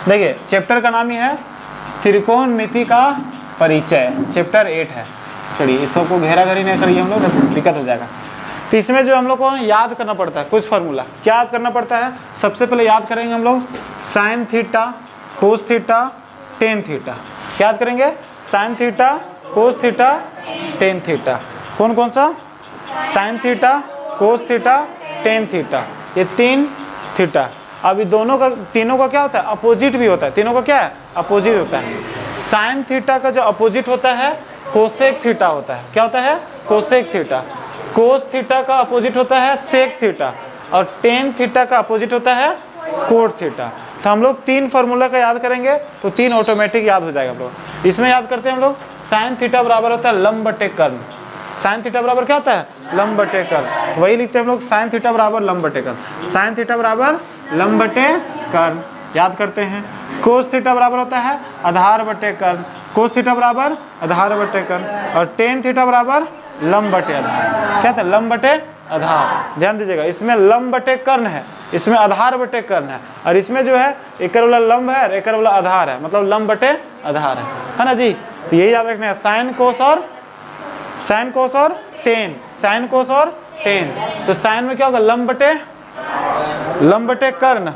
देखिए चैप्टर का नाम ही है त्रिकोणमिति का परिचय, चैप्टर 8 है। चलिए इस सबको घेरा घेरी नहीं करिए हम लोग, दिक्कत हो जाएगा। तो इसमें जो हम लोग को याद करना पड़ता है कुछ फार्मूला, क्या याद करना पड़ता है? सबसे पहले याद करेंगे हम लोग sine theta, cos theta, tan theta. क्या याद करेंगे? Sine theta, cos theta, tan theta. कौन कौन सा? Sine theta, cos theta, tan theta, ये तीन थीटा। अब ये दोनों का, तीनों का क्या होता है? अपोजिट भी होता है। तीनों का क्या है? अपोजिट होता है। साइन थीटा का जो अपोजिट होता है कोसेक थीटा होता है। क्या होता है? Cosec theta. कोस थीटा का अपोजिट होता है सेक थीटा, और टेन थीटा का अपोजिट होता है कोट थीटा। तो हम लोग तीन फार्मूला का याद करेंगे तो तीन ऑटोमेटिक याद हो जाएगा हम लोग। इसमें याद करते हैं हम लोग साइन थीटा बराबर होता है लंब बटे कर्ण। साइन थीटा बराबर क्या होता है? लंब बटे कर्ण। वही लिखते हैं हम लोग साइन थीटा बराबर लंब बटे कर्ण। साइन थीटा बराबर लंब बटे कर्ण याद करते हैं। कोस थीटा बराबर होता है आधार बटे कर्ण। कोस थीटा बराबर आधार बटे कर्ण, और टेन थीटा बराबर लंब बटे आधार। क्या था? लंब बटे आधार। ध्यान दीजिएगा, इसमें लंब बटे कर्ण है, इसमें आधार बटे कर्ण है, और इसमें जो है एक वाला लंब है, एक वाला आधार है, मतलब लंब बटे आधार है ना जी। तो यही याद रखना है, साइन कोस और टेन, साइन कोस और टेन। तो साइन में क्या होगा? लंब बटे कर्ण,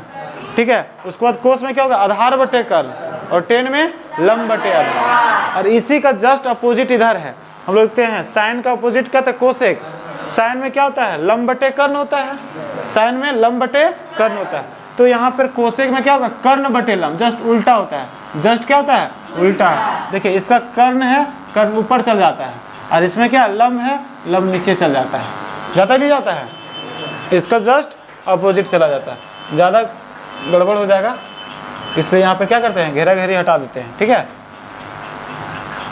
ठीक है। उसके बाद कोस में क्या होगा? आधार बटे कर्ण, और टेन में लंब बटे आधार। और इसी का जस्ट अपोजिट इधर है, हम लोग लिखते हैं साइन का अपोजिट क्या था? कोसेक। साइन में क्या होता है? लंब बटे कर्ण होता है, साइन में लंब बटे कर्ण होता है। तो यहाँ पर कोसेक में क्या होगा? कर्ण बटे लंब, जस्ट उल्टा होता है। जस्ट क्या होता है? उल्टा। देखिए इसका कर्ण है, कर्ण ऊपर चल जाता है, और इसमें क्या? लंब है, लंब नीचे चल जाता है। जाता नहीं जाता है? इसका जस्ट अपोजिट चला जाता है। ज़्यादा गड़बड़ हो जाएगा, इसलिए यहाँ पर क्या करते हैं? घेरा घेरी हटा देते हैं, ठीक है।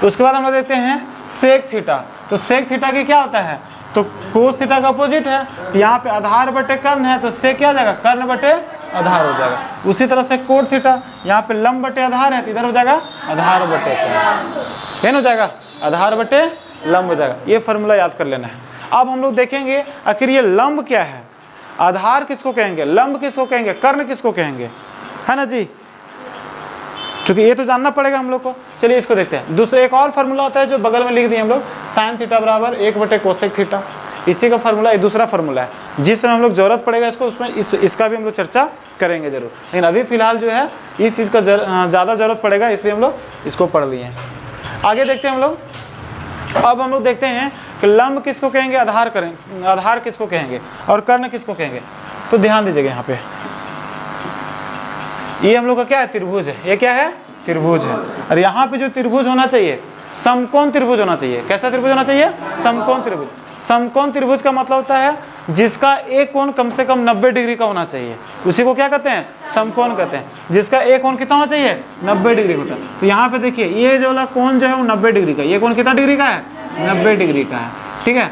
उसके बाद हम लोग देखते हैं सेक थीटा। तो सेक थीटा की क्या होता है? तो कोस थीटा का अपोजिट है, यहाँ पे आधार बटे कर्ण है, तो सेक क्या हो जाएगा? कर्ण बटे आधार हो जाएगा। उसी तरह से कोट थीटा, यहाँ पे लंब बटे आधार है, तो इधर हो जाएगा आधार बटे कर्ण, हो जाएगा आधार बटे लंब हो जाएगा। ये फार्मूला याद कर लेना है। अब हम लोग देखेंगे आखिर ये लंब क्या है, आधार किसको कहेंगे, लंब किसको कहेंगे, कर्ण किसको कहेंगे, है ना जी। क्योंकि ये तो जानना पड़ेगा हम लोग को। चलिए इसको देखते हैं। दूसरा एक और फार्मूला होता है जो बगल में लिख दिए हम लोग, साइन थीटा बराबर 1 बटे कोसेक थीटा। इसी का फार्मूला ये दूसरा फार्मूला है, जिस समय हम लोग जरूरत पड़ेगा इसको, उसमें इसका भी हम लोग चर्चा करेंगे जरूर। लेकिन अभी फिलहाल जो है इस चीज़ का ज़्यादा जरूरत पड़ेगा, इसलिए हम लोग इसको पढ़ लिए हैं। आगे देखते हैं हम लोग। अब हम लोग देखते हैं कि लंब किसको कहेंगे, आधार किसको कहेंगे, और कर्ण किसको कहेंगे। तो ध्यान दीजिएगा, यहाँ पे ये हम लोग का क्या है? त्रिभुज है। ये क्या है? त्रिभुज है। और यहाँ पे जो त्रिभुज होना चाहिए, समकोण त्रिभुज होना चाहिए। कैसा त्रिभुज होना चाहिए? समकोण त्रिभुज। समकोण त्रिभुज का मतलब होता है जिसका एक कोण कम से कम 90 डिग्री का होना चाहिए, उसी को क्या कहते हैं? समकोण कहते हैं। जिसका एक कोण कितना होना चाहिए? 90 डिग्री होता है। तो यहाँ पे देखिए ये जो वाला कोण जो है वो 90 डिग्री का, ये कोण कितना डिग्री का है? 90 डिग्री का है, ठीक है।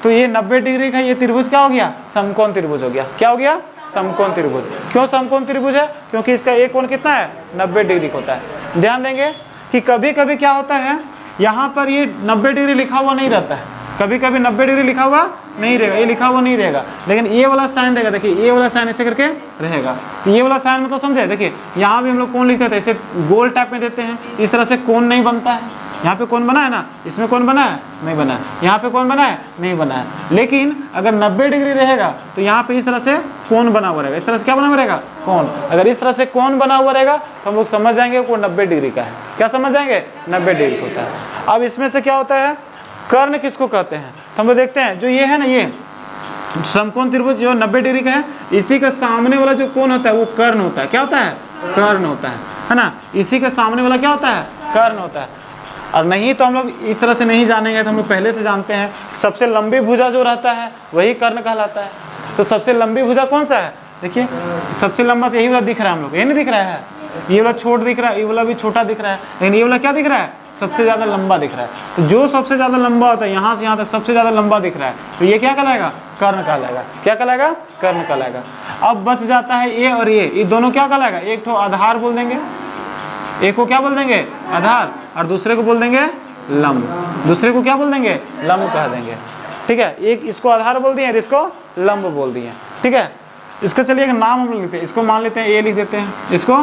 तो ये 90 डिग्री का ये त्रिभुज क्या हो गया? समकोण त्रिभुज हो गया। क्या हो गया? समकोण त्रिभुज। क्यों समकोण त्रिभुज है? क्योंकि इसका एक कोण कितना है? 90 डिग्री का होता है। ध्यान देंगे कि कभी कभी क्या होता है, यहाँ पर ये 90 डिग्री लिखा हुआ नहीं रहता है, कभी कभी 90 डिग्री लिखा हुआ नहीं रहेगा, ये लिखा हुआ नहीं रहेगा, लेकिन ये वाला साइन रहेगा। देखिए ये वाला साइन ऐसे करके रहेगा, ये वाला साइन मतलब समझे। देखिए यहाँ भी हम लोग कोण लिखते थे, ऐसे गोल टाइप में देते हैं, इस तरह से कोण नहीं बनता है। यहाँ पे कौन बना है ना, इसमें कौन बना है? नहीं बना है। यहाँ पे कौन बना है? नहीं बना है। लेकिन अगर 90 डिग्री रहेगा तो यहाँ पे इस तरह से कौन बना हुआ रहेगा। इस तरह से क्या बना हुआ रहेगा? कौन। अगर इस तरह से कौन बना हुआ रहेगा तो हम लोग समझ जाएंगे वो 90 डिग्री का है। क्या समझ जाएंगे? 90 डिग्री होता है। अब इसमें से क्या होता है, कर्ण किसको कहते हैं? तो हम लोग देखते हैं, जो ये है ना, ये समकोण त्रिभुज जो 90 डिग्री का है, इसी का सामने वाला जो कोण होता है वो कर्ण होता है। क्या होता है? कर्ण होता है ना। इसी का सामने वाला क्या होता है? कर्ण होता है। और नहीं तो हम लोग इस तरह से नहीं जानेंगे, तो हम लोग पहले से जानते हैं सबसे लंबी भुजा जो रहता है वही कर्ण कहलाता है। तो सबसे लंबी भुजा कौन सा है? देखिए सबसे लंबा तो यही वाला दिख रहा है हम लोग, ये नहीं दिख रहा है, ये वाला छोटा दिख रहा है, ये वाला भी छोटा दिख रहा है, लेकिन ये वाला क्या दिख रहा है? सबसे ज़्यादा लंबा दिख रहा है। तो जो सबसे ज़्यादा लंबा होता है, यहाँ से यहाँ तक सबसे ज़्यादा लंबा दिख रहा है, तो ये क्या कहलाएगा? कर्ण कहलाएगा। क्या कहलाएगा? कर्ण कहलाएगा। अब बच जाता है ये और ये दोनों क्या कहलाएगा? एक तो आधार बोल देंगे, एक को क्या बोल देंगे? आधार, और दूसरे को बोल देंगे लंब। दूसरे को क्या बोल देंगे? लंब कह देंगे, ठीक है। एक इसको आधार बोल दिए, इसको लंब बोल दिए, ठीक है। इसका चलिए एक नाम हम लोग लिखते हैं, इसको मान लेते हैं ए लिख देते हैं, इसको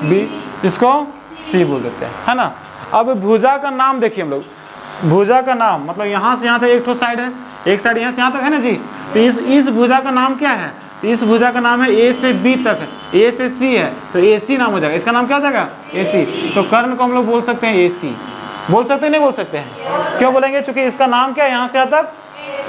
बी, इसको सी बोल देते हैं, है ना। अब भुजा का नाम देखिए हम लोग, भुजा का नाम मतलब यहाँ से यहाँ तक एक ठो साइड है, एक साइड यहाँ से यहाँ तक है ना जी। तो इस भुजा का नाम क्या है, इस भुजा का नाम है ए से बी तक, ए से सी है तो ए सी नाम हो जाएगा, इसका नाम क्या हो जाएगा ए सी। तो कर्ण को हम लोग बोल सकते हैं ए सी, बोल सकते हैं नहीं बोल सकते हैं, क्यों बोलेंगे, चूंकि इसका नाम क्या है यहाँ से यहाँ तक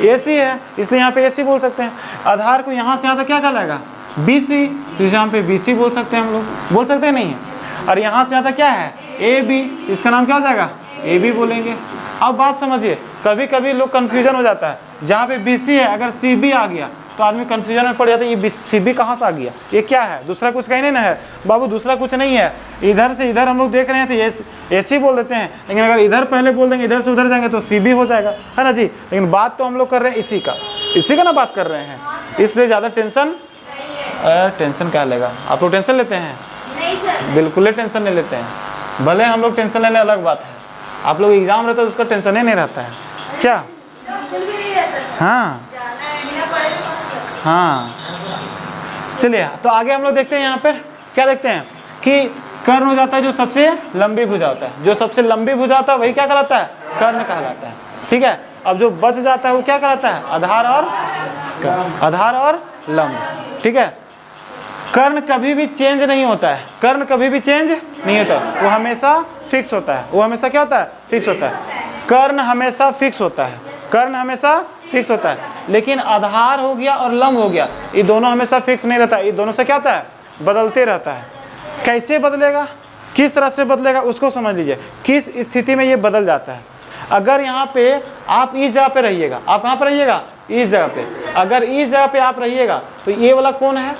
ए सी है, इसलिए यहाँ पे ए सी बोल सकते हैं। आधार को यहाँ से यहाँ तक क्या कहलाएगा बी सी, तो यहाँ पे बी सी बोल सकते हैं हम लोग, बोल सकते हैं नहीं है। और यहाँ से यहाँ तक क्या है ए बी, इसका नाम क्या हो जाएगा ए बी बोलेंगे। अब बात समझिए, कभी कभी लोग कन्फ्यूजन हो जाता है, जहाँ पे बी सी है अगर सी बी आ गया तो आदमी कन्फ्यूजन में पड़ जाता है, ये सी बी कहाँ से आ गया, ये क्या है, दूसरा कुछ कहीं नहीं ना है बाबू, दूसरा कुछ नहीं है, इधर से इधर हम लोग देख रहे हैं तो ए सी बोल देते हैं, लेकिन अगर इधर पहले बोल देंगे इधर से उधर जाएंगे तो सी बी हो जाएगा, है ना जी। लेकिन बात तो हम लोग कर रहे हैं इसी का ना बात कर रहे हैं, इसलिए ज़्यादा टेंशन क्या लेगा, आप लोग टेंशन लेते हैं नहीं सर, बिल्कुल ही टेंशन नहीं लेते हैं, भले हम लोग टेंशन लेने अलग बात है, आप लोग एग्जाम रहता है तो उसका टेंशन ही नहीं रहता है क्या। बिल्कुल भी नहीं रहता सर। हाँ जाना है बिना पढ़े तो कौन करता? हाँ चलिए, तो आगे हम लोग देखते हैं, यहाँ पर क्या देखते हैं कि कर्ण हो जाता है जो सबसे लंबी भुजा होता है, जो सबसे लंबी भुजा होता है वही क्या कहलाता है कर्ण कहलाता है, ठीक है। अब जो बच जाता है वो क्या कहलाता है आधार और लंब, ठीक है। कर्ण कभी भी चेंज नहीं होता है, कर्ण कभी भी चेंज नहीं होता है, वो हमेशा फिक्स होता है, वो हमेशा क्या होता है फिक्स होता है, कर्ण हमेशा फिक्स होता है, कर्ण हमेशा फिक्स होता है। लेकिन आधार हो गया और लंब हो गया, ये दोनों हमेशा फिक्स नहीं रहता है, ये दोनों से क्या होता है बदलते रहता है। कैसे बदलेगा, किस तरह से बदलेगा उसको समझ लीजिए, किस स्थिति में ये बदल जाता है। अगर यहाँ पे आप इस जगह पे रहिएगा, आप कहाँ पर रहिएगा इस जगह पे, अगर इस जगह पे आप रहिएगा तो ये वाला कौन है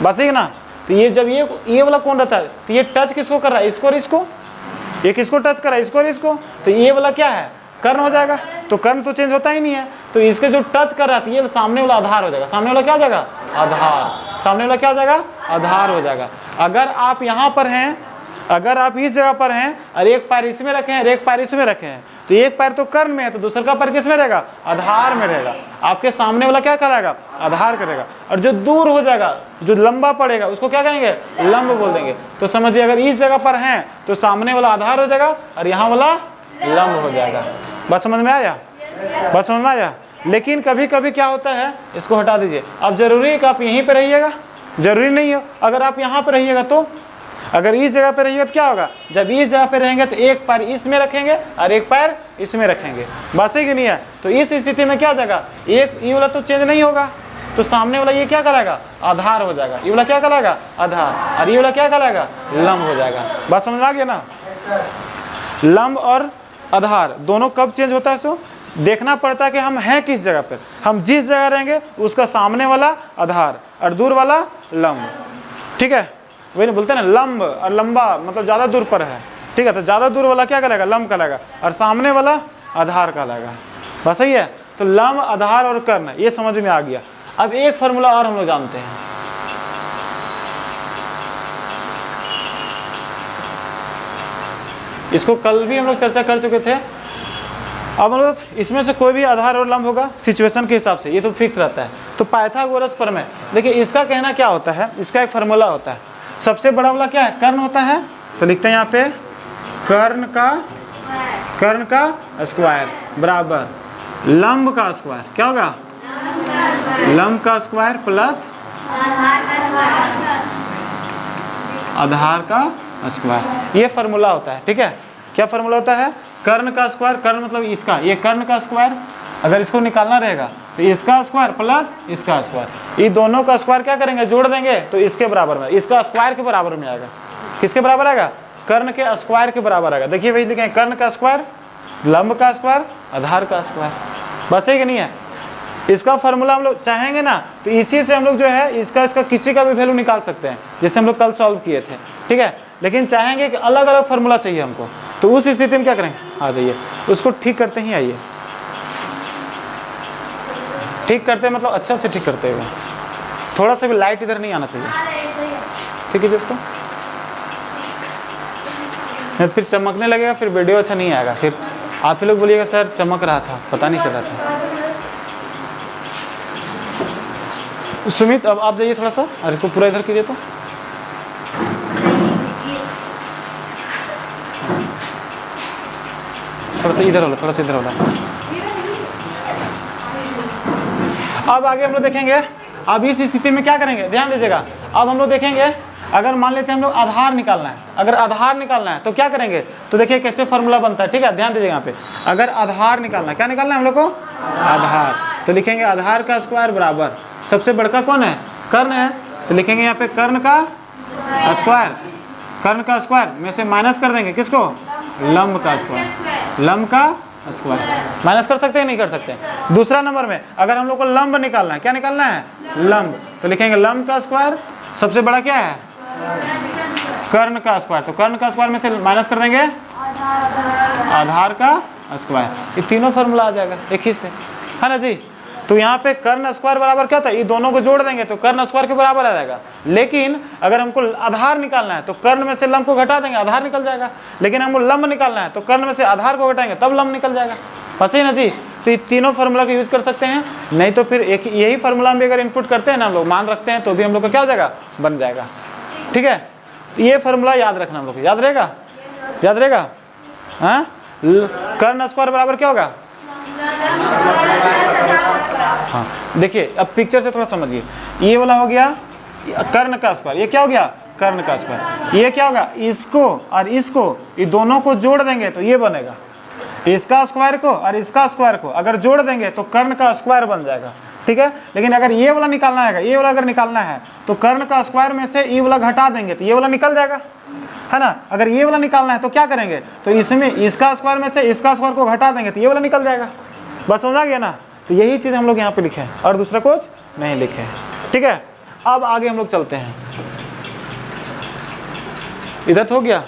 बस ही ना, तो ये जब ये वाला कौन रहता है तो ये टच किसको कर रहा है, इसको और इसको, ये किसको टच कर रहा है इसको और इसको, तो ये वाला क्या है कर्ण हो जाएगा। तो कर्ण तो चेंज होता ही नहीं है, तो इसके जो टच कर रहा है ये सामने वाला आधार हो जाएगा, सामने वाला क्या हो जाएगा आधार, सामने वाला क्या हो जाएगा आधार हो जाएगा। अगर आप यहाँ पर हैं, अगर आप इस जगह पर हैं और एक पैर इसमें रखे हैं और एक पैर इसमें रखे हैं, तो एक पैर तो कर्ण में है तो दूसरा का पैर किस में रहेगा आधार में रहेगा, आपके सामने वाला क्या करेगा आधार करेगा, और जो दूर हो जाएगा जो लंबा पड़ेगा उसको क्या कहेंगे लंब बोल देंगे। तो समझिए अगर इस जगह पर हैं तो सामने वाला आधार हो जाएगा और यहाँ वाला लंब हो जाएगा। बात समझ में आया, बात समझ में आया। लेकिन कभी कभी क्या होता है, इसको हटा दीजिए, अब जरूरी है कि आप यहीं पर रहिएगा, जरूरी नहीं है। अगर आप यहाँ पर रहिएगा तो, अगर इस जगह पे रहिएगा तो क्या होगा, जब इस जगह पे रहेंगे तो एक पैर इसमें रखेंगे और एक पैर इसमें रखेंगे, बात सही कि नहीं है। तो इस स्थिति में क्या हो जाएगा, एक ये वाला तो चेंज नहीं होगा, तो सामने वाला ये क्या कहलाएगा आधार हो जाएगा, ये वाला क्या कहलाएगा आधार, और ये वाला क्या कहलाएगा लंब हो जाएगा। बात समझ में आ गया ना। लंब और आधार दोनों कब चेंज होता है, सो देखना पड़ता है कि हम हैं किस जगह पर, हम जिस जगह रहेंगे उसका सामने वाला आधार और दूर वाला लंब, ठीक है। वही नहीं बोलते ना लंब और लंबा मतलब ज़्यादा दूर पर है, ठीक है। तो ज़्यादा दूर वाला क्या कहलाएगा लंब कहलाएगा और सामने वाला आधार कहलाएगा, बस सही है। तो लंब आधार और कर्ण ये समझ में आ गया। अब एक फार्मूला और हम लोग जानते हैं, इसको कल भी हम लोग चर्चा कर चुके थे। अब हम लोग इसमें से कोई भी आधार और लंब होगा सिचुएशन के हिसाब से, ये तो फिक्स रहता है। तो पाइथागोरस प्रमेय देखिए, इसका कहना क्या होता है, इसका एक फार्मूला होता है, सबसे बड़ा वाला क्या है कर्ण होता है, तो लिखते हैं यहाँ पे कर्ण का स्क्वायर बराबर लंब का स्क्वायर, क्या होगा लंब का स्क्वायर प्लस आधार का स्क्वायर, ये फार्मूला होता है, ठीक है। क्या फार्मूला होता है कर्ण का स्क्वायर, कर्ण मतलब इसका, ये कर्ण का स्क्वायर, अगर इसको निकालना रहेगा तो इसका स्क्वायर प्लस इसका स्क्वायर, ये दोनों का स्क्वायर क्या करेंगे जोड़ देंगे तो इसके बराबर में, इसका स्क्वायर के बराबर में आएगा। किसके बराबर आएगा कर्ण के स्क्वायर के बराबर आएगा। देखिए वही लिखेंगे कर्ण का स्क्वायर लंब का स्क्वायर आधार का स्क्वायर, बस है कि नहीं है। इसका फार्मूला हम लोग चाहेंगे ना तो इसी से हम लोग जो है इसका किसी का भी वैल्यू निकाल सकते हैं, जैसे हम लोग कल सॉल्व किए थे, ठीक है। लेकिन चाहेंगे कि अलग अलग फार्मूला चाहिए हमको, तो उस स्थिति में क्या करेंगे, आ जाइए उसको ठीक करते ही आइए, ठीक करते मतलब अच्छा से ठीक करते हुए, थोड़ा सा भी लाइट इधर नहीं आना चाहिए, ठीक है। जिसको फिर चमकने लगेगा, फिर वीडियो अच्छा नहीं आएगा, फिर आप ही लोग बोलिएगा सर चमक रहा था पता नहीं चल रहा था। सुमित अब आप जाइए थोड़ा सा और इसको पूरा इधर कीजिए तो थोड़ा सा इधर होला, थोड़ा सा इधर होला। अब आगे हम लोग देखेंगे, अब इस स्थिति में क्या करेंगे, ध्यान दीजिएगा। अब हम लोग देखेंगे, अगर मान लेते हैं हम लोग आधार निकालना है, अगर आधार निकालना है तो क्या करेंगे, तो देखिए कैसे फॉर्मूला बनता है, ठीक है, ध्यान दीजिएगा यहाँ पे। अगर आधार निकालना है, क्या निकालना है हम लोग को, आधार, तो लिखेंगे आधार का स्क्वायर बराबर, सबसे बड़का कौन है, कर्ण है, तो लिखेंगे यहाँ पे कर्ण का स्क्वायर, कर्ण का स्क्वायर में से माइनस कर देंगे किसको, लंब का स्क्वायर, लंब का स्क्वायर माइनस कर सकते हैं, नहीं कर सकते। दूसरा नंबर में अगर हम लोग को लंब निकालना है, क्या निकालना है, लंब, तो लिखेंगे लंब का स्क्वायर, सबसे बड़ा क्या है, कर्ण का स्क्वायर, तो कर्ण का स्क्वायर में से माइनस कर देंगे आधार का स्क्वायर। ये तीनों फॉर्मूला आ जाएगा एक ही से, है ना जी। तो यहाँ पे कर्ण स्क्वायर बराबर क्या था, ये दोनों को जोड़ देंगे तो कर्ण स्क्वायर के बराबर आ जाएगा। लेकिन अगर हमको आधार निकालना है तो कर्ण में से लंब को घटा देंगे, आधार निकल जाएगा। लेकिन हमको लंब निकालना है तो कर्ण में से आधार को घटाएंगे तब लंब निकल जाएगा, पता ही ना जी। तो ये तीनों फार्मूला को यूज कर सकते हैं, नहीं तो फिर एक यही फार्मूला में अगर इनपुट करते हैं ना हम लोग, मान रखते हैं, तो भी हम लोग का क्या हो जाएगा, बन जाएगा, ठीक है। ये फार्मूला याद रखना हम लोग, याद रहेगा, याद रहेगा। हाँ, कर्ण स्क्वायर बराबर क्या होगा, हाँ देखिए अब पिक्चर से थोड़ा समझिए, ये वाला हो गया कर्ण का स्क्वायर, ये क्या हो गया, कर्ण का स्क्वायर, ये क्या होगा, इसको और इसको, ये दोनों को जोड़ देंगे तो ये बनेगा, इसका स्क्वायर को और इसका स्क्वायर को अगर जोड़ देंगे तो कर्ण का स्क्वायर बन जाएगा, ठीक है। लेकिन अगर ये वाला निकालना है, ये वाला अगर निकालना है तो कर्ण का स्क्वायर में से ये वाला घटा देंगे तो ये वाला निकल जाएगा, है ना। अगर ये वाला निकालना है तो क्या करेंगे, तो इसमें इसका स्क्वायर में से इसका स्क्वायर को घटा देंगे तो ये वाला निकल जाएगा। बस समझ आ गया ना। तो यही चीज़ हम लोग यहाँ पे लिखे हैं और दूसरा कुछ नहीं लिखे हैं, ठीक है। अब आगे हम लोग चलते हैं, इधर तो हो गया,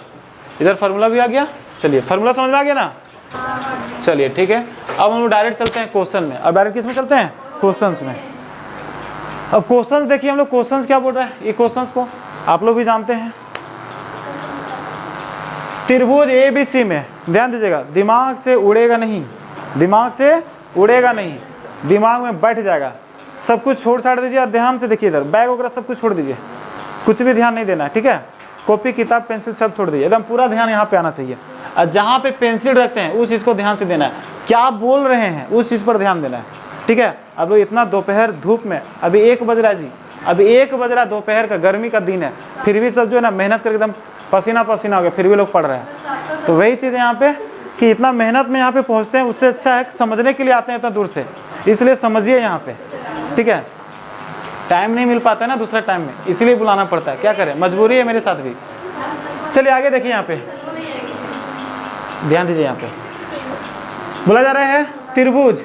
इधर फार्मूला भी आ गया। चलिए फार्मूला समझ में आ गया ना, चलिए ठीक है। अब हम लोग डायरेक्ट चलते हैं क्वेश्चन में। अब डायरेक्ट किस में चलते हैं, क्वेश्चंस में। अब क्वेश्चंस देखिए हम लोग, क्वेश्चंस क्या बोल रहा है, ये क्वेश्चंस को आप लोग भी जानते हैं। त्रिभुज ABC में ध्यान दीजिएगा, दिमाग से उड़ेगा नहीं, दिमाग से उड़ेगा नहीं, दिमाग में बैठ जाएगा। सब कुछ छोड़ छाड़ दीजिए और ध्यान से देखिए, इधर बैग वगैरह सब कुछ छोड़ दीजिए, कुछ भी ध्यान नहीं देना है, ठीक है। कॉपी किताब पेंसिल सब छोड़ दीजिए, एकदम पूरा ध्यान यहाँ पे आना चाहिए। और जहाँ पे पेंसिल रखते हैं उस चीज़ को ध्यान से देना है, क्या बोल रहे हैं उस चीज़ पर ध्यान देना है, ठीक है। अब लोग इतना दोपहर धूप में, अभी 1 बज रहा है जी, अभी 1 बज रहा, दोपहर का गर्मी का दिन है, फिर भी सब जो है ना मेहनत करके एकदम पसीना पसीना हो गया, फिर भी लोग पढ़ रहे हैं। तो वही चीज़ है यहाँ पे कि इतना मेहनत में यहाँ पे पहुँचते हैं, उससे अच्छा है समझने के लिए आते हैं इतना दूर से, इसलिए समझिए यहाँ पे, ठीक है। टाइम नहीं मिल पाता है ना दूसरा टाइम में, इसीलिए बुलाना पड़ता है, क्या करें, मजबूरी है मेरे साथ भी। चलिए आगे देखिए, यहाँ पे ध्यान दीजिए, यहाँ पे बोला जा रहा है त्रिभुज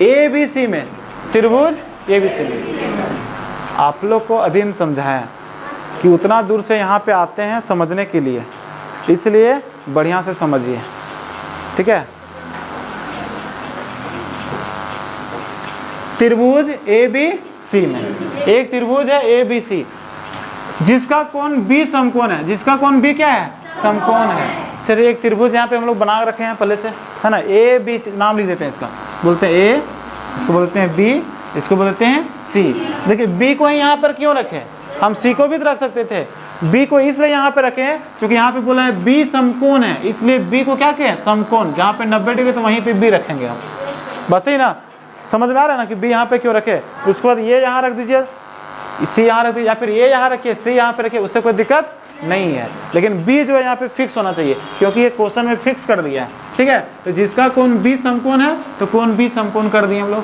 ABC में, त्रिभुज ABC में। आप लोग को अभी हम समझाएं कि उतना दूर से यहाँ पे आते हैं समझने के लिए, इसलिए बढ़िया से समझिए, ठीक है। त्रिभुज ABC में एक त्रिभुज है ABC, जिसका कोण B समकोण है, जिसका कोण B क्या है, समकोण है। चलिए एक त्रिभुज यहाँ पे हम लोग बना रखे हैं पहले से, है ना। ABC नाम लिख देते हैं, इसका बोलते हैं A, इसको बोलते हैं B, इसको बोलते हैं C। देखिए B को यहाँ पर क्यों रखे, हम C को भी रख सकते थे, B को इसलिए यहाँ पे रखे हैं क्योंकि यहाँ पे बोला है B समकोण है, इसलिए B को क्या कहें, समकोण। जहाँ पे 90 डिग्री तो वहीं पे B रखेंगे हम, बस ही ना, समझ में आ रहा है ना कि B यहाँ पे क्यों रखे। उसके बाद ये यहाँ रख दीजिए, C यहाँ रख दीजिए, या फिर ये यहाँ रखिए, C यहाँ पे रखिए, उससे कोई दिक्कत नहीं है। लेकिन B जो है यहाँ पे फिक्स होना चाहिए, क्योंकि ये क्वेश्चन में फिक्स कर दिया है, ठीक है। तो जिसका कोण B समकोण है तो कोण B समकोण कर दिए हम लोग।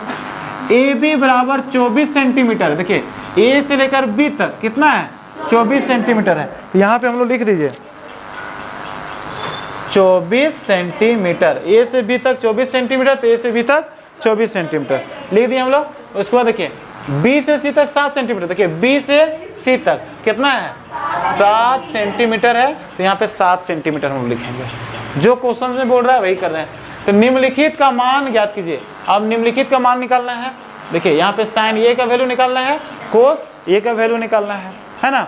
AB बराबर 24 सेंटीमीटर, देखिए A से लेकर B तक कितना है, 24 सेंटीमीटर है। तो यहाँ पे हम लोग लिख दीजिए 24 सेंटीमीटर, A से B तक 24 सेंटीमीटर, तो A से B तक 24 सेंटीमीटर लिख दिए हम लोग। उसके बाद देखिए B से C तक 7 सेंटीमीटर, देखिए B से C तक कितना है, 7 सेंटीमीटर है, तो यहाँ पे 7 सेंटीमीटर हम लिखेंगे। जो क्वेश्चन में बोल रहा है वही कर रहे हैं। तो निम्नलिखित का मान ज्ञात कीजिए। अब निम्नलिखित का मान निकालना है, देखिए यहाँ पे साइन A का वैल्यू निकालना है, कोस A का वैल्यू निकालना है ना।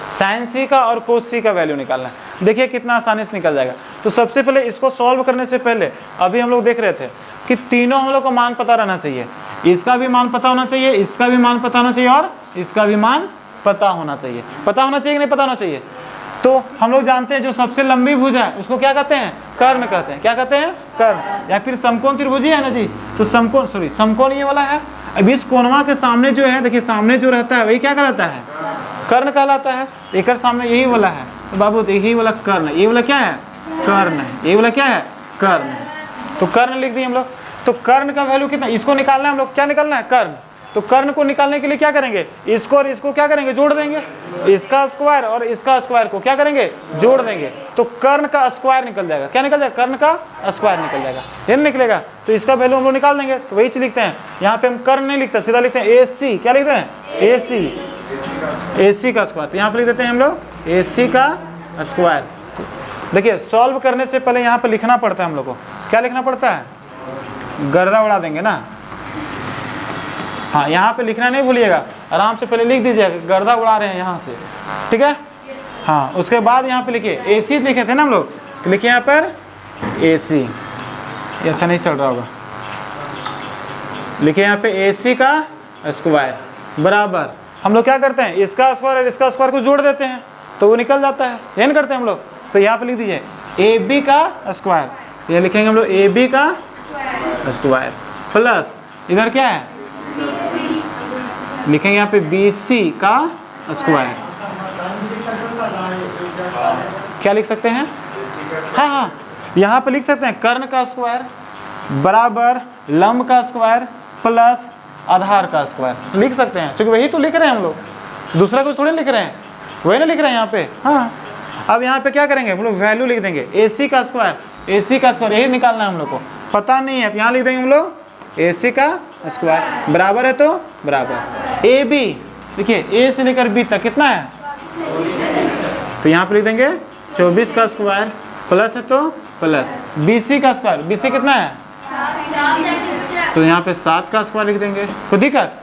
साइन C का और कोस C का वैल्यू निकालना है। देखिए कितना आसानी से निकल जाएगा। तो सबसे पहले इसको सॉल्व करने से पहले अभी हम लोग देख रहे थे कि तीनों हम लोग को मान पता रहना चाहिए, इसका भी मान पता होना चाहिए, इसका भी मान पता होना चाहिए और इसका भी मान पता होना चाहिए। पता होना चाहिए कि नहीं पता होना चाहिए, तो हम लोग जानते हैं जो सबसे लंबी भुजा है उसको क्या कहते हैं? कर्ण कहते हैं। क्या कहते हैं? कर्ण। या फिर समकोण त्रिभुजी है ना जी, तो समकोण ये वाला है। अब इस कोणवा के सामने जो है, देखिए सामने जो रहता है वही क्या कहलाता है? कर्ण कहलाता है। एक सामने यही वाला है, तो बाबू यही वाला कर्ण, ये वाला क्या है? कर्ण है। ये वाला क्या है? कर्ण है। तो कर्ण लिख दिए हम लोग। तो कर्ण का वैल्यू कितना, इसको निकालना है हम लोग। क्या निकालना है? कर्ण। तो कर्ण को निकालने के लिए क्या करेंगे? इसको और इसको क्या करेंगे? जोड़ देंगे। इसका स्क्वायर और इसका स्क्वायर को क्या करेंगे? जोड़ देंगे। तो कर्ण का स्क्वायर निकल जाएगा। क्या निकल जाएगा? कर्ण का स्क्वायर निकल जाएगा। ये निकलेगा तो इसका वैल्यू हम लोग निकाल देंगे। तो वही चीज लिखते हैं यहाँ पे, हम कर्ण नहीं लिखते, सीधा लिखते हैं AC। क्या लिखते हैं? AC का स्क्वायर। तो यहाँ पे लिख देते हैं हम लोग AC का स्क्वायर। देखिए सॉल्व करने से पहले यहाँ पे लिखना पड़ता है हम लोग को। क्या लिखना पड़ता है? गर्दा उड़ा देंगे ना। हाँ, यहाँ पे लिखना नहीं भूलिएगा, आराम से पहले लिख दीजिएगा गर्दा उड़ा रहे हैं यहाँ से, ठीक है। हाँ, उसके बाद यहाँ पे लिखिए AC लिखे थे ना हम लोग, तो लिखिए यहाँ पर AC। ये अच्छा नहीं चल रहा होगा। लिखिए यहाँ पे AC का स्क्वायर बराबर, हम लोग क्या करते हैं? इसका स्क्वायर और इसका स्क्वायर को जोड़ देते हैं तो वो निकल जाता है। ये नहीं करते हम लोग। तो यहाँ पे लिख दीजिए AB का स्क्वायर। ये लिखेंगे हम लोग AB का स्क्वायर प्लस इधर क्या है? लिखेंगे यहाँ पे BC का स्क्वायर। क्या लिख सकते हैं? हाँ, यहाँ पे लिख सकते हैं कर्ण का स्क्वायर बराबर लंब का स्क्वायर प्लस आधार का स्क्वायर लिख सकते हैं, क्योंकि वही तो लिख रहे हैं हम लोग, दूसरा कुछ थोड़ी लिख रहे हैं, वही ना लिख रहे हैं यहाँ पे। हाँ, अब यहाँ पे क्या करेंगे हम लोग? वैल्यू लिख देंगे AC का स्क्वायर। AC का स्क्वायर यही निकालना है हम लोग को, पता नहीं है तो यहाँ लिख देंगे हम लोग AC का स्क्वायर बराबर है तो बराबर AB। देखिए A से लेकर B तक कितना है? तो यहाँ पे लिख देंगे 24 का स्क्वायर प्लस है तो प्लस BC का स्क्वायर। BC कितना है? तो यहाँ पे 7 का स्क्वायर लिख देंगे। कोई दिक्कत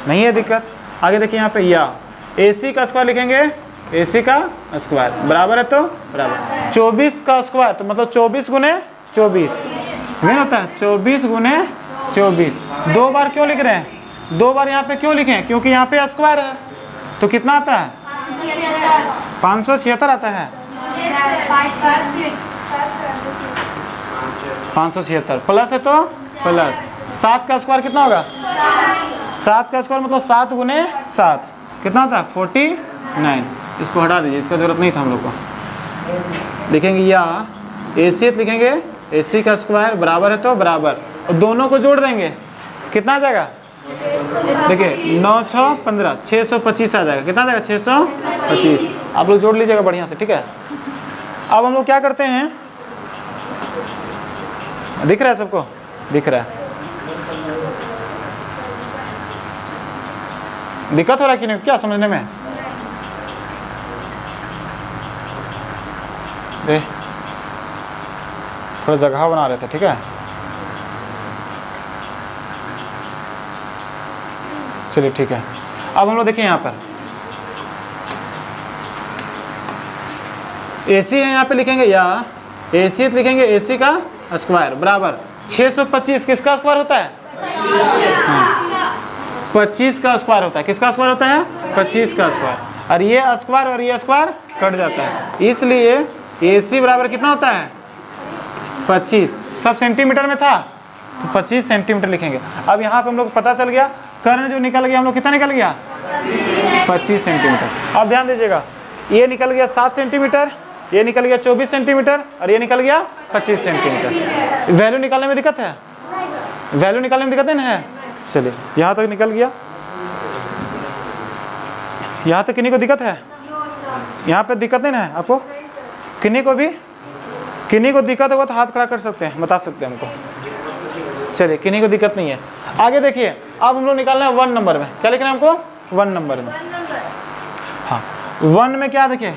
नहीं है? दिक्कत आगे देखिए यहाँ पे या AC का स्क्वायर लिखेंगे, AC का स्क्वायर बराबर है तो बराबर 24 का स्क्वायर, तो मतलब 24 गुने 24 मेन होता है 24 गुने 24। दो बार क्यों लिख रहे हैं? दो बार यहाँ पे क्यों लिखें? क्योंकि यहाँ पे स्क्वायर है। तो कितना आता है? 576 आता है। 576 प्लस है तो प्लस 7 का स्क्वायर कितना होगा? 7 का स्क्वायर मतलब 7 गुने 7 कितना आता है? 49। इसको हटा दीजिए, इसका जरूरत नहीं था हम लोग को। लिखेंगे या AC लिखेंगे AC का स्क्वायर बराबर है तो बराबर, और दोनों को जोड़ देंगे कितना आ जाएगा? देखिए 9 6 15 625 आ जाएगा। कितना आ जाएगा? 625। आप लोग जोड़ लीजिएगा बढ़िया से, ठीक है। अब हम लोग क्या करते हैं? दिख रहा है सबको? दिख रहा है? दिक्कत हो रहा है कि नहीं क्या समझने में? थोड़ा जगह बना रहे थे, ठीक है। चलिए ठीक है। अब हम लोग देखिए यहाँ पर AC है, यहाँ पे लिखेंगे या AC लिखेंगे AC का स्क्वायर बराबर 625 किसका स्क्वायर होता है? 25 का स्क्वायर होता है। किसका स्क्वायर होता है? 25 का स्क्वायर। और ये स्क्वायर कट जाता है, इसलिए AC बराबर कितना होता है? 25। सब सेंटीमीटर में था तो 25 सेंटीमीटर लिखेंगे। अब यहाँ पे हम लोग को पता चल गया कर्ण जो निकल गया हम लोग कितना निकल गया? 25 सेंटीमीटर। अब ध्यान दीजिएगा, ये निकल गया 7 सेंटीमीटर, ये निकल गया 24 सेंटीमीटर और ये निकल गया 25 सेंटीमीटर। वैल्यू निकालने में दिक्कत है? वैल्यू निकालने में दिक्कत नहीं है? चलिए यहाँ तक निकल गया। यहाँ तक किन्हीं को दिक्कत है? यहाँ पे दिक्कत नहीं है आपको? किन्हीं को दिक्कत होगा तो हाथ खड़ा कर सकते हैं, बता सकते हैं हमको। चलिए किन्हीं को दिक्कत नहीं है। आगे देखिए, अब हम लोग निकालना है 1 नंबर में। क्या लिखना है हमको? 1 नंबर में। हाँ, 1 में क्या देखिए?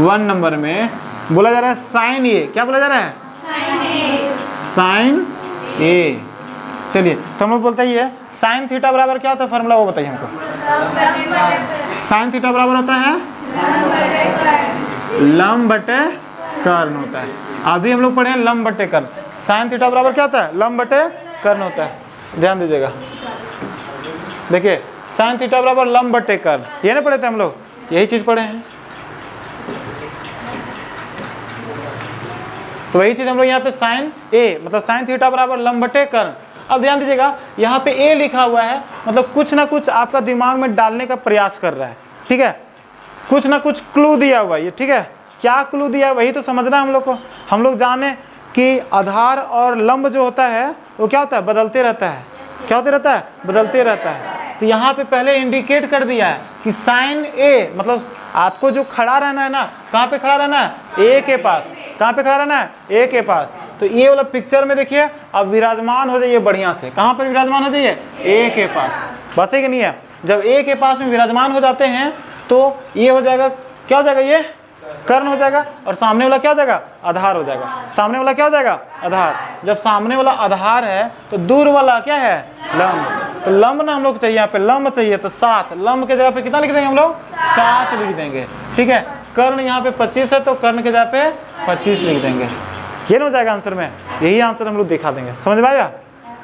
1 नंबर में बोला जा रहा है साइन ए। क्या बोला जा रहा है? साइन ए। चलिए तो हम लोग बोलते ही है साइन थीटा बराबर क्या होता है? फार्मूला वो बताइए हमको। साइन थीटा बराबर होता है लंब बटे कर्ण होता है। अभी हम लोग पढ़े हैं लंब बटे कर्ण। साइन थीटा बराबर क्या होता है? लंब बटे कर्ण होता है। ध्यान दीजिएगा, देखिए साइन थीटा बराबर लंब बटे कर्ण, ये ना पढ़े थे हम लोग? यही चीज़ पढ़े हैं। तो वही चीज़ हम लोग यहाँ पे साइन ए मतलब साइन थीटा बराबर लंब बटे कर्ण। अब ध्यान दीजिएगा यहाँ पे ए लिखा हुआ है, मतलब कुछ ना कुछ आपका दिमाग में डालने का प्रयास कर रहा है, ठीक है, कुछ ना कुछ क्लू दिया हुआ है ये, ठीक है। क्या क्लू दिया है वही तो समझना है हम लोग को। हम लोग जाने कि आधार और लंब जो होता है वो क्या होता है, बदलते रहता है। क्या होते रहता है, बदलते रहता है। तो यहाँ पे पहले इंडिकेट कर दिया है कि साइन ए मतलब आपको जो खड़ा रहना है ना, कहाँ पे खड़ा रहना है, ए के पास। कहाँ पे खड़ा रहना है, ए के पास। तो ये वाला पिक्चर में देखिए अब विराजमान हो जाइए बढ़िया से। कहाँ पर विराजमान हो जाइए, ए के पास। बस है कि नहीं है। जब ए के पास में विराजमान हो जाते हैं तो ये हो जाएगा, क्या हो जाएगा, ये कर्ण हो जाएगा, और सामने वाला क्या हो जाएगा, आधार हो जाएगा। सामने वाला क्या हो जाएगा, आधार। जब सामने वाला आधार है तो दूर वाला क्या है, लंब। तो लंब ना हम लोग चाहिए, यहाँ पे लंब चाहिए तो 7। लंब के जगह पे कितना लिख देंगे हम लोग, 7 लिख देंगे, ठीक है। कर्ण यहाँ पे 25 है तो कर्ण के जगह पे 25 लिख देंगे। ये ना हो जाएगा आंसर में, यही आंसर हम लोग दिखा देंगे। समझ में आया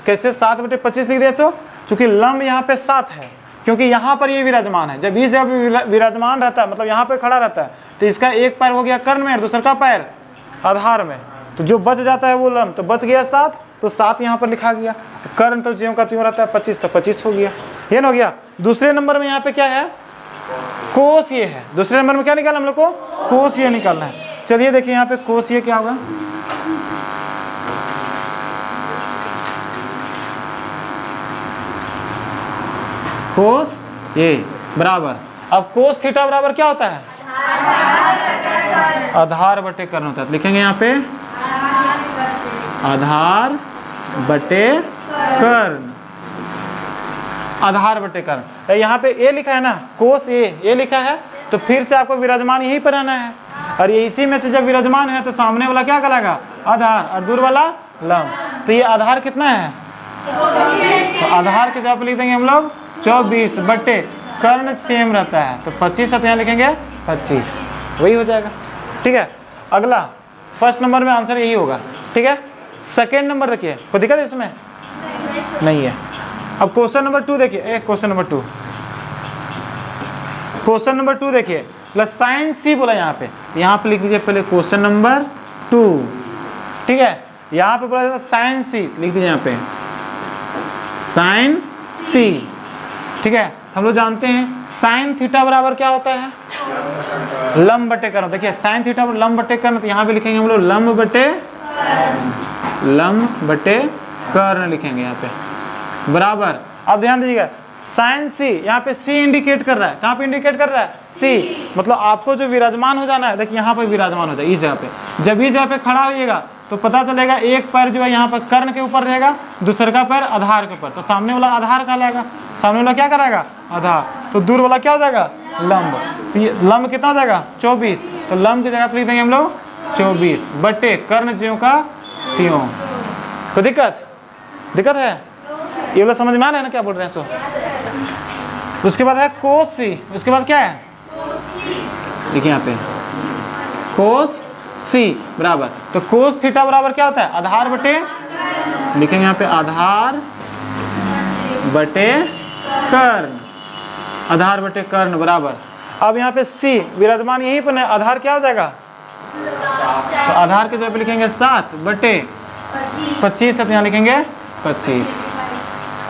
कैसे 7 बटे 25 लिख दिया। चूंकि लंब यहाँ पे 7 है, क्योंकि यहाँ पर ये विराजमान है। जब इस जगह पे विराजमान रहता है मतलब यहाँ पे खड़ा रहता है तो इसका एक पैर हो गया कर्ण में, दूसरा का पैर आधार में। तो जो बच जाता है वो लंब, तो बच गया 7, तो 7 यहाँ पर लिखा गया। कर्ण तो ज्यों का त्यों रहता है, 25 तो 25 हो गया। ये ना हो गया। दूसरे नंबर में यहाँ पे क्या है, कोस ये है। दूसरे नंबर में क्या निकालना हम लोग को, कोस ये निकालना है। चलिए देखिए यहाँ पे कोस ये क्या होगा, कोस ये बराबर, अब कोस थीटा बराबर क्या होता है, आधार बटे कर्ण होता है। लिखेंगे यहाँ पे आधार बटे कर्ण, आधार बटे कर्ण। यहाँ पे ए लिखा है ना, कोस ए लिखा है, तो फिर से आपको विराजमान यहीं पर रहना है। और ये इसी में से जब विराजमान है तो सामने वाला क्या कहलाएगा, आधार, और दूर वाला लंब। तो ये आधार कितना है, तो आधार के जगह पे लिख देंगे हम लोग 24 बटे कर्ण सेम रहता है तो 25 है, तो यहाँ लिखेंगे 25, वही हो जाएगा, ठीक है। अगला फर्स्ट नंबर में आंसर यही होगा, ठीक है। सेकेंड नंबर देखिए, कोई दिक्कत है इसमें, नहीं है। अब क्वेश्चन नंबर 2 देखिए, क्वेश्चन नंबर 2, क्वेश्चन नंबर 2 देखिए, प्लस साइन सी बोला यहाँ पे लिख दीजिए पहले क्वेश्चन नंबर 2, ठीक है। यहाँ पे बोला जाता है साइन सी, लिख दीजिए यहाँ पे साइन सी, ठीक है। हम लोग जानते हैं साइन थीटा बराबर क्या होता है, लंब बटे कर्ण। देखिए साइन थीटा बराबर लंब बटे कर्ण, तो यहाँ पे लिखेंगे हम लोग लंब बटे कर्ण लिखेंगे यहाँ पे बराबर। अब ध्यान दीजिएगा साइन सी, यहाँ पे सी इंडिकेट कर रहा है, कहाँ पे इंडिकेट कर रहा है, सी। मतलब आपको जो विराजमान हो जाना है, देखिए यहाँ पर विराजमान हो जाए इस जगह पे। जब इस जगह पे खड़ा होइएगा तो पता चलेगा एक पैर जो है यहाँ पर कर्ण के ऊपर रहेगा, दूसरे का पैर आधार के ऊपर, तो सामने वाला आधार कहलाएगा। सामने वाला क्या कराएगा, आधार, तो दूर वाला क्या हो जाएगा, लंब। तो ये लंब कितना हो जाएगा 24, तो लंब की जगह पर लिख देंगे हम लोग 24 बटे कर्ण ज्यों का त्यों। तो दिक्कत है, ये वाला समझ में आ रहा है ना क्या बोल रहे हैं। सो उसके बाद है कोस सी, उसके बाद क्या है, देखिए यहाँ पे कोस सी बराबर, तो कोस थीटा बराबर क्या होता है, आधार बटे, लिखेंगे यहाँ पे आधार बटे कर्ण, आधार बटे कर्ण बराबर। अब यहाँ पे सी विराजमान यहीं पर है, आधार क्या हो जाएगा, तो आधार के जगह पे लिखेंगे 7 बटे 25 है, तो यहाँ लिखेंगे 25।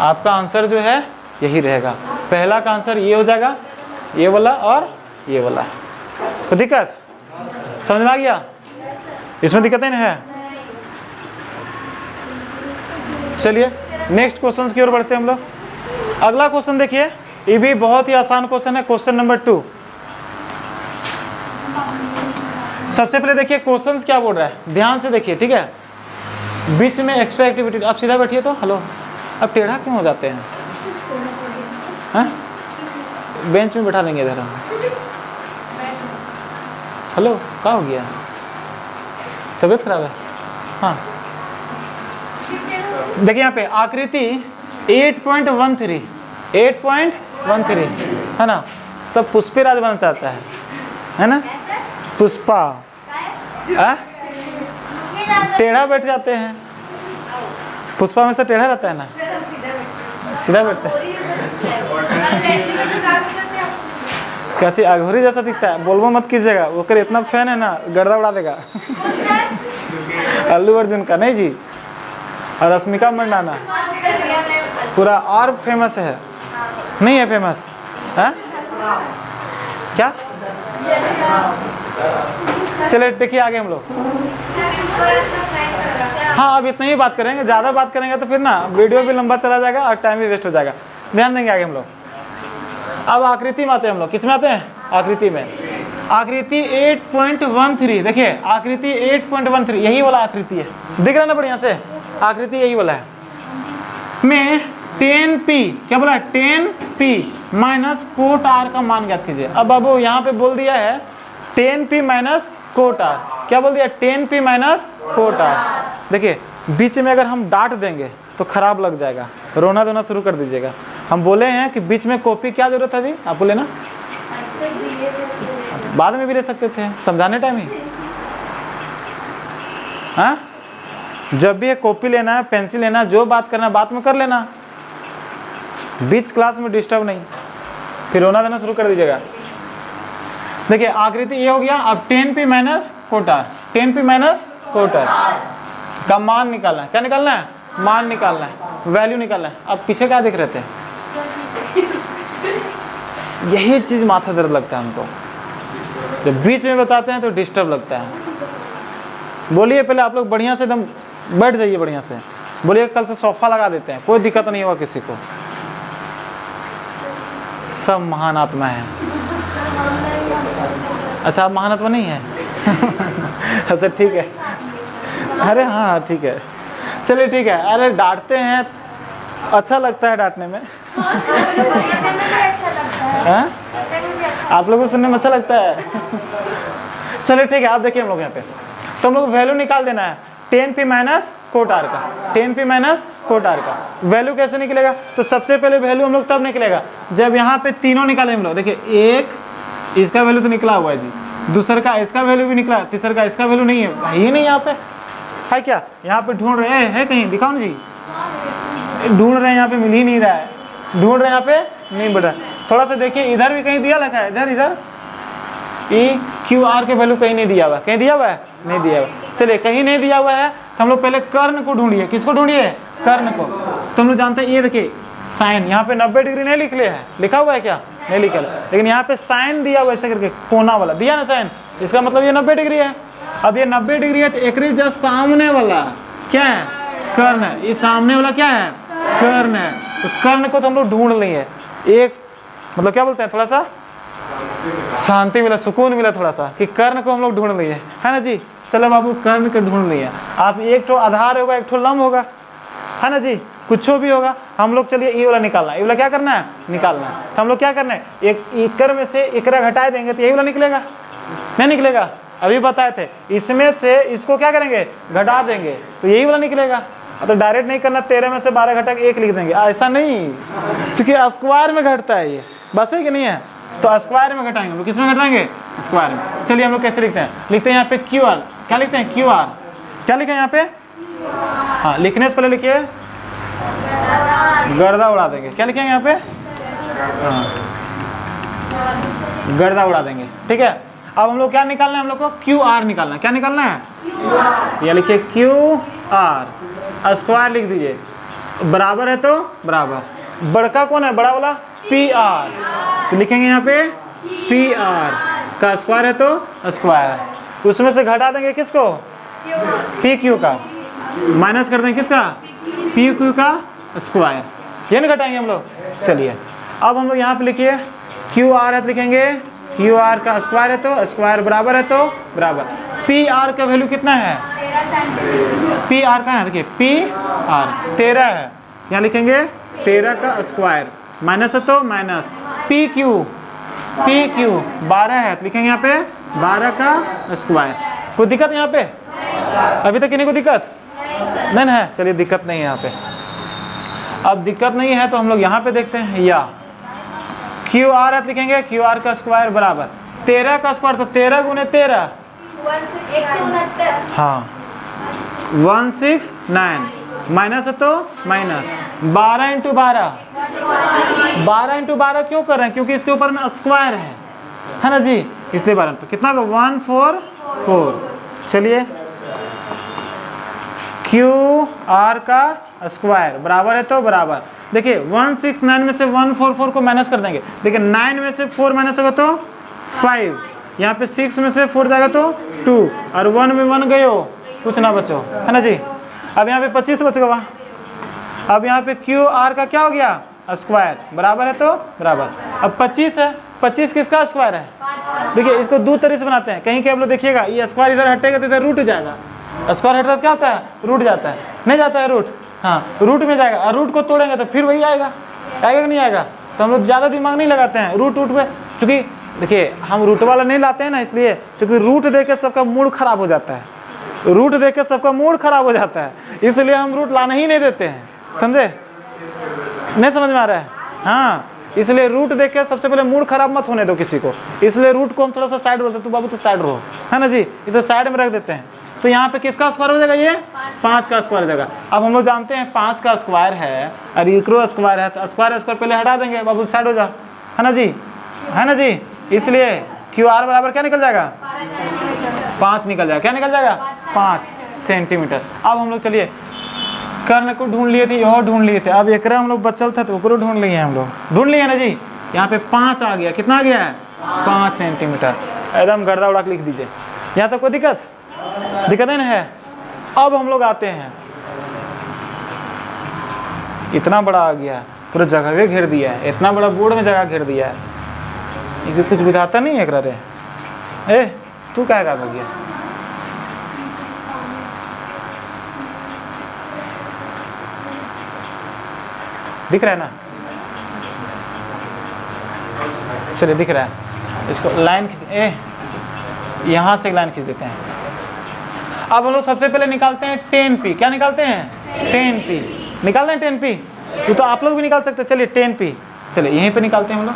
आपका आंसर जो है यही रहेगा। पहला का आंसर ये हो जाएगा, ये वाला और ये वाला। तो दिक्कत समझ में आ गया, इसमें दिक्कतें नहीं है। चलिए नेक्स्ट क्वेश्चन की ओर बढ़ते हैं हम लोग। अगला क्वेश्चन देखिए, ये भी बहुत ही आसान क्वेश्चन है, क्वेश्चन नंबर 2। सबसे पहले देखिए क्वेश्चंस क्या बोल रहा है, ध्यान से देखिए, ठीक है। बीच में एक्स्ट्रा एक्टिविटी, आप सीधा बैठिए तो, हेलो, अब टेढ़ा क्यों हो जाते हैं, हाँ? बेंच में बैठा देंगे इधर हम। हेलो, क्या हो गया, तबीयत खराब है, हाँ। देखिए यहाँ पे आकृति 8.13 है ना, सब पुष्पे राज बनना चाहता है ना, पुष्पा टेढ़ा बैठ जाते हैं, पुष्पा में से टेढ़ा रहता है ना, सीधा बैठता है। कैसी अघोरी जैसा दिखता है, बोलबो मत कीजिएगा, वो कर इतना फैन है ना, गर्दा उड़ा देगा। अल्लू अर्जुन का नहीं जी, और रश्मिका मंडाना पूरा और फेमस है, नहीं है फेमस है क्या? चलिए देखिए आगे हम लोग। हाँ अब इतना ही बात करेंगे, ज़्यादा बात करेंगे तो फिर ना वीडियो भी लंबा चला जाएगा और टाइम भी वेस्ट हो जाएगा। ध्यान देंगे आगे हम लोग। अब आकृति में आते हैं हम लोग, किसमें आते हैं? आकृति में। आकृति 8.13 देखिए, आकृति 8.13 यही वाला आकृति है, दिख रहा है ना बढ़िया से? आकृति यही वाला है में 10p, क्या बोला है? 10p माइनस कोट r का मान ज्ञात कीजिए। अब बाबू यहाँ पे बोल दिया है 10p माइनस कोट r, क्या बोल दिया? 10p minus cot r। देखिए बीच में अगर हम डांट देंगे तो खराब लग जाएगा, रोना धोना शुरू कर दीजिएगा। हम बोले हैं कि बीच में कॉपी क्या जरूरत है अभी, आप बोले ना? बाद में भी ले सकते थे, समझाने टाइम ही। हाँ जब भी कॉपी लेना है, पेंसिल लेना है, जो बात करना है बात में कर लेना, बीच क्लास में डिस्टर्ब नहीं, फिर रोना देना शुरू कर दीजिएगा। देखिए आकृति ये हो गया। अब 10p minus cot r, 10p minus cot r का मान निकालना है। क्या निकालना है? मान निकालना है, वैल्यू निकालना है। अब पीछे क्या देख रहे थे? यही चीज माथा दर्द लगता है हमको, जब बीच में बताते हैं तो डिस्टर्ब लगता है। बोलिए पहले आप लोग बढ़िया से एकदम बैठ जाइए, बढ़िया से बोलिए। कल से सोफा लगा देते हैं, कोई दिक्कत नहीं होगा किसी को। सब महान आत्मा है। अच्छा आप महान आत्मा नहीं है? अच्छा ठीक है, अरे हाँ ठीक है, चलिए ठीक है। अरे डांटते हैं, अच्छा लगता है डांटने में। आप लोगों को सुनने में अच्छा लगता है। चलिए ठीक है, आप देखिए हम लोग यहाँ पे तो हम लोग वैल्यू निकाल देना है 10p माइनस कोट r का, 10p माइनस कोट r का। वैल्यू कैसे निकलेगा? तो सबसे पहले वैल्यू हम लोग तब निकलेगा जब यहाँ पे तीनों निकाले हम लोग। देखिए एक इसका वैल्यू तो निकला हुआ है जी, दूसर का इसका वैल्यू भी निकला, तीसर का इसका वैल्यू नहीं है, ही नहीं यहाँ पे है। क्या यहाँ पे ढूंढ रहे हैं? है कहीं? दिखाओ ना जी, ढूंढ रहे हैं यहाँ पे, मिल ही नहीं रहा है, ढूंढ रहे हैं यहाँ पे नहीं बढ़ रहा। थोड़ा सा देखिए इधर भी कहीं दिया लिखा है, इधर इधर ई क्यू आर के वैल्यू कहीं नहीं दिया हुआ, कहीं दिया हुआ है? नहीं दिया हुआ। चलिए कहीं नहीं दिया हुआ है तो हम लोग पहले कर्ण को ढूंढिए। किसको ढूंढिए? कर्ण को। तो हम लोग जानते हैं, ये देखिए साइन यहाँ पे 90 डिग्री नहीं लिख लिया है, लिखा हुआ है क्या? नहीं लिखा, लेकिन यहाँ पे साइन दिया हुआ ऐसे करके, कोना वाला दिया ना साइन, इसका मतलब ये 90 डिग्री है। अब ये 90 डिग्री है तो एक जस्ट सामने वाला क्या है? कर्ण है। ये सामने वाला क्या है? कर्ण है। तो कर्ण को तो हम लोग ढूंढ लिए, एक मतलब क्या बोलते हैं, थोड़ा सा शांति मिला, सुकून मिला थोड़ा सा, कि कर्ण को हम लोग ढूंढ लिए, है ना जी? चलो बाबू कर्ण को ढूंढ लिए। आप एक तो आधार होगा, एक तो लंब होगा, है ना जी? कुछ भी होगा। हम लोग चलिए ये वाला निकालना है, ये वाला क्या करना है? निकालना है। तो हम लोग क्या करना है? एक इकर में से एकरा घटा देंगे तो यही वाला निकलेगा, नहीं निकलेगा? अभी बताए थे, इसमें से इसको क्या करेंगे? घटा देंगे तो यही वाला निकलेगा। तो डायरेक्ट नहीं करना, 13 में से 12 घटा के 1 लिख देंगे, ऐसा नहीं, क्योंकि स्क्वायर में घटता है ये, बस है कि नहीं है? तो स्क्वायर में घटाएंगे हम लोग, किस में घटाएंगे? स्क्वायर में। चलिए हम लोग कैसे लिखते हैं? लिखते हैं यहाँ पे क्यू आर, क्या लिखते हैं? Q R. क्या लिखे यहाँ पे? हाँ लिखने से पहले लिखिए, गर्दा उड़ा देंगे। क्या लिखेंगे यहाँ पे? हाँ गर्दा उड़ा देंगे, ठीक है। अब हम लोग क्या निकालना है? हम लोग को क्यू आर निकालना है। क्या निकालना है? ये लिखिए क्यू आर, स्क्वायर लिख दीजिए, बराबर है तो बराबर, बड़का कौन है? बड़ा वाला पी आर, तो लिखेंगे यहाँ पे पी आर का स्क्वायर है तो स्क्वायर, उसमें से घटा देंगे किसको? पी क्यू का, माइनस कर देंगे किसका? पी क्यू का स्क्वायर, ये नहीं घटाएंगे हम लोग। चलिए अब हम लोग यहाँ पे लिखिए क्यू आर है तो लिखेंगे क्यू आर का स्क्वायर है तो स्क्वायर, बराबर है तो बराबर। पी आर का वैल्यू कितना है? पी आर का है, देखिए पी आर 13 है, यहाँ लिखेंगे 13 का स्क्वायर, माइनस है तो माइनस। पी क्यू 12 है तो लिखेंगे यहाँ पे 12 का स्क्वायर। कोई दिक्कत यहाँ पे? अभी तक किन्हीं को दिक्कत नहीं है? चलिए दिक्कत नहीं है यहाँ पे। अब दिक्कत नहीं है तो हम लोग यहाँ पे देखते हैं, या क्यू आर है तो लिखेंगे क्यू आर का स्क्वायर बराबर 13 का स्क्वायर, तो 13 गुने 13, हाँ 169, माइनस है तो माइनस 12 इंटू 12, 12 इंटू 12 क्यों कर रहे हैं? क्योंकि इसके ऊपर में स्क्वायर है ना जी, इसलिए 12 तो कितना का 144। चलिए क्यू आर का स्क्वायर बराबर है तो बराबर, देखिए 169 में से 144 को माइनस कर देंगे, देखिए 9 में से 4 माइनस होगा तो 5, यहाँ पे 6 में से 4 जाएगा तो 2 और 1 में 1 गए हो, कुछ ना बचो, है ना जी। अब यहाँ पे 25 बच गया। अब यहाँ पे क्यू आर का क्या हो गया स्क्वायर बराबर है तो बराबर। अब 25 है, 25 किसका स्क्वायर है, देखिए इसको दो तरीके से बनाते हैं, कहीं आप लोग देखिएगा ये स्क्वायर इधर हटेगा तो इधर रूट जाएगा, स्क्वायर हटता क्या होता है रूट जाता है, नहीं जाता है रूट, हाँ रूट में जाएगा और रूट को तोड़ेंगे तो फिर वही आएगा, आएगा कि नहीं आएगा। तो हम लोग ज़्यादा दिमाग नहीं लगाते हैं रूट पे, क्योंकि देखिए हम रूट वाला नहीं लाते हैं ना, इसलिए क्योंकि रूट देख के सबका मूड खराब हो जाता है, रूट देख के सबका मूड खराब हो जाता है, इसलिए हम रूट लाना ही नहीं देते हैं, समझे, नहीं समझ में आ रहा है, हाँ इसलिए रूट देख के सबसे पहले मूड खराब मत होने दो किसी को, इसलिए रूट को हम थोड़ा सा साइड बोलते हैं, तो बाबू तो साइड रहो, है ना जी, इसे साइड में रख देते हैं। तो यहाँ पे किसका स्क्वायर हो जाएगा, ये 5 का स्क्वायर हो जाएगा। अब हम लोग जानते हैं 5 का स्क्वायर है और इक्रो स्क्वायर है, तो स्क्वायर पहले हटा देंगे, बाबू साइड हो जा, है ना जी, है ना जी। इसलिए क्यू आर बराबर क्या निकल जाएगा 5 निकल जाएगा, क्या निकल जाएगा 5 सेंटीमीटर। अब हम लोग चलिए कर्ण को ढूंढ लिए थे, यह ढूंढ लिए थे, अब एक हम लोग बचल था तो ऊपर ढूंढ लिए हम लोग, ढूंढ लिए ना जी। यहाँ पे 5 आ गया, कितना आ गया है 5 सेंटीमीटर, एकदम गर्दा उड़ा के लिख दीजिए। यहाँ तक कोई दिक्कत है ना है। अब हम लोग आते हैं, इतना बड़ा आ गया, पूरा जगह घेर दिया है, इतना बड़ा बोर्ड में जगह घेर दिया है, ये कुछ बुझाता नहीं है रे, ए तू क्या का गया, दिख रहा है ना, चलिए दिख रहा है, इसको लाइन खींच, यहाँ से एक लाइन खींच देते हैं। अब हम लोग सबसे पहले निकालते हैं 10p, क्या निकालते हैं 10p, निकालते हैं 10p, ये तो आप लोग भी निकाल सकते हैं। चलिए 10p, चलिए यहीं पे निकालते हैं हम लोग,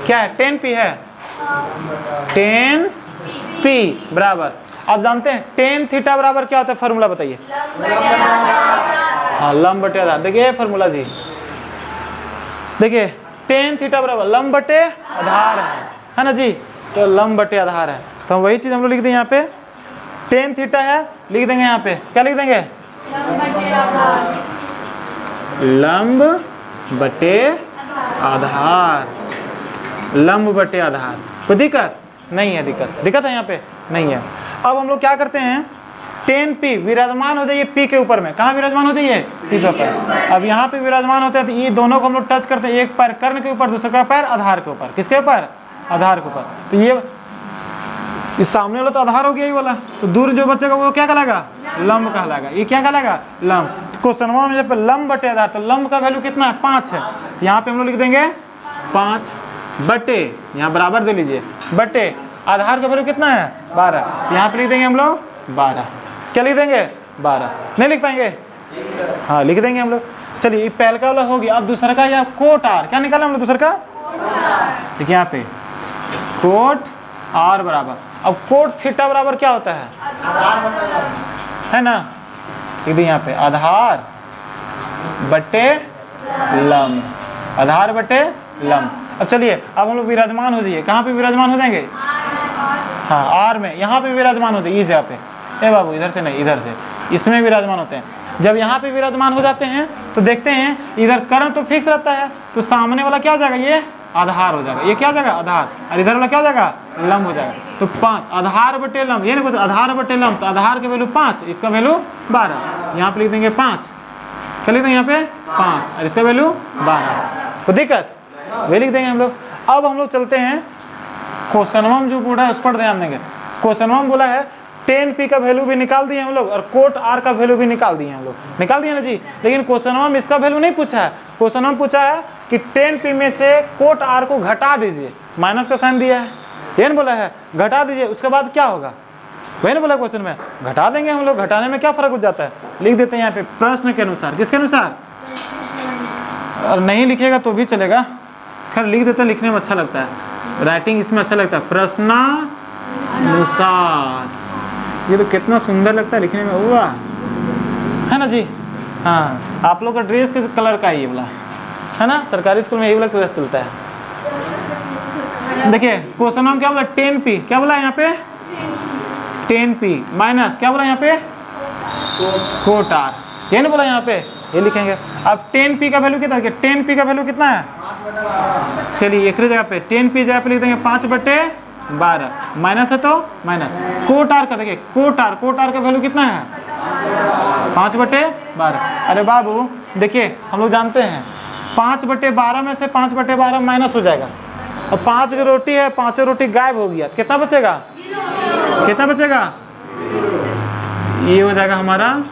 क्या है 10p है, 10p बराबर, आप जानते हैं टेन थीटा बराबर क्या होता है, फार्मूला बताइए, हाँ लंब बटे आधार, देखिए फार्मूला जी, देखिए टेन थीटा बराबर लंब बटे आधार है ना जी, तो लंब बटे आधार है, तो हम वही चीज़ हम लोग लिख दें यहाँ पे, टेन थीटा है, लिख देंगे यहाँ पे, क्या लिख देंगे लंब बटे आधार, लंब बटे आधार। कोई दिक्कत नहीं है, दिक्कत है यहाँ पे नहीं है। अब हम लोग क्या करते हैं 10p विराजमान हो जाइए p के ऊपर में, कहाँ विराजमान हो जाइए p के ऊपर। अब यहाँ पे विराजमान होते हैं तो ये दोनों को हम लोग टच करते हैं, एक पैर कर्ण के ऊपर, दूसरा पैर आधार के ऊपर, किसके ऊपर आधार के ऊपर। तो ये इस सामने वाला तो आधार हो गया ये वाला, तो दूर जो बचेगा वो क्या कहलाएगा लंब कहलाएगा, ये क्या कहलाएगा लंब। क्वेश्चन में जब लंब बटे आधार, तो लंब का वैल्यू कितना है 5 है, यहाँ पे हम लोग लिख देंगे 5 बटे, यहाँ बराबर दे लीजिए, बटे आधार का वैल्यू कितना है 12, यहाँ पे लिख देंगे हम लोग 12, क्या लिख देंगे 12, नहीं लिख पाएंगे, हाँ लिख देंगे हम लोग। चलिए ये पहले का वाला हो गया। अब दूसरा का या कोट आर, क्या निकाला हम लोग दूसरा का, देखिए यहाँ पे कोट आर बराबर, अब कोट थीटा बराबर क्या होता है ना, लिख यहाँ पे आधार बटे लंब, आधार बटे लंब। अब चलिए अब हम लोग विराजमान हो जाइए, कहाँ पे विराजमान हो जाएंगे, हाँ आर में, यहाँ पे विराजमान होते हैं इस जगह पे, ए बाबू इधर से नहीं इधर से, इसमें विराजमान होते हैं। जब यहाँ पे विराजमान हो जाते हैं तो देखते हैं इधर कर्ण तो फिक्स रहता है, तो सामने वाला क्या हो जाएगा, ये आधार हो जाएगा, ये क्या हो जाएगा आधार, और इधर वाला क्या हो जाएगा लंब हो जाएगा। तो 5 आधार बटे लंब, ये नहीं कुछ आधार बटे लंब, तो आधार का वैल्यू 5, इसका वैल्यू 12, यहाँ पे लिख देंगे 5, क्या लिख देंगे यहाँ पे 5 और इसका वैल्यू 12, तो दिक्कत वे लिख देंगे हम लोग। अब हम लोग चलते हैं क्वेश्चन जो पूरा है उस पर ध्यान देंगे। क्वेश्चन बोला है 10p का वैल्यू भी निकाल दिए हम लोग और कोट आर का वैल्यू भी निकाल दिए हम लोग, निकाल दिए ना जी। लेकिन क्वेश्चन इसका वैल्यू नहीं पूछा है, क्वेश्चन पूछा है कि 10p में से कोट आर को घटा दीजिए, माइनस का साइन दिया है, ये बोला है घटा दीजिए, उसके बाद क्या होगा वही ना बोला क्वेश्चन में, घटा देंगे हम लोग, घटाने में क्या फर्क हो जाता है, लिख देते हैं यहाँ पे प्रश्न के अनुसार, किसके अनुसार, और नहीं लिखेगा तो भी चलेगा, खैर लिख देते हैं, लिखने में अच्छा लगता है, राइटिंग इसमें अच्छा लगता है, प्रश्नानुसार, ये तो कितना सुंदर लगता है लिखने में, हुआ है ना जी। हाँ आप लोग का ड्रेस किस कलर का है ये वाला, है ना, सरकारी स्कूल में ये वाला ड्रेस चलता है। देखिए क्वेश्चन हम क्या बोला 10p, क्या बोला यहाँ पे 10p माइनस क्या बोला यहाँ पे कोटार, ये नहीं बोला यहाँ पे, ये लिखेंगे। अब 10p का वैल्यू कितना है? 10p का वैल्यू कितना है? चलिए एक जगह पे 10p जगह पे लिख देंगे 5/12, माइनस है तो माइनस। कोटार का देखिए, कोटार का वैल्यू कितना है? 5/12। अरे बाबू देखिए, हम लोग जानते हैं 5/12 में से 5/12 माइनस हो जाएगा, और 5 की रोटी है, 5 रोटी गायब हो गया, कितना बचेगा? कितना बचेगा? ये हो जाएगा हमारा,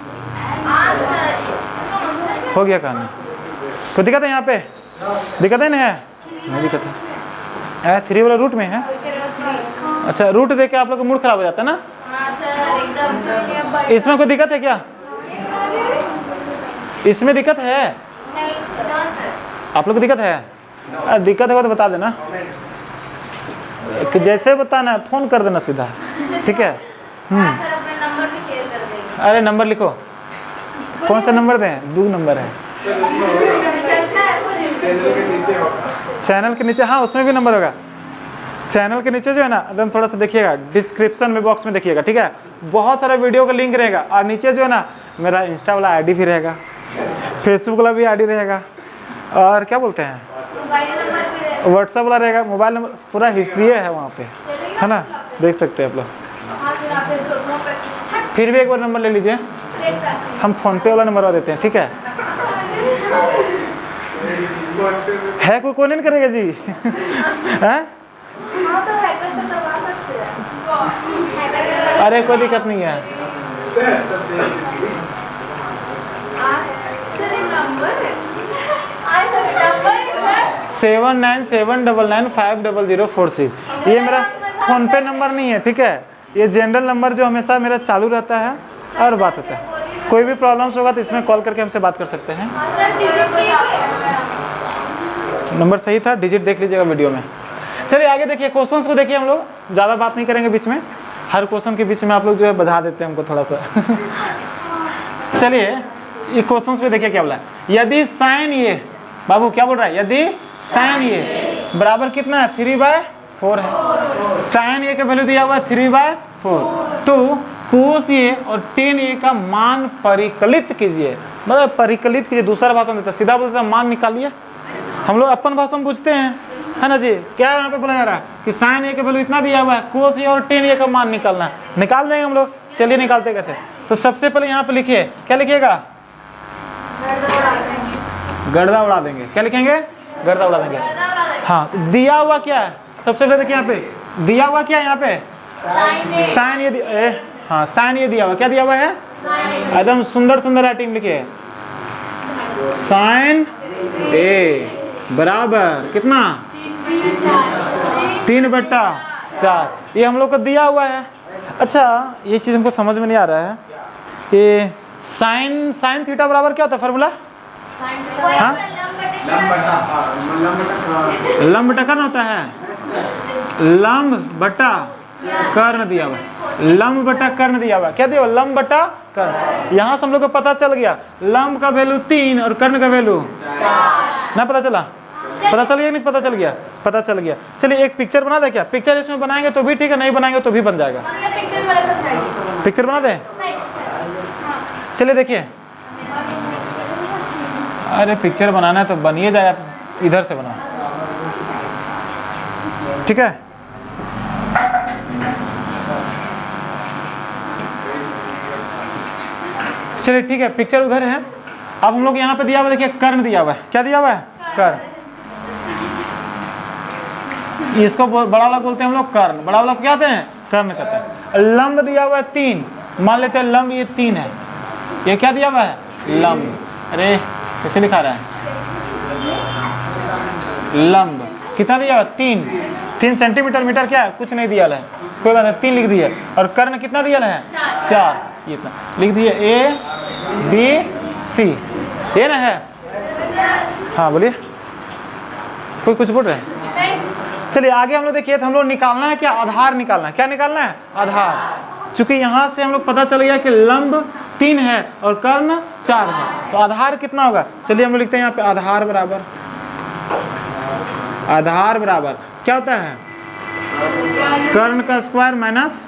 हो गया कहानी। कोई दिक्कत है यहाँ पे? दिक्कत है नहीं दिक्कत है। 3 वाला रूट में है। अच्छा, रूट देख के आप लोग का मूड खराब हो जाता है ना? इसमें कोई दिक्कत है क्या? इसमें दिक्कत है? आप लोग को दिक्कत है? दिक्कत है तो बता देना, जैसे बताना है फोन कर देना सीधा, ठीक है? अरे नंबर लिखो, कौन सा नंबर दें? 2 नंबर है चैनल के नीचे। हाँ, उसमें भी नंबर होगा। चैनल के नीचे जो है ना, एकदम थोड़ा सा देखिएगा, डिस्क्रिप्शन में बॉक्स में देखिएगा, ठीक है? बहुत सारा वीडियो का लिंक रहेगा, और नीचे जो है ना मेरा इंस्टा वाला आईडी भी रहेगा, फेसबुक वाला भी आईडी रहेगा, और क्या बोलते हैं व्हाट्सएप वाला रहेगा, मोबाइल नंबर, पूरा हिस्ट्री है वहाँ पे, है ना? देख सकते हैं आप लोग। फिर भी एक बार नंबर ले लीजिए, हम फोन पे वाला नंबर देते हैं, ठीक है? है कोई नहीं करेगा जी? है? अरे कोई दिक्कत नहीं है। 7979950046। ये मेरा फोन पे नंबर नहीं है, ठीक है? ये जनरल नंबर जो हमेशा मेरा चालू रहता है और बात होता है। कोई भी प्रॉब्लम्स होगा तो इसमें कॉल करके हमसे बात कर सकते हैं। नंबर सही था, डिजिट देख लीजिएगा वीडियो में। चलिए आगे देखिए, क्वेश्चंस को देखिए। हम लोग ज़्यादा बात नहीं करेंगे बीच में, हर क्वेश्चन के बीच में आप लोग जो है बधा देते हैं हमको थोड़ा सा। चलिए ये क्वेश्चंस पे देखिए क्या बोला है। यदि साइन ये, बाबू क्या बोल रहा है? यदि साइन ये बराबर कितना है? 3/4 है। साइन ये का वैल्यू दिया हुआ है 3/4, तो कोस ये और टेन ए का मान परिकलित कीजिए। मतलब परिकलित कीजिए, दूसरा भाषा देता, सीधा बोलता मान निकालिए। हम लोग अपन भाषा में पूछते हैं, है ना जी? क्या यहाँ पे बोला जा रहा है कि साइन ए का वैल्यू इतना दिया हुआ है, कोस ए और टेन ए का मान निकालना है। निकाल देंगे हम लोग। चलिए निकालते कैसे? तो सबसे पहले यहाँ पे लिखिए, क्या लिखिएगा? गर्दा उड़ा देंगे। क्या लिखेंगे? गर्दा उड़ा देंगे। हाँ, दिया हुआ क्या है? सबसे पहले देखिए यहाँ पे दिया हुआ क्या है? यहाँ पे साइन ये हाँ, साइन ये दिया हुआ, क्या दिया हुआ है? एकदम सुंदर सुंदर राइटिंग लिखिए। साइन ए बराबर कितना? 3/4। ये हम लोग को दिया हुआ है। अच्छा, ये चीज़ हमको समझ में नहीं आ रहा है। ये साइन थीटा बराबर क्या होता है फॉर्मूला? हाँ, लंब बटा कर्ण होता है। लंब बटा कर्ण दिया हुआ, लंब बटा कर्ण दिया हुआ। क्या दिया हुआ? लंब बटा कर्ण। यहाँ से हम लोग को पता चल गया लंब का वैल्यू 3 और कर्ण का वैल्यू 4। ना पता चला? पता चल गया? नहीं पता चल गया? पता चल गया। चलिए एक पिक्चर बना दे क्या? पिक्चर इसमें बनाएंगे तो भी ठीक है, नहीं बनाएंगे तो भी बन जाएगा। पिक्चर बना दे। चलिए देखिए, अरे पिक्चर बनाना है तो बनिए जाएगा, इधर से बनाओ, ठीक है? चलिए ठीक है, पिक्चर उधर है। अब हम लोग यहाँ पे दिया हुआ, देखिए कर्ण दिया हुआ है। क्या दिया हुआ है? कर्ण। इसको बड़ा वाला बोलते हैं हम लोग कर्ण। बड़ा वाला क्या कहते हैं? कर्ण कहते हैं। लंब दिया हुआ है 3, मान लेते हैं लंब ये 3 है। ये क्या दिया हुआ है? लंब। अरे कैसे लिखा रहा है? लंब कितना दिया हुआ? 3 सेंटीमीटर। मीटर क्या है? कुछ नहीं दिया है, कोई बात नहीं, 3 लिख दिया। और कर्ण कितना दिया है? 4। ये इतना लिख दिए। A B C, ये ना है? हाँ बोलिए, कोई कुछ बोल रहे हैं? चलिए आगे हम लोग देखिए, तो हम लोग निकालना है क्या? आधार निकालना है। क्या निकालना है? आधार। चूंकि यहाँ से हम लोग पता चल गया कि लंब 3 है और कर्ण 4 है, तो आधार कितना होगा? चलिए हम लोग लिखते हैं यहाँ पे आधार बराबर, आधार बराबर क्या होता है? कर्ण का स्क्वायर माइनस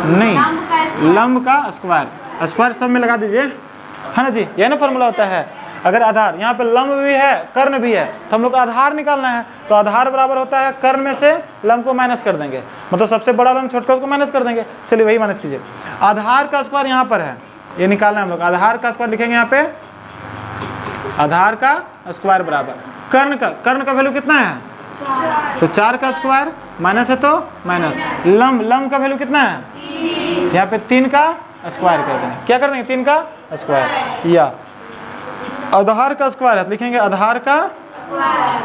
नहीं, लंब का स्क्वायर। स्क्वायर सब में लगा दीजिए, है ना जी, यह ना फॉर्मूला होता है। अगर आधार यहाँ पे लंब भी है कर्ण भी है तो हम लोग को आधार निकालना है, तो आधार बराबर होता है कर्ण में से लंब को माइनस कर देंगे, मतलब सबसे बड़ा लंब छोटका को माइनस कर देंगे। चलिए वही माइनस कीजिए। आधार का स्क्वायर यहाँ पर है, ये निकालना है हम लोग। आधार का स्क्वायर लिखेंगे यहाँ पे, आधार का स्क्वायर बराबर कर्ण का वैल्यू कितना है, तो 4 का स्क्वायर, माइनस है तो माइनस। लंब का वैल्यू कितना है, यहाँ पे 3 का स्क्वायर कर देंगे। क्या कर देंगे, 3 का स्क्वायर। या आधार का स्क्वायर है तो लिखेंगे आधार का,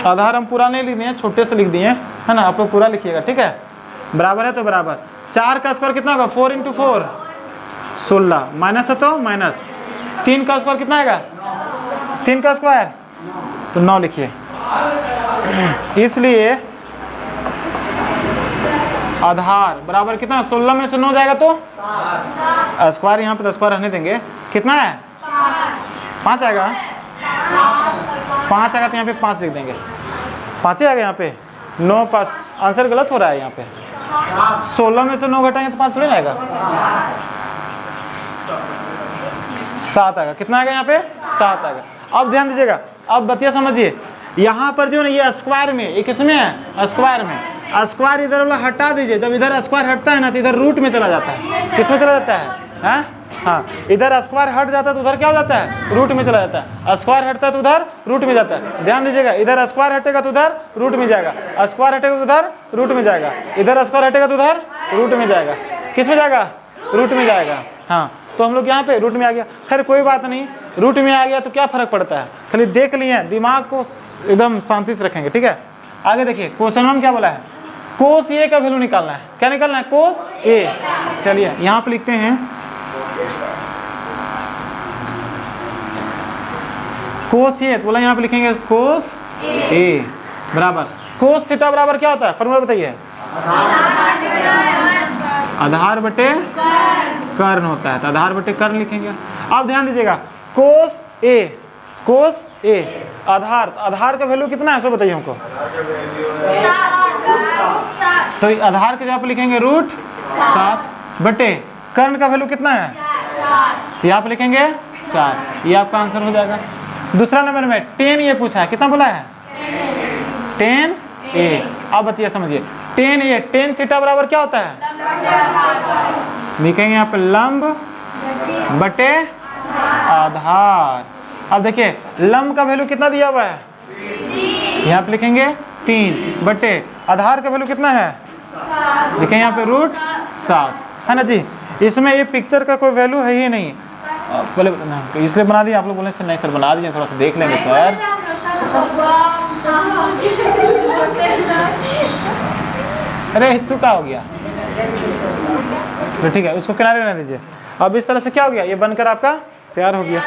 आधार हम पूरा नहीं लिख दिए, छोटे से लिख दिए, है ना, आप लोग पूरा लिखिएगा, ठीक है। बराबर है तो बराबर, 4 का स्क्वायर कितना होगा, 4 × 4 16, माइनस है तो माइनस। 3 का स्क्वायर कितना आएगा, 3 का स्क्वायर तो 9 लिखिए। इसलिए आधार बराबर कितना, 16 में से 9 जाएगा तो स्क्वायर, यहाँ पे तो स्क्वायर रहने देंगे, कितना है 5 आएगा, 5 आएगा तो यहाँ पे 5 लिख देंगे, 5 ही आएगा यहाँ पे, 9 5। आंसर गलत हो रहा है यहाँ पे, 16 में से 9 घटाएंगे तो 5 थोड़ी ना आएगा, 7 आएगा। कितना आएगा यहाँ पे, 7 आएगा। अब ध्यान दीजिएगा, अब बतिया समझिए, यहाँ पर जो ना ये स्क्वायर में, ये किसमें है, स्क्वायर में। स्क्वायर इधर वाला हटा दीजिए, जब इधर स्क्वायर हटता है ना तो इधर रूट में चला जाता है। किसमें चला जाता है, हाँ, इधर स्क्वायर हट जाता है तो उधर क्या हो जाता है, रूट में चला जाता है। स्क्वायर हटता है तो उधर रूट में जाता है। ध्यान दीजिएगा, इधर स्क्वायर हटेगा तो उधर रूट में जाएगा, स्क्वायर हटेगा तो उधर रूट में जाएगा, इधर स्क्वायर हटेगा तो उधर रूट में जाएगा। किस में जाएगा, रूट में जाएगा। हाँ, तो हम लोग यहाँ पे रूट में आ गया। खैर कोई बात नहीं, रूट में आ गया तो क्या फर्क पड़ता है, खाली देख लिए, दिमाग को एकदम शांति से रखेंगे, ठीक है। आगे देखिए, क्वेश्चन में क्या बोला है, कोस ए का वैल्यू निकालना है। क्या निकालना है, कोस ए। चलिए यहाँ पे लिखते हैं कोस ए, तो बोला यहाँ पे लिखेंगे कोस ए बराबर कोस थीटा बराबर क्या होता है, फॉर्मूला बताइए, आधार बटे कर्ण होता है, तो आधार बटे कर्ण लिखेंगे। अब ध्यान दीजिएगा, कोस ए आधार का वैल्यू कितना है, सो बताइए हमको। तो आधार के जगह पे लिखेंगे √7 बटे कर्ण का वैल्यू कितना है, यहाँ पे लिखेंगे 4। ये आपका आंसर हो जाएगा। दूसरा नंबर में 10 ये पूछा है, कितना बोला है, 10a। अब बतिया समझिए, 10a, 10 थीटा बराबर क्या होता है, लिखेंगे यहाँ पे लंब बटे आधार। अब देखिए लंब का वैल्यू कितना दिया हुआ है, यहाँ पे लिखेंगे 3 बटे आधार का वैल्यू कितना है, लिखेंगे यहाँ पे √7, है ना जी। इसमें ये पिक्चर का कोई वैल्यू है ही नहीं, बोले इसलिए बना दिया। आप लोग बोले सर नहीं सर बना दीजिए, थोड़ा सा देख लेंगे सर। अरे तू क्या हो गया, तो ठीक है, उसको किनारे रहने दीजिए। अब इस तरह से क्या हो गया, ये बनकर आपका तैयार हो गया।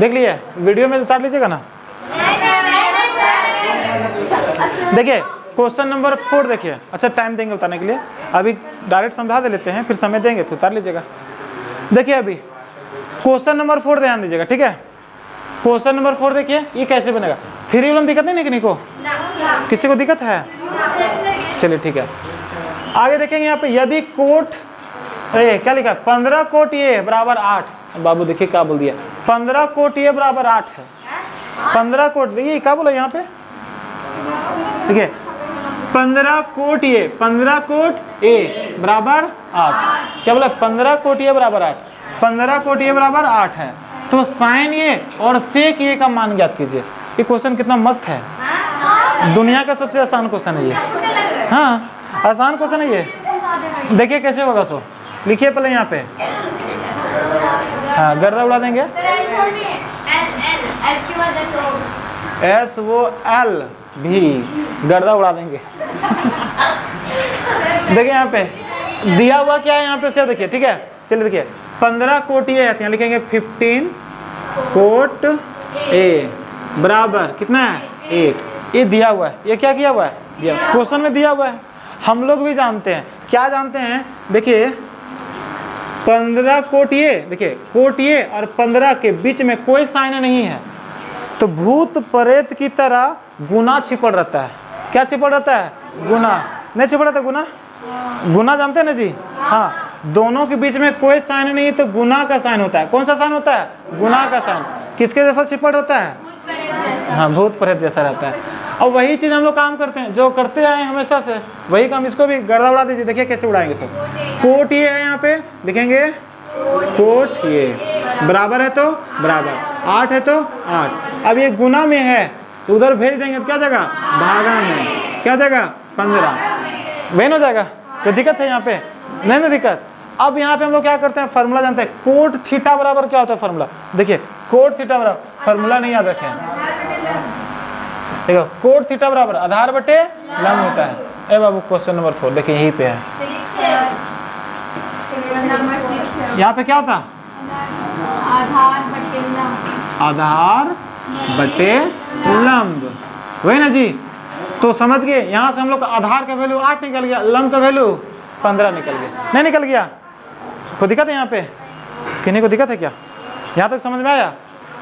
देख लिए, वीडियो में उतार लीजिएगा ना। देखिए क्वेश्चन नंबर 4 देखिए। अच्छा टाइम देंगे उतारने के लिए, अभी डायरेक्ट समझा दे लेते हैं, फिर समय देंगे फिर उतार लीजिएगा। देखिए अभी क्वेश्चन नंबर 4 ध्यान दीजिएगा, ठीक है। क्वेश्चन नंबर 4 देखिए, ये कैसे बनेगा। 3 वाला दिक्कत नहीं किसी को, किसी को दिक्कत है, चलिए ठीक है। आगे देखेंगे यहाँ पे, यदि कोट क्या लिखा है, 15 कोट ये बराबर 8। बाबू देखिए क्या बोल दिया, 15 कोट ये बराबर 8 है। 15 कोट, देखिए क्या बोला यहाँ पे, देखिए 15 कोट ये, 15 कोट ए बराबर 8। क्या बोला, 15 कोट ये बराबर 8, 15 कोट ये बराबर 8 है। तो साइन ये और सेक ये का मान ज्ञात कीजिए। ये क्वेश्चन कितना मस्त है, दुनिया का सबसे आसान क्वेश्चन है ये। हाँ आसान क्वेश्चन है ये। देखिए कैसे होगा, सो लिखिए पहले यहाँ पे, हाँ गर्दा उड़ा देंगे, SOL भी गर्दा उड़ा देंगे। देखिए यहाँ पे दिया हुआ क्या है, यहाँ पे उसे देखिए, ठीक है। चलिए देखिए 15 कोट ये है, यहाँ लिखेंगे 15 कोट ए बराबर कितना है 8। ये दिया हुआ है, ये क्या किया हुआ है, दिया क्वेश्चन में दिया हुआ है। हम लोग भी जानते हैं, क्या जानते हैं, देखिए 15 कोट ये, देखिए कोट ये और 15 के बीच में कोई साइन नहीं है, तो भूत प्रेत की तरह गुना छिपड़ रहता है। क्या छिपड़ रहता है, गुना नहीं छिपड़ रहता, गुना, गुना जानते हैं ना जी। हाँ दोनों के बीच में कोई साइन नहीं है तो गुना का साइन होता है। कौन सा साइन होता है? गुना का साइन। किसके जैसा चिपट होता है? हाँ, भूत प्रेत जैसा रहता है। और वही चीज़ हम लोग काम करते हैं, जो करते आए हमेशा से, वही काम। इसको भी गर्दा उड़ा दीजिए, देखिए कैसे उड़ाएंगे सब। कोट ये है, यहाँ पे लिखेंगे कोट ये, बराबर है तो बराबर, 8 है तो 8। अब ये गुना में है तो उधर भेज देंगे तो क्या जगह? भागा में। क्या जगह? 15। वही हो जाएगा। कोई दिक्कत है यहाँ पे? नहीं ना दिक्कत। अब यहाँ पे हम लोग क्या करते हैं? फार्मूला जानते हैं। कोट थीटा बराबर क्या होता है? फार्मूला देखिए, कोट थीटा बराबर, फार्मूला नहीं याद रखें, देखो, कोट थीटा बराबर आधार बटे लंब होता है। ए बाबू क्वेश्चन नंबर 4 देखिए यहीं पे है। यहाँ पे क्या होता? आधार बटे लंब, वही ना जी। तो समझ गए, यहाँ से हम लोग का आधार का वैल्यू 8 निकल गया, लंब का वैल्यू 15 निकल गया। नहीं निकल गया? कोई दिक्कत है यहाँ पे? किन्हीं को दिक्कत है क्या? यहाँ तक समझ में आया?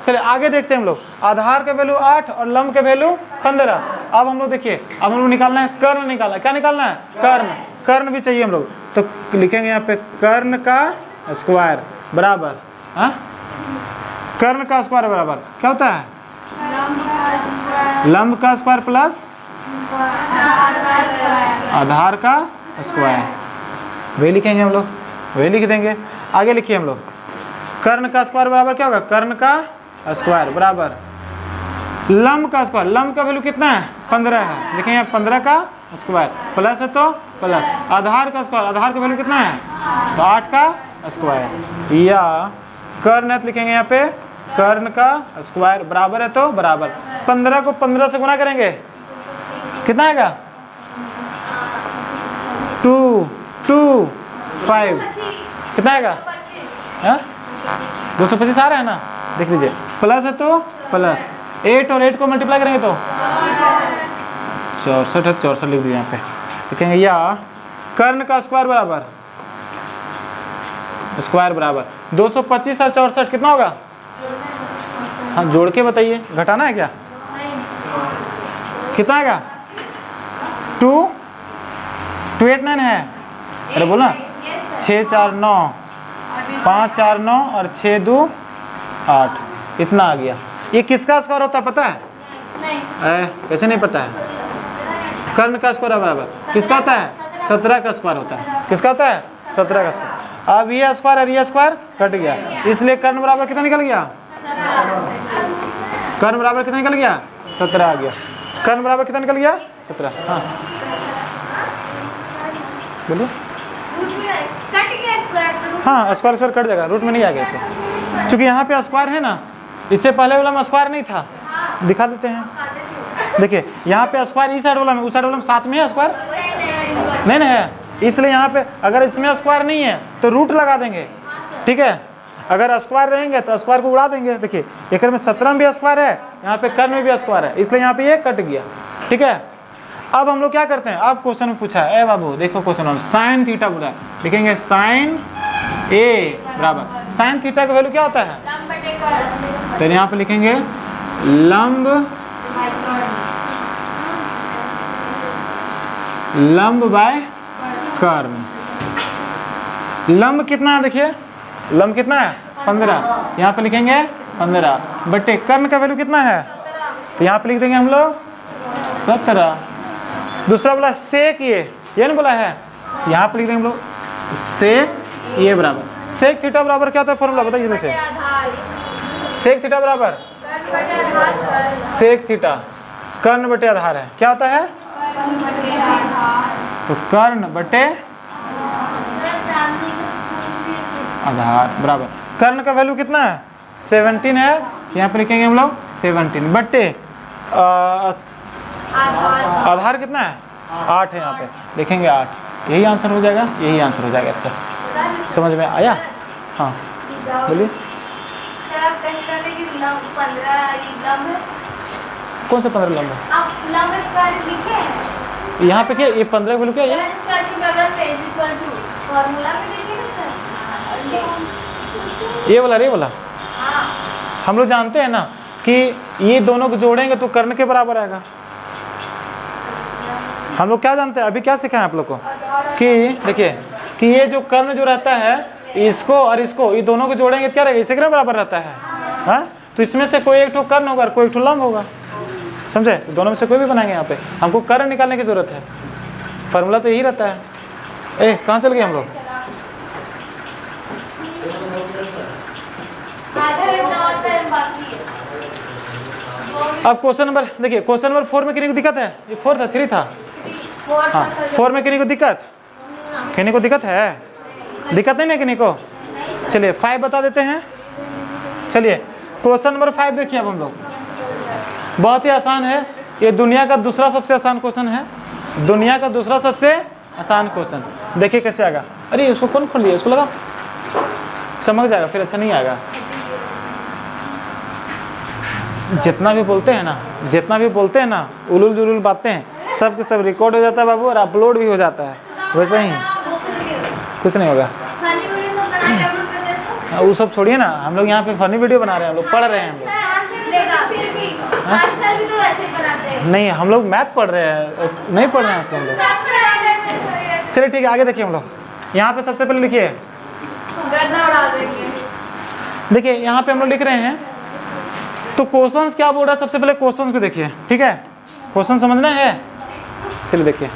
चलिए आगे देखते हैं हम लोग। आधार का वैल्यू 8 और लंब का वैल्यू 15। अब हम लोग देखिए, अब हम लोग निकालना है कर्ण, निकालना है। क्या निकालना है? कर्ण। कर्ण भी चाहिए हम लोग, तो लिखेंगे यहाँ पे कर्ण का स्क्वायर बराबर, हाँ, कर्ण का स्क्वायर बराबर क्या होता है? लंब का स्क्वायर प्लस आधार का स्क्वायर। वही लिखेंगे हम लोग, वही लिख देंगे। आगे लिखिए हम लोग, कर्ण का स्क्वायर बराबर क्या होगा? कर्ण का स्क्वायर बराबर लंब का स्क्वायर। लंब का वैल्यू कितना है? 15 है, लिखेंगे यहाँ 15 का स्क्वायर, प्लस है तो प्लस आधार का स्क्वायर। आधार का वैल्यू कितना है? तो 8 का स्क्वायर। या कर्ण है तो लिखेंगे यहाँ पे कर्ण का स्क्वायर बराबर है तो बराबर 15 को 15 से गुना करेंगे, कितना आएगा? 2 2 5 कितना आएगा? 225 आ रहा है ना, देख लीजिए। प्लस है तो प्लस 8 और 8 को मल्टीप्लाई करेंगे तो 64 है, 64 लिख दीजिए यहाँ पे। लिखेंगे या कर्ण का स्क्वायर बराबर, स्क्वायर बराबर 225 और 64 कितना होगा? हाँ जोड़ के बताइए, घटाना है क्या? कितना आएगा? 289 है। अरे बोला 6 4 9 5 4 9 और 6 2 8, इतना आ गया। ये किसका स्क्वायर होता है पता है? कैसे नहीं पता है? कर्ण का स्क्वायर बराबर किसका होता है? 17 का स्क्वायर होता है। किसका होता है? 17 का स्क्वायर। अब ये स्क्वायर और ये स्क्वायर कट गया, इसलिए कर्ण बराबर कितना निकल गया? कर्ण बराबर कितना निकल गया? 17 आ गया। कर्ण बराबर कितना निकल गया? 17। हाँ बोलिए। हाँ स्क्वायर स्क्वायर कट जाएगा, रूट में नहीं आ गया तो, क्योंकि यहाँ पे स्क्वायर है ना, इससे पहले वाला में स्क्वायर नहीं था। दिखा देते हैं, देखिए यहाँ पे स्क्वायर इस साइड वाला में, उस साइड वाला में साथ में है स्क्वायर, नहीं ना है, इसलिए यहाँ पे अगर इसमें स्क्वायर नहीं है तो रूट लगा देंगे, ठीक है। अगर स्क्वायर रहेंगे तो स्क्वायर को उड़ा देंगे। देखिए एक में 17 भी स्क्वायर है, यहाँ पे कर्ण में भी स्क्वायर है, इसलिए यहाँ पे ये कट गया, ठीक है। अब हम लोग क्या करते हैं? अब क्वेश्चन में पूछा है, ए बाबू देखो क्वेश्चन में साइन थीटा बोला है, लिखेंगे साइन ए बराबर, साइन थीटा का वैल्यू क्या होता है? तो यहाँ पे लिखेंगे लंब, लंब बाय कर्ण। लंब कितना है? देखिए लंब कितना है? 15। यहाँ पे लिखेंगे 15 बटे कर्ण का वैल्यू कितना है? तो यहाँ पे लिख देंगे हम लोग 17। दूसरा बोला सेक ये नहीं बोला है, यहाँ पे लिख देंगे हम लोग सेक ये बराबर, सेक थीटा बराबर क्या होता है? फॉर्मूला बताइए जल्दी से। सेक थीटा बराबर सेक थीटा कर्ण बटे आधार है, क्या होता है? तो कर्ण बटे आधार बराबर कर्ण का वैल्यू कितना है? 17 है, यहाँ पे लिखेंगे हम लोग 17 बटे आधार कितना है? 8 है, यहाँ पे लिखेंगे 8। यही आंसर हो जाएगा, यही आंसर हो जाएगा इसका। समझ में आया? हाँ बोलिए। सर आप कहते हैं कि 15 लंब है, कौन सा 15 लंब है? आप लंब स्क्वायर लिखे हैं यहाँ पे क्या ये 15 का वैल्यू क्या है? लंब स्क्वायर की बगल पे इज इक्वल टू फार्मूला में लिखे ना सर, ये वाला हाँ हम लोग जानते हैं ना कि ये दोनों को जोड़ेंगे तो कर्ण के बराबर आएगा। हम लोग क्या जानते हैं, अभी क्या सीखा है आप लोग को कि देखिए कि ये जो कर्ण जो रहता है इसको और इसको, ये दोनों को जोड़ेंगे तो क्या रहेगा, इसे कितना बराबर रहता है। हाँ, तो इसमें से कोई एक ठो कर्ण होगा और कोई एक ठो लंब होगा, समझे। तो दोनों में से कोई भी बनाएंगे। यहाँ पे हमको कर्ण निकालने की जरूरत है, फार्मूला तो यही रहता है। कहाँ चल गए हम लोग? अब क्वेश्चन नंबर देखिए, क्वेश्चन नंबर 4 में किन्हीं को दिक्कत है? ये 4 था, 3 था। हाँ, 4 में किन्हीं को दिक्कत? किन्हीं को दिक्कत है? दिक्कत नहीं है किन्हीं को? चलिए 5 बता देते हैं। चलिए क्वेश्चन नंबर 5 देखिए। अब हम लोग बहुत ही आसान है, ये दुनिया का दूसरा सबसे आसान क्वेश्चन है। दुनिया का दूसरा सबसे आसान क्वेश्चन, देखिए कैसे आएगा। अरे उसको कौन खोल लिया, उसको लगा चमक जाएगा, फिर अच्छा नहीं आएगा। जितना भी बोलते हैं ना उलुल जुलुल बातें, सब के सब रिकॉर्ड हो जाता है बाबू, और अपलोड भी हो जाता है। वैसे ही कुछ नहीं होगा। वो सब छोड़िए ना, हम लोग यहाँ पे फनी वीडियो बना रहे हैं, हम लोग पढ़ रहे हैं। हम लोग नहीं, हम लोग मैथ पढ़ रहे हैं, नहीं पढ़ रहे हैं उसको हम लोग। चलिए ठीक है, आगे देखिए। हम लोग यहाँ पे सबसे पहले लिखिए, देखिए यहाँ पे हम लोग लिख रहे हैं। तो क्वेश्चंस क्या बोल रहा है, सबसे पहले क्वेश्चंस को देखिए, ठीक है। क्वेश्चन समझना है, चलिए देखिए।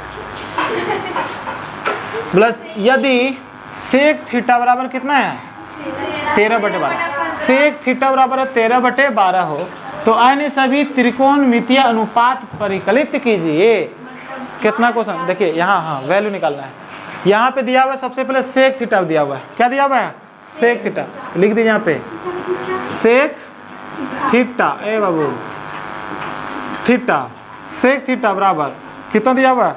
प्लस यदि सेक थीटा बराबर कितना है, 13/12। सेक थीटा बराबर 13/12 हो तो अन्य सभी त्रिकोणमितीय अनुपात परिकलित कीजिए। कितना क्वेश्चन देखिए यहाँ, हाँ वैल्यू निकालना है। यहाँ पे दिया हुआ है, सबसे पहले सेक थीटा दिया हुआ है। क्या दिया हुआ है? Sec theta. लिख दीजिए यहाँ पे सेक थीटा, ए बाबू थीटा, सेक थीटा बराबर कितना दिया हुआ है?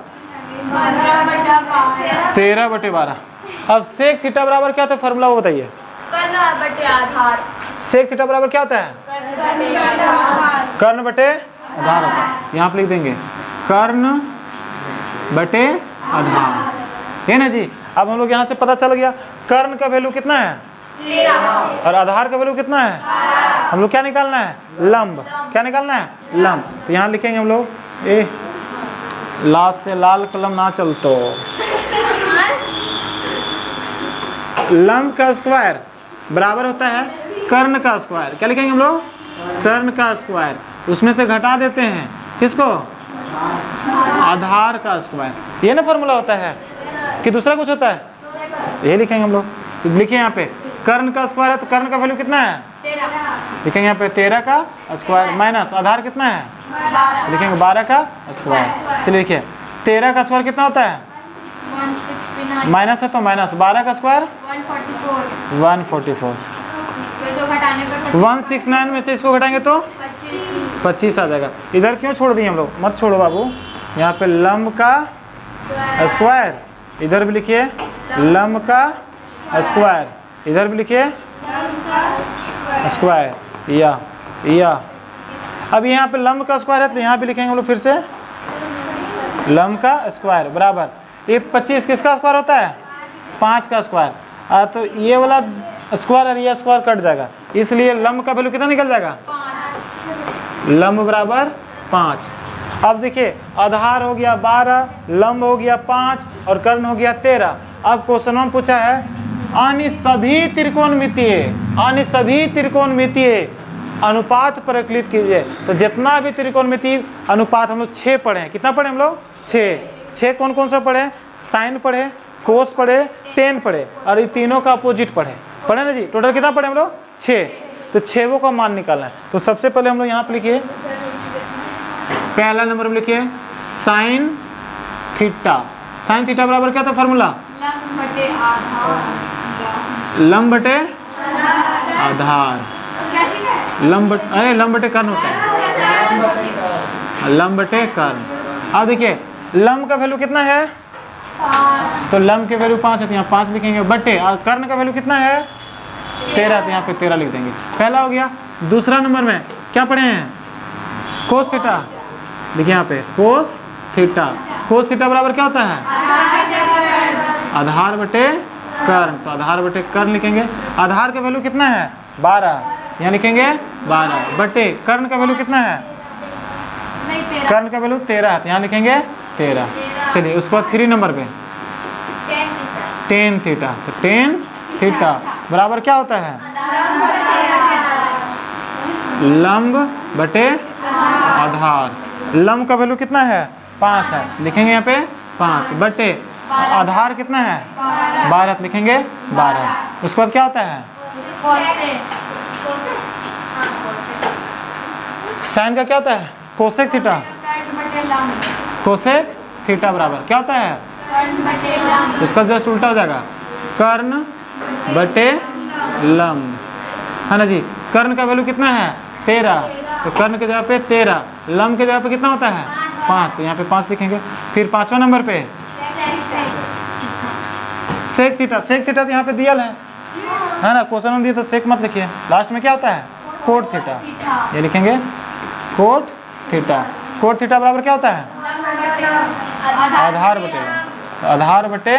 13/12। अब सेक थीटा बराबर क्या होता है, फार्मूला वो बताइए। सेक थीटा बराबर क्या होता है? कर्ण बटे आधार होता है। यहाँ पे लिख देंगे कर्ण बटे आधार, है ना जी। अब हम लोग यहाँ से पता चल गया कर्ण का वैल्यू कितना है और आधार का वैल्यू कितना है। हम लोग क्या निकालना है? लंब। क्या निकालना है? लंब। तो यहाँ लिखेंगे हम लोग, लाल से लाल कलम ना चलतो, लंब का स्क्वायर बराबर होता है कर्ण का स्क्वायर। क्या लिखेंगे हम लोग? कर्ण का स्क्वायर। उसमें से घटा देते हैं किसको? आधार का स्क्वायर। ये ना फॉर्मूला होता है कि दूसरा कुछ होता है? ये लिखेंगे हम लोग। तो लिखिए यहाँ पे कर्ण का स्क्वायर है, तो कर्ण का वैल्यू कितना है? लिखेंगे यहाँ पे 13 का स्क्वायर माइनस आधार कितना है? लिखेंगे 12 का स्क्वायर। चलिए लिखिए 13 का स्क्वायर कितना होता है? माइनस है तो माइनस 12 का स्क्वायर 144। 169 में से इसको घटाएंगे तो 25 आ जाएगा। इधर क्यों छोड़ दिए हम लोग? मत छोड़ो बाबू। यहाँ पे लंब का स्क्वायर, इधर भी लिखिए लंब का स्क्वायर, इधर भी लिखिए स्क्वायर, या अब यहाँ पे लंब का स्क्वायर है तो यहाँ भी लिखेंगे हम लोग फिर से लंब का स्क्वायर बराबर ये 25 किसका स्क्वायर होता है? 5 का स्क्वायर। तो ये वाला स्क्वायर और ये स्क्वायर कट जाएगा, इसलिए लंब का वैल्यू कितना निकल जाएगा? लंब बराबर 5। अब देखिए आधार हो गया 12, लंब हो गया 5 और कर्ण हो गया 13। अब क्वेश्चन में पूछा है अन्य सभी त्रिकोणमितीय अनुपात परिकलित कीजिए। तो जितना भी त्रिकोणमितीय अनुपात हम लोग 6 पढ़े हैं। कितना पढ़े हम लोग? 6 कौन कौन सा पढ़े? साइन पढ़े, कोस पढ़े, टेन पढ़े और ये तीनों का अपोजिट पढ़े ना जी। टोटल कितना पढ़े हम लोग? 6। तो 6 का मान निकालना है। तो सबसे पहले हम लोग यहाँ पे लिखिए, पहला नंबर में लिखिए साइन थीटा। साइन थीटा बराबर क्या था फॉर्मूला? लंब बटे आधार। लंब बटे कर्ण होता है, लंब बटे कर्ण। अब देखिए लंब का वैल्यू कितना है? तो लंब के वैल्यू 5 है तो यहाँ 5 लिखेंगे बटे, और कर्ण का वैल्यू कितना है? 13, तो यहाँ पे 13 लिख देंगे। पहला हो गया। दूसरा नंबर में क्या पढ़े हैं? Cos theta. देखिए यहाँ पे कोस थीटा। कोस थीटा बराबर क्या होता है? आधार बटे कर्ण। तो आधार बटे कर्ण लिखेंगे। आधार का वैल्यू कितना है? 12, यहाँ लिखेंगे 12 बटे कर्ण का वैल्यू कितना है? कर्ण का वैल्यू 13 है तो यहाँ लिखेंगे 13। चलिए उसके बाद 3 नंबर पे टेन थीटा। तो टेन थीटा बराबर क्या होता है? लंब बटे आधार। लंब का वैल्यू कितना है? 5 है, लिखेंगे यहाँ पे 5 बटे आधार कितना है? 12, तो लिखेंगे 12। उसके बाद क्या होता है? साइन का क्या होता है? Cosec theta. कोसेक थीटा बराबर क्या होता है? उसका जस्ट उल्टा हो जाएगा, कर्ण बटे लंब, है ना जी। कर्ण का वैल्यू कितना है? 13, तो कर्ण के जगह पे 13, लंब के जगह पे कितना होता है? 5, तो यहाँ पे 5 लिखेंगे। फिर 5वां नंबर पे सेक थीटा। सेक थीटा तो यहाँ पे दिया है ना, क्वेश्चन में दिया तो सेक मत लिखिए। लास्ट में क्या होता है? कोट थीटा, ये लिखेंगे कोट थीटा। कोट थीटा बराबर क्या होता है? आधार बटे लंब। आधार बटे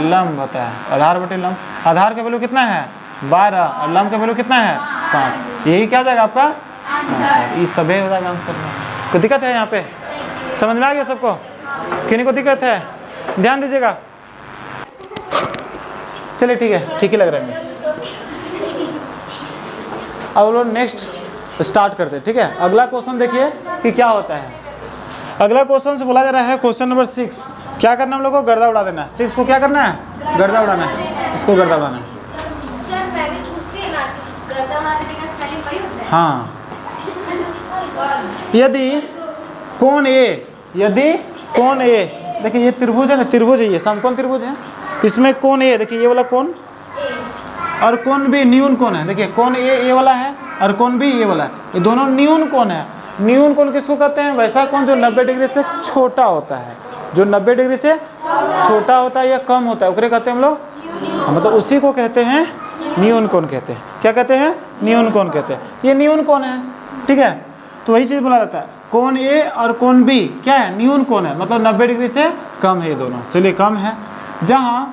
लंब होता है, आधार बटे लंब। आधार का वैल्यू कितना है? 12 और लंब का वैल्यू कितना है? 5। यही क्या हो जाएगा आपका आंसर। ये सभी हो जाएगा आंसर में। कोई दिक्कत है यहाँ पे? समझ में आ गया सबको? किन्हीं को दिक्कत है? ध्यान दीजिएगा। चलिए ठीक है, ठीक ही लग रहा है। अब लोग नेक्स्ट स्टार्ट करते हैं, ठीक है। अगला क्वेश्चन देखिए कि क्या होता है। अगला क्वेश्चन से बोला जा रहा है क्वेश्चन नंबर 6। क्या करना हम लोग को? गर्दा उड़ा देना है। 6 को क्या करना है? गर्दा उड़ाना है। इसको गर्दा उड़ाना है। सर मैं भी पूछती है ना, गर्दा उड़ा देने का स्पेलिंग वही होता है? हाँ, यदि कोण ए, यदि कोण ए, देखिए ये त्रिभुज है ना, त्रिभुज है, ये समकोण त्रिभुज है। इसमें कोण ए, देखिए ये वाला कोण, और कोण बी न्यून कोण है। देखिए कोण ए ये वाला है और कोण बी ये वाला है, ये दोनों न्यून कोण है। न्यून कोण किसको कहते हैं? वैसा कोण जो 90 डिग्री से छोटा होता है, जो 90 डिग्री से छोटा होता है या कम होता है, उसे कहते हैं हम लोग, मतलब उसी को कहते हैं न्यून कोण कहते हैं। क्या कहते हैं? न्यून कोण कहते हैं। ये न्यून कोण है, ठीक है। तो वही चीज़ बोला जाता है, कोण ए और कोण बी क्या है? न्यून कोण है, मतलब 90 डिग्री से कम है ये दोनों। चलिए कम है। जहाँ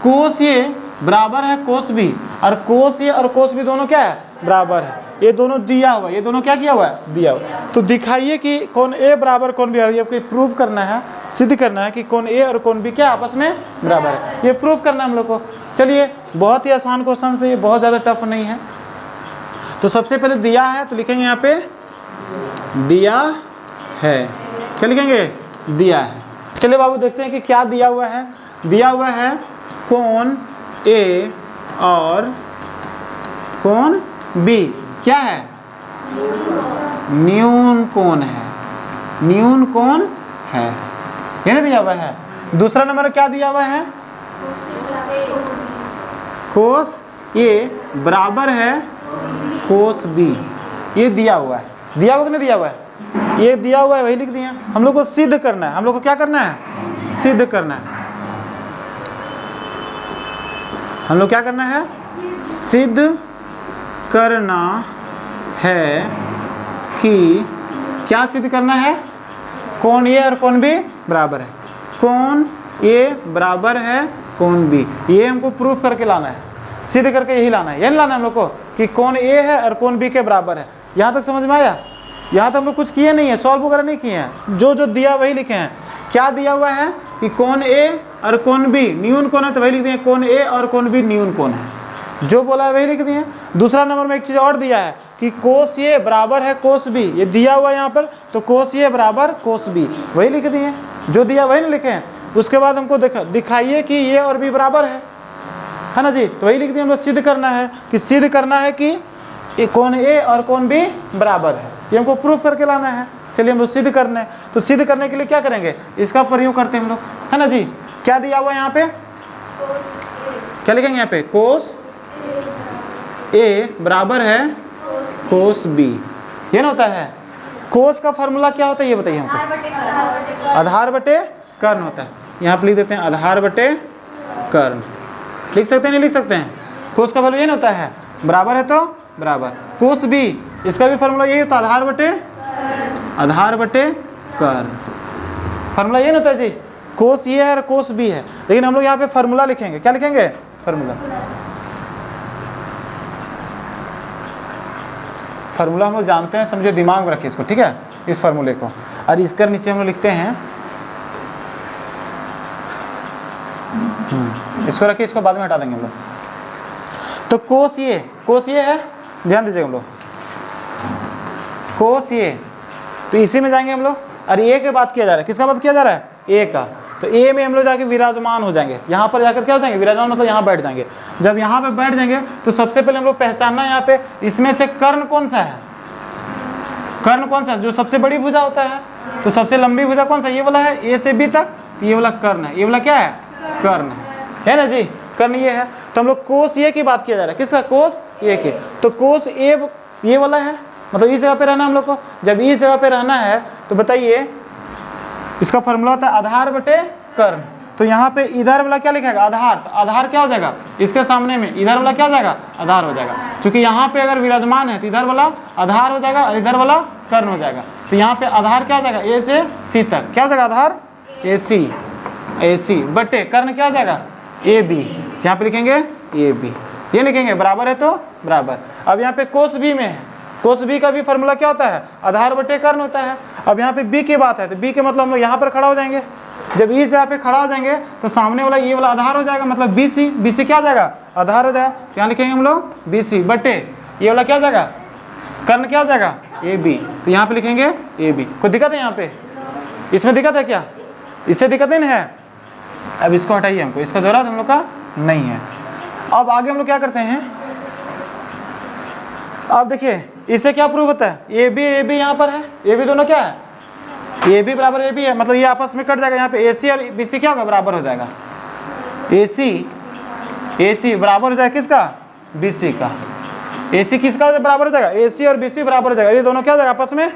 कोस ए बराबर है कोस बी, और कोस ए और कोस बी दोनों क्या है? बराबर है। ये दोनों दिया हुआ, ये दोनों क्या किया हुआ है? दिया हुआ। तो दिखाइए कि कोण ए बराबर कोण बी, ये आपको प्रूव करना है, सिद्ध करना है कि कोण ए और कोण बी क्या आपस में बराबर है। ये प्रूव करना है हम लोग को। चलिए बहुत ही आसान क्वेश्चन से, ये बहुत ज़्यादा टफ नहीं है। तो सबसे पहले दिया है, तो लिखेंगे यहाँ पे दिया है। क्या लिखेंगे? दिया है। चलिए बाबू देखते हैं कि क्या दिया हुआ है। दिया हुआ है कोण ए और कोण बी क्या है? न्यून कोण है, न्यून कोण है, ये नहीं दिया हुआ है। दूसरा नंबर क्या दिया हुआ है? कोस ए बराबर है कोस बी, ये दिया हुआ है। दिया हुआ कि नहीं दिया हुआ है? ये दिया हुआ है, वही लिख दिया। हम लोग को सिद्ध करना है। हम लोग को क्या करना है? सिद्ध करना है। हम लोग क्या करना है? सिद्ध करना है कि क्या सिद्ध करना है? कोण ए और कोण बी बराबर है। कोण ए बराबर है कोण बी, ये हमको प्रूफ करके लाना है, सिद्ध करके यही लाना है। यही लाना है हम लोग को कि कोण ए है और कोण बी के बराबर है। यहाँ तक समझ में आया? यहाँ तक हम लोग कुछ किए नहीं है, सॉल्व वगैरह नहीं किए हैं, जो जो दिया वही लिखे हैं। क्या दिया हुआ है कि कोण ए और कोण बी न्यून कोण है, तो वही लिख दिए कोण ए और कोण बी न्यून कोण है। जो बोला है वही लिख दिए। दूसरा नंबर में एक चीज़ और दिया है कि कोस ए बराबर है कोस बी, ये दिया हुआ है यहाँ पर, तो कोस ए बराबर कोस बी, वही लिख दिए। जो दिया वही नहीं लिखे हैं। उसके बाद हमको दिखाइए कि ये और बी बराबर है ना जी, तो वही लिख दिए। हम लोग सिद्ध करना है कि सिद्ध करना है कि कोण ए और कोण बी बराबर है, ये हमको प्रूफ करके लाना है। चलिए हम लोग सिद्ध करना है। तो सिद्ध करने के लिए क्या करेंगे? इसका प्रयोग करते हैं हम लोग, है ना जी। क्या दिया हुआ है यहाँ पे? क्या लिखेंगे यहाँ पे? कोस ए बराबर है कोस बी, ये ना होता है। कोस का फॉर्मूला क्या होता है ये बताइए हमको? आधार बटे कर्ण होता है। यहाँ पे लिख देते हैं आधार बटे कर्ण। लिख सकते हैं नहीं लिख सकते हैं? कोस का वैल्यू ये होता है, बराबर है तो बराबर। कोस बी, इसका भी फॉर्मूला यही होता है, आधार बटे कर्ण। फॉर्मूला ये होता है जी, कोस ये है और कोस बी है, लेकिन हम लोग यहाँ पे फॉर्मूला लिखेंगे। क्या लिखेंगे? फॉर्मूला। फार्मूला हम लोग जानते हैं, समझे, दिमाग में रखिए इसको, ठीक है, इस फार्मूले को। और इसके नीचे हम लोग लिखते हैं इसको रखिए, इसको बाद में हटा देंगे हम लोग। तो कोस ये है, ध्यान दीजिएगा हम लोग, कोस ये, तो इसी में जाएंगे हम लोग। और ए की बात किया जा रहा है, किसका बात किया जा रहा है? ए का। तो ए में हम लोग जाके विराजमान हो जाएंगे, यहाँ पर जाकर क्या हो जाएंगे? विराजमान, मतलब यहाँ बैठ जाएंगे। जब यहाँ पे बैठ जाएंगे तो सबसे पहले हम लोग पहचानना है यहाँ पे इसमें से कर्ण कौन सा है, कर्ण कौन सा जो सबसे बड़ी भुजा होता है। तो सबसे लंबी भुजा कौन सा? ये वाला है, ए से बी तक, ये वाला कर्ण है। ये वाला क्या है? कर्ण है ना जी, कर्ण ये है। तो हम लोग कोस ए की बात किया जा रहा है, किसका? कोस ए के। तो कोस ए ये वाला है, मतलब इस जगह पे रहना हम लोग को। जब इस जगह पे रहना है तो बताइए, इसका फॉर्मूला होता है आधार बटे कर्ण। तो यहाँ पे इधर वाला क्या लिखेगा? आधार। तो आधार क्या हो जाएगा? इसके सामने में इधर वाला क्या हो जाएगा? आधार हो जाएगा। क्योंकि यहाँ पे अगर विराजमान है तो इधर वाला आधार हो जाएगा और इधर वाला कर्ण हो जाएगा। तो यहाँ पे आधार क्या हो जाएगा? ए से सी तक क्या हो जाएगा? आधार ए सी बटे कर्ण क्या हो जाएगा? A B. यहाँ पे लिखेंगे ए बी, ये लिखेंगे, बराबर है तो बराबर। अब यहाँ पे कोस बी में है, कोस बी का भी फॉर्मूला क्या होता है? आधार बटे कर्ण होता है। अब यहाँ पे बी की बात है, तो बी के मतलब हम लोग यहाँ पर खड़ा हो जाएंगे। जब इस जगह पे खड़ा हो जाएंगे तो सामने वाला ये वाला आधार हो जाएगा, मतलब बी सी क्या हो जाएगा? आधार हो जाएगा। तो यहाँ लिखेंगे हम लोग बी सी बटे ये वाला क्या हो जाएगा? कर्ण क्या हो जाएगा? A B. तो यहाँ पे लिखेंगे ए बी। कोई दिक्कत है यहाँ पे? इसमें दिक्कत है क्या? इससे दिक्कत नहीं है। अब इसको हटाइए, हमको इसका जरूरत हम लोग का नहीं है। अब आगे हम लोग क्या करते हैं, अब देखिए इससे क्या प्रूव होता है? ए बी यहाँ पर है, ए बी दोनों क्या है? ए बी बराबर ए बी है, मतलब ये आपस में कट जाएगा। यहाँ पे ए सी और बी सी क्या होगा? बराबर हो जाएगा। ए सी बराबर हो जाएगा किसका? बी सी का। ए सी किसका बराबर हो जाएगा? ए सी और बी सी बराबर हो जाएगा। ये दोनों क्या हो जाएगा? आपस में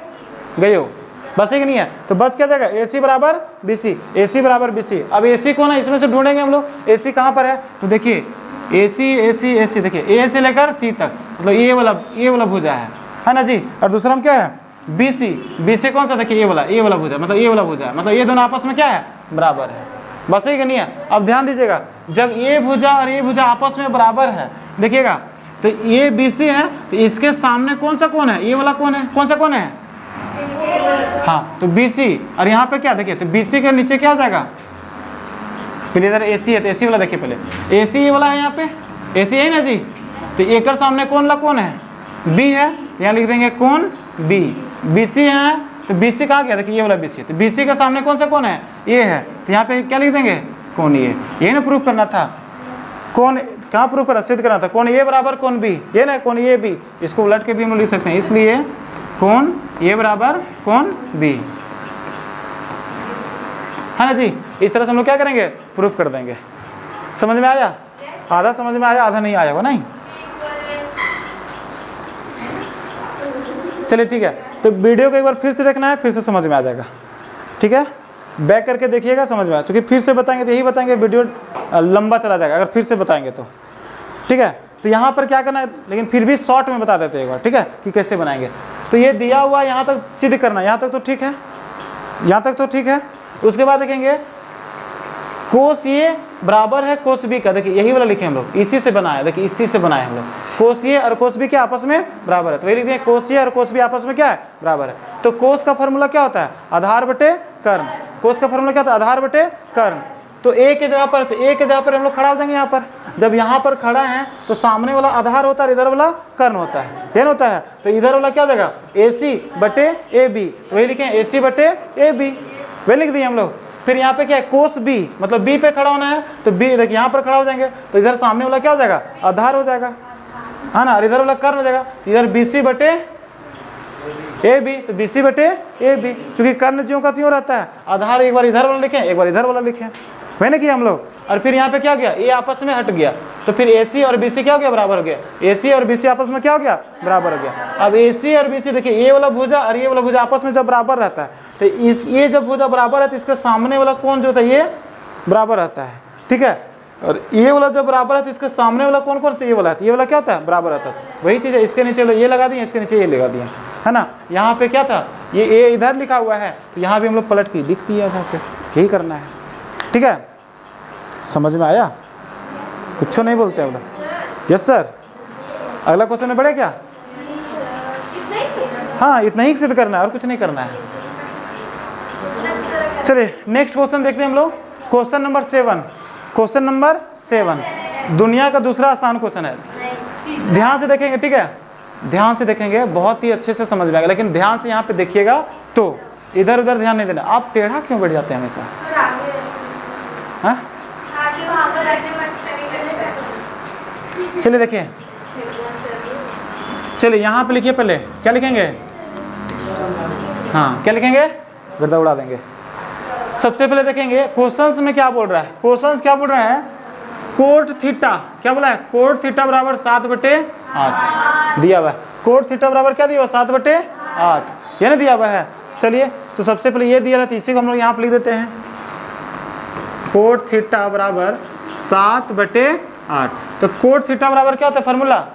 गए हो, बचे कि नहीं है? तो बस क्या जाएगा? ए सी बराबर बी सी, ए सी बराबर बी सी। अब ए सी कौन है? इसमें से ढूंढेंगे हम लोग। ए सी कहाँ पर है? तो देखिए ए सी देखिए, ए से लेकर सी तक, मतलब ये वाला भुजा है ना जी। और दूसरा हम क्या है? बी सी कौन सा? देखिए ये वाला भुजा, मतलब ये वाला भुजा है, मतलब ये दोनों आपस में क्या है? बराबर है। बस ही नहीं है। अब ध्यान दीजिएगा, जब ये भुजा और ये भुजा आपस में बराबर है, देखिएगा, तो ये बी सी है, तो इसके सामने कौन सा कौन है? ये वाला कौन है? कौन सा कौन है? हाँ, तो बी सी। और यहाँ पे क्या देखिए, तो बी सी के नीचे क्या हो जाएगा? पहले इधर ए सी है, तो ए सी वाला देखिए, पहले ए सी ये वाला है, यहाँ पे ए सी है ना जी। तो एक कर सामने कौन है? बी है, यहाँ लिख देंगे कौन? बी। बी सी है, तो बी सी कहाँ गया? देखिए ये वाला बी सी, तो बी सी के सामने कौन सा कौन है? ये है, तो यहाँ पे क्या लिख देंगे? कौन ये। यही ना प्रूफ करना था। कौन कहाँ प्रूफ करना? सिद्ध करना था। कौन ए बराबर कौन बी, ये ना, कौन ए बी। इसको उलट के भी हम लिख सकते हैं, इसलिए कौन ए बराबर कौन बी, है ना जी। इस तरह से हम लोग क्या करेंगे? प्रूफ कर देंगे। समझ में आया? आधा समझ में आया, आधा नहीं आया होगा, नहीं? चलिए ठीक है। तो वीडियो को एक बार फिर से देखना है, फिर से समझ में आ जाएगा, ठीक है। बैक करके देखिएगा, समझ में आया। क्योंकि फिर से बताएंगे तो यही बताएंगे, वीडियो लंबा चला जाएगा अगर फिर से बताएंगे तो, ठीक है। तो यहाँ पर क्या करना है, लेकिन फिर भी शॉर्ट में बता देते हैं एक बार, ठीक है, कि कैसे बनाएंगे। तो ये दिया हुआ यहाँ तक सिद्ध करना, यहाँ तक तो ठीक है, यहाँ तक तो ठीक है। उसके बाद देखेंगे कोस ये बराबर है कोस बी का। देखिए यही वाला लिखे हम लोग, इसी से बनाया, देखिए इसी से बनाए हम लोग। कोस ये और कोस बी के आपस में बराबर है, तो वही लिखते हैं कोस ये और कोस बी आपस में क्या है? बराबर है। तो कोस का फॉर्मूला क्या होता है? आधार बटे कर्ण। कोस का फॉर्मूला क्या होता है? आधार बटे कर्ण। तो ए के जगह पर, तो ए के जगह पर हम लोग खड़ा हो जाएंगे यहाँ पर। जब यहाँ पर खड़ा है तो सामने वाला आधार होता है, इधर वाला कर्ण होता है, ये होता है। तो इधर वाला क्या हो जाएगा? ए सी बटे ए बी, वही लिखे ए सी बटे ए बी, वही लिख दिए हम लोग। फिर यहाँ पे क्या है? कोस बी, मतलब बी पे खड़ा होना है, तो बी देखिए यहाँ पर खड़ा हो जाएंगे, तो इधर सामने वाला क्या हो जाएगा? आधार हो जाएगा, है ना। और इधर वाला कर्ण हो जाएगा, इधर बी सी बटे ए बी, तो बी सी बटे ए बी। चूंकि कर्ण ज्यों का त्यों रहता है, आधार एक बार इधर वाला लिखें, एक बार इधर वाला लिखें, वही ना किया हम लोग। और फिर यहाँ पे क्या गया? ए आपस में हट गया, तो फिर ए सी और बी सी क्या हो गया? बराबर हो गया। ए सी और बी सी आपस में क्या हो गया? बराबर हो गया। अब ए सी और बी सी देखिए, ये वाला भुजा और ये वाला भुजा आपस में जब बराबर रहता है, तो इस ये जब भुजा बराबर है तो इसके सामने वाला कौन जो होता है? ये बराबर रहता है, ठीक है। और ये वाला जब बराबर है तो इसके सामने वाला कौन कौन सा? ये वाला है, ये वाला क्या होता है? बराबर रहता है। वही चीज़ है, इसके नीचे ये लगा दिए, इसके नीचे ये लगा दिए, है ना। यहाँ पे क्या था? ये ए इधर लिखा हुआ है, तो यहाँ भी हम लोग पलट के लिख दिया यहाँ पे, यही करना है, ठीक है। समझ में आया? कुछ नहीं बोलते हम लोग। Yes sir. अगला क्वेश्चन में बढ़े क्या? हाँ, इतना ही सिद्ध करना है और कुछ नहीं करना है। चलिए नेक्स्ट क्वेश्चन देखते हैं हम लोग। Question number 7। क्वेश्चन नंबर 7 दुनिया का दूसरा आसान क्वेश्चन है। ध्यान से देखेंगे, ठीक है, ध्यान से देखेंगे, बहुत ही अच्छे से समझ में आएगा, लेकिन ध्यान से यहाँ पे देखिएगा, तो इधर उधर ध्यान नहीं देना। आप टेढ़ा क्यों बैठ जाते हैं हमेशा? हाँ, चलिए देखिए, चलिए यहाँ पे लिखिए, पहले क्या लिखेंगे? हाँ, क्या लिखेंगे? गर्दा उड़ा देंगे। सबसे पहले देखेंगे क्वेश्चंस में क्या बोल रहा है। क्वेश्चंस क्या बोल रहे हैं? कोट थीटा, क्या बोला है? कोट थीटा बराबर 7/8 दिया हुआ है। कोट थीटा बराबर क्या दिया हुआ? 7/8, ये ना दिया हुआ है। चलिए, तो सबसे पहले ये दिया है, तो इसी को हम लोग यहाँ पे लिख देते हैं। कोट थीटा बराबर 7/8। तो कोट थीटा बराबर क्या होता है फॉर्मूला?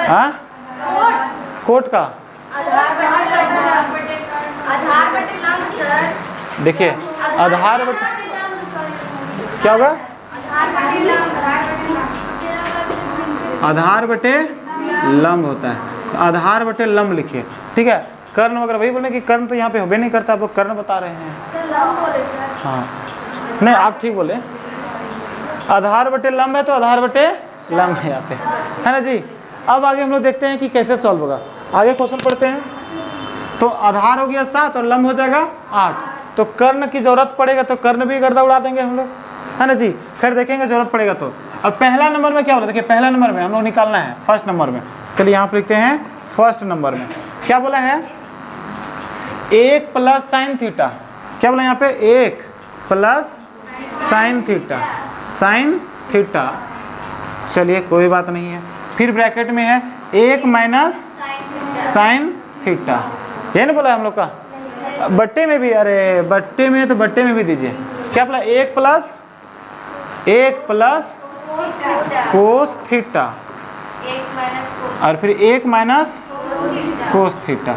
हाँ, कोट का देखिए, आधार बटे क्या होगा? आधार बटे लंब होता है, तो आधार बटे लंब लिखिए, ठीक है। कर्ण वगैरह वही बोले कि कर्ण तो यहाँ पे होबे नहीं करता, आप लोग कर्ण बता रहे हैं। हाँ, नहीं आप ठीक बोले, आधार बटे लंब है तो आधार बटे लंब है यहाँ पे, है ना जी। अब आगे हम लोग देखते हैं कि कैसे सॉल्व होगा। आगे क्वेश्चन पढ़ते हैं। तो आधार हो गया 7 और लंब हो जाएगा 8, तो कर्ण की जरूरत पड़ेगा तो कर्ण भी गर्दा उड़ा देंगे हम लोग, है ना जी। खैर देखेंगे जरूरत पड़ेगा तो। अब पहला नंबर में क्या बोला? देखिए पहला नंबर में हम लोग निकालना है फर्स्ट नंबर में। चलिए यहाँ पर लिखते हैं फर्स्ट नंबर में क्या बोला है? 1 प्लस साइन थीटा, क्या बोला यहाँ पे? 1 plus sine theta, sine theta. चलिए कोई बात नहीं है, फिर ब्रैकेट में है 1 माइनस साइन थीटा, ये ना बोला हम लोग का। बट्टे में भी, अरे बट्टे में तो बट्टे में भी दीजिए, क्या बोला? 1 प्लस कोस थीटा और फिर 1 माइनस कोस थीटा,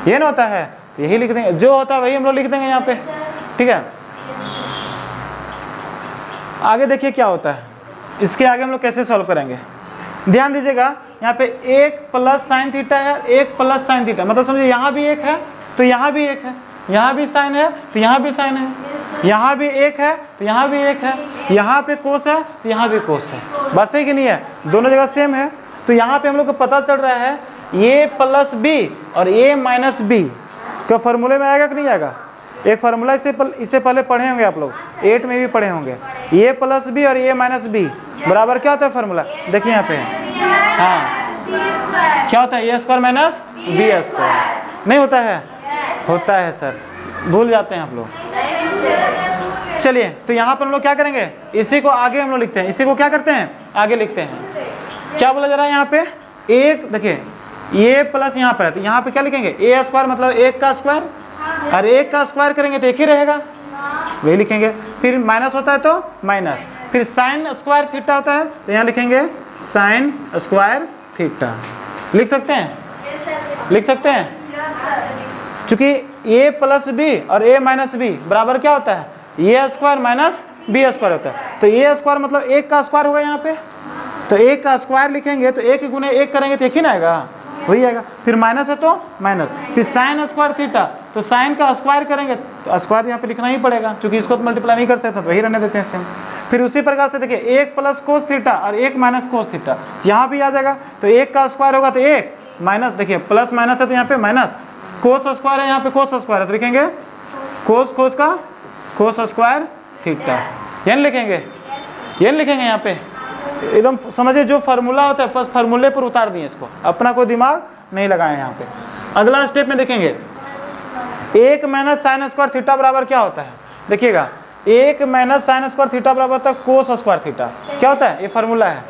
ये ना होता है। यही लिख देंगे, जो होता है वही हम लोग लिख देंगे यहाँ पे, ठीक है। आगे देखिए क्या होता है, इसके आगे हम लोग कैसे सॉल्व करेंगे। ध्यान दीजिएगा, यहाँ पे 1 प्लस साइन थीटा है, 1 प्लस साइन थीटा, मतलब समझिए यहाँ भी 1 है तो यहाँ भी 1 है, यहाँ भी साइन है तो यहाँ भी साइन है, यहाँ भी 1 है तो यहाँ भी 1 है, यहाँ पे कोस है तो यहाँ भी कोस है। बात सही कि नहीं है? दोनों जगह सेम है। तो यहाँ पे हम लोग को पता चल रहा है a प्लस बी और a माइनस बी क्या फॉर्मूले में आएगा कि नहीं आएगा? एक फार्मूला इससे पहले पढ़े होंगे आप लोग, 8 में भी पढ़े होंगे। a प्लस बी और a माइनस बी बराबर क्या होता है फार्मूला? देखिए यहाँ पे, हाँ क्या होता है? ए स्क्वायर माइनस बी स्क्वायर, नहीं होता है? होता है सर, भूल जाते हैं आप लोग। चलिए तो यहाँ पर हम लोग क्या करेंगे, इसी को आगे हम लोग लिखते हैं, इसी को क्या करते हैं? आगे लिखते हैं। क्या बोला जा रहा है यहाँ पे? एक देखिए ये प्लस यहाँ पर है, तो यहाँ पे क्या लिखेंगे? ए स्क्वायर मतलब 1 का स्क्वायर, और 1 का स्क्वायर करेंगे तो 1 ही रहेगा, वही लिखेंगे। फिर माइनस होता है तो माइनस, फिर साइन स्क्वायर थीटा होता है तो यहाँ लिखेंगे साइन स्क्वायर थीटा। लिख सकते हैं? लिख सकते हैं? चूंकि a प्लस बी और a माइनस बी बराबर क्या होता है? ए स्क्वायर माइनस बी स्क्वायर होता है, तो ए स्क्वायर मतलब 1 का स्क्वायर होगा यहाँ पे, तो 1 का स्क्वायर लिखेंगे तो 1 गुने 1 करेंगे तो 1 ही ना आएगा, वही आएगा। फिर माइनस है तो माइनस, फिर साइन स्क्वायर थीटा, तो साइन का स्क्वायर करेंगे तो स्क्वायर यहाँ पे लिखना ही पड़ेगा, क्योंकि इसको तो मल्टीप्लाई नहीं कर सकते तो वही रहने देते हैं सेम। फिर उसी प्रकार से देखिए 1 प्लस कोस थीटा और 1 माइनस कोस थीटा, यहाँ भी आ जाएगा, तो 1 का स्क्वायर होगा तो 1 माइनस, देखिए प्लस माइनस है तो यहाँ पे माइनस, कोस स्क्वायर है यहाँ पे कोस स्क्वायर है तो लिखेंगे कोस कोस का कोस स्क्वायर थीटा, ये लिखेंगे, ये लिखेंगे यहाँ पे। एकदम समझिए जो फार्मूला होता है बस फार्मूले पर उतार दिए इसको, अपना कोई दिमाग नहीं लगाए यहाँ पे। अगला स्टेप में देखेंगे 1 माइनस साइन स्क्वायर थीटा बराबर क्या होता है? देखिएगा 1 माइनस साइन स्क्वायर थीटा बराबर होता है कोस स्क्वायर थीटा। क्या होता है? ये फार्मूला है,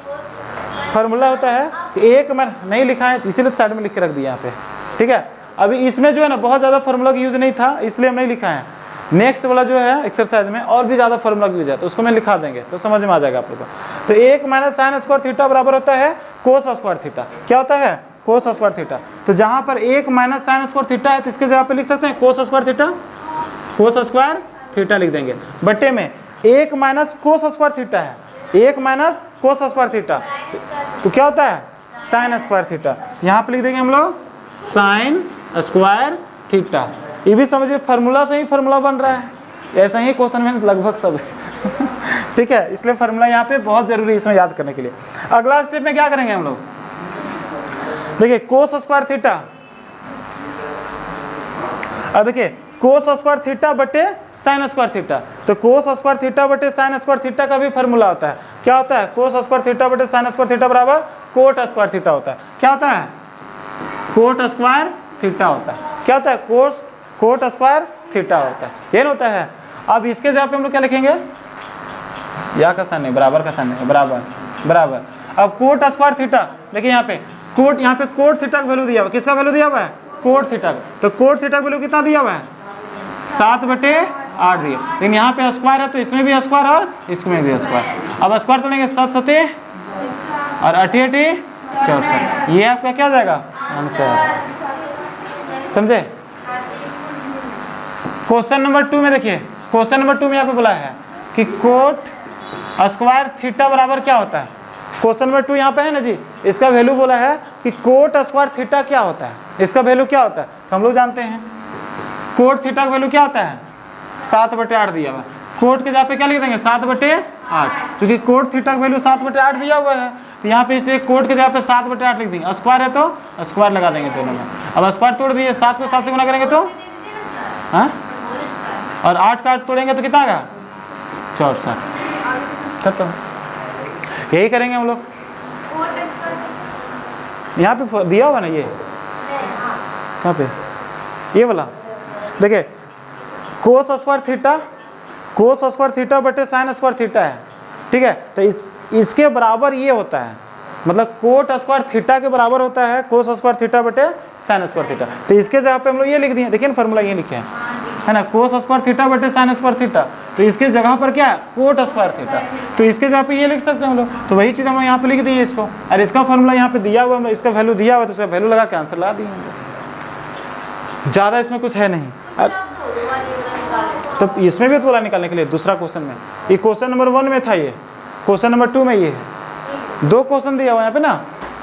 फार्मूला होता है कि 1 में नहीं लिखा है इसीलिए साइड में लिख के रख दिया यहाँ पे, ठीक है। अभी इसमें जो है ना बहुत ज़्यादा फार्मूला का यूज़ नहीं था इसलिए हम नहीं लिखा है, नेक्स्ट वाला जो है एक्सरसाइज में और भी ज़्यादा फार्मूला यूज है तो उसको मैं लिखा देंगे तो समझ में आ जाएगा आप लोग को। तो 1 माइनस साइन स्क्वायर थीटा बराबर होता है कोस स्क्वायर थीटा। क्या होता है? Cos square theta. तो जहाँ पर 1 माइनस साइन स्क्वायर थीटा है तो इसके जगह पे लिख सकते हैं cos square theta, cos square theta लिख देंगे। बट्टे में 1 माइनस कोस स्क्वायर थीटा है, 1 माइनस कोस स्क्वायर थीटा तो क्या होता है? Sine square theta. यहाँ पे लिख देंगे हम लोग साइन स्क्वायर थीटा। ये भी समझिए फार्मूला से ही फार्मूला बन रहा है, ऐसा ही क्वेश्चन में लगभग सब है ठीक है, इसलिए फार्मूला यहाँ पे बहुत जरूरी है इसमें याद करने के लिए। अगला स्टेप में क्या करेंगे हम लोग, देखिए कोस स्क्वायर थीटा, अब देखिए कोस स्क्वायर थीटा बटे साइन स्क्वायर थीटा, तो कोस स्क्वायर थीटा बटे साइन स्क्वायर थीटा का भी फार्मूला होता है, क्या होता है, कोस स्क्वायर थीटा बटे साइन स्क्वायर थीटा बराबर कोट स्क्वायर थीटा होता है। क्या होता है, कोट स्क्वायर थीटा होता है। क्या होता है, कोट स्क्वायर थीटा होता है, ये होता है। अब इसके जगह पे हम लोग क्या लिखेंगे, या का साइन है बराबर का साइन है बराबर बराबर। अब कोट स्क्वायर थीटा, देखिए यहाँ पे कोट थीटा का वैल्यू दिया हुआ, किसका वैल्यू दिया हुआ है, कोट थीटा का। तो कोट थीटा का वैल्यू कितना दिया हुआ है, 7/8 दिया, लेकिन यहाँ पे स्क्वायर है तो इसमें भी स्क्वायर और इसमें भी स्क्वायर। अब स्क्वायर तोड़ेंगे 7 7 और 8 8 64, ये आपका क्या हो जाएगा आंसर, समझे। क्वेश्चन नंबर 2 में देखिए, क्वेश्चन नंबर 2 में यहाँ पे बोला है कि कोट स्क्वायर थीटा बराबर क्या होता है। क्वेश्चन नंबर 2 यहाँ पे है ना जी, इसका वैल्यू बोला है कि कोट स्क्वायर थीटा क्या होता है, इसका वैल्यू क्या होता है, तो हम लोग जानते हैं कोट थीटा का वैल्यू क्या होता है 7/8 दिया हुआ। कोट के जगह पे क्या लिख देंगे 7/8, क्योंकि कोट थीटा का वैल्यू 7/8 दिया हुआ है, तो यहाँ पे इसलिए कोट के जगह पे 7/8 लिख देंगे। स्क्वायर है तो स्क्वायर लगा देंगे दोनों में। अब स्क्वायर तोड़ दिए, 7 को 7 से गुना करेंगे तो हाँ, और 8 का 8 तोड़ेंगे तो कितना आएगा 64, खत्म। यही करेंगे हम लोग। यहाँ पे दिया हुआ ना ये, कहाँ पे, ये वाला देखिए कोस स्क्वायर थीटा बटे साइन स्क्वायर थीटा है, ठीक है। तो इसके बराबर ये होता है, मतलब कोट स्क्वायर थीटा के बराबर होता है कोस स्क्वायर थीटा बटे साइन स्क्वायर थीटा। तो इसके जगह पे हम लोग ये लिख दिए, देखिए ना फार्मूला ये लिखे हैं, है ना, कोस स्क्वायर थीटा बटे साइन स्क्वायर थीटा। तो इसके जगह पर क्या है कोट स्क्वायर थीटा, तो इसके जगह पे ये लिख सकते हैं हम लोग। तो वही चीज़ हम लोग यहाँ पे लिख दिए इसको, और इसका फार्मूला यहाँ पे दिया हुआ, हम लोग इसका वैल्यू दिया हुआ, तो उसका वैल्यू लगा के आंसर लगा दिए हम लोग। ज़्यादा इसमें कुछ है नहीं। अब तो इसमें भी तो निकालने के लिए दूसरा क्वेश्चन में, ये क्वेश्चन नंबर 1 में था, ये क्वेश्चन नंबर 2 में ये है, 2 क्वेश्चन दिया हुआ यहाँ पे ना,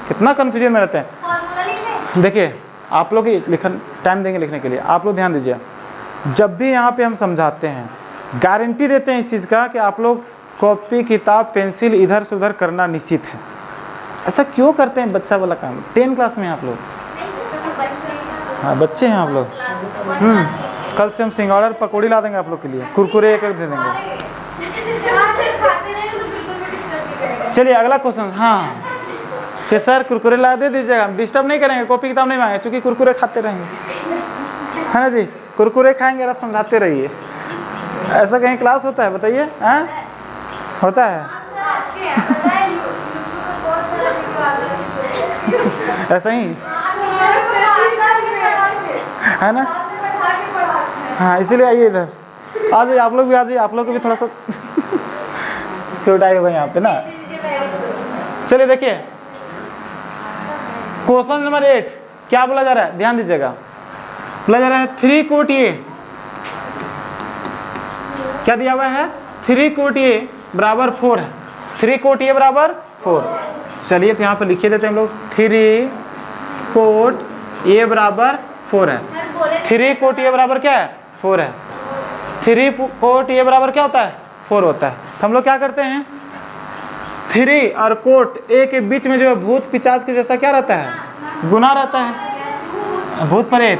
कितना कन्फ्यूजन में रहते हैं। देखिए आप लोग लिखन टाइम देंगे लिखने के लिए, आप लोग ध्यान दीजिए, जब भी यहाँ पे हम समझाते हैं गारंटी देते हैं इस चीज़ का कि आप लोग कॉपी किताब पेंसिल इधर से उधर करना निश्चित है। ऐसा क्यों करते हैं बच्चा वाला काम, 10 क्लास में आप लोग, हाँ बच्चे हैं आप लोग। कल से हम सिंघाड़ा और पकौड़ी ला देंगे आप लोग के लिए, कुरकुरे एक दे देंगे। चलिए अगला क्वेश्चन, हाँ कि सर कुरकुरे ला दे दीजिएगा, हम डिस्टर्ब नहीं करेंगे, कॉपी किताब नहीं मांगे, क्योंकि कुरकुरे खाते रहेंगे, है ना जी, कुरकुरे खाएंगे और समझाते रहिए। ऐसा कहीं क्लास होता है बताइए, हाँ होता है ऐसा ही है ना, हाँ इसीलिए आइए इधर, आ जाइए आप लोग भी, आ जाइए आप लोग को भी थोड़ा सा क्यूट आए हुए यहाँ पे ना। चलिए देखिए क्वेश्चन नंबर 8 क्या बोला जा रहा है, ध्यान दीजिएगा, बोला जा रहा है 3 कोट ए, क्या दिया हुआ है 3 कोट ए बराबर 4 है, 3 कोट ए बराबर 4। चलिए तो यहाँ पे लिखिए देते हैं हम लोग, 3 कोट ए बराबर 4 है। 3 कोट ए बराबर क्या है 4 है, 3 कोट ए बराबर क्या होता है 4 होता है। तो हम लोग क्या करते हैं, 3 और कोट ए के बीच में जो है भूत पिचास के जैसा क्या रहता है, गुना रहता है, भूत प्रेत,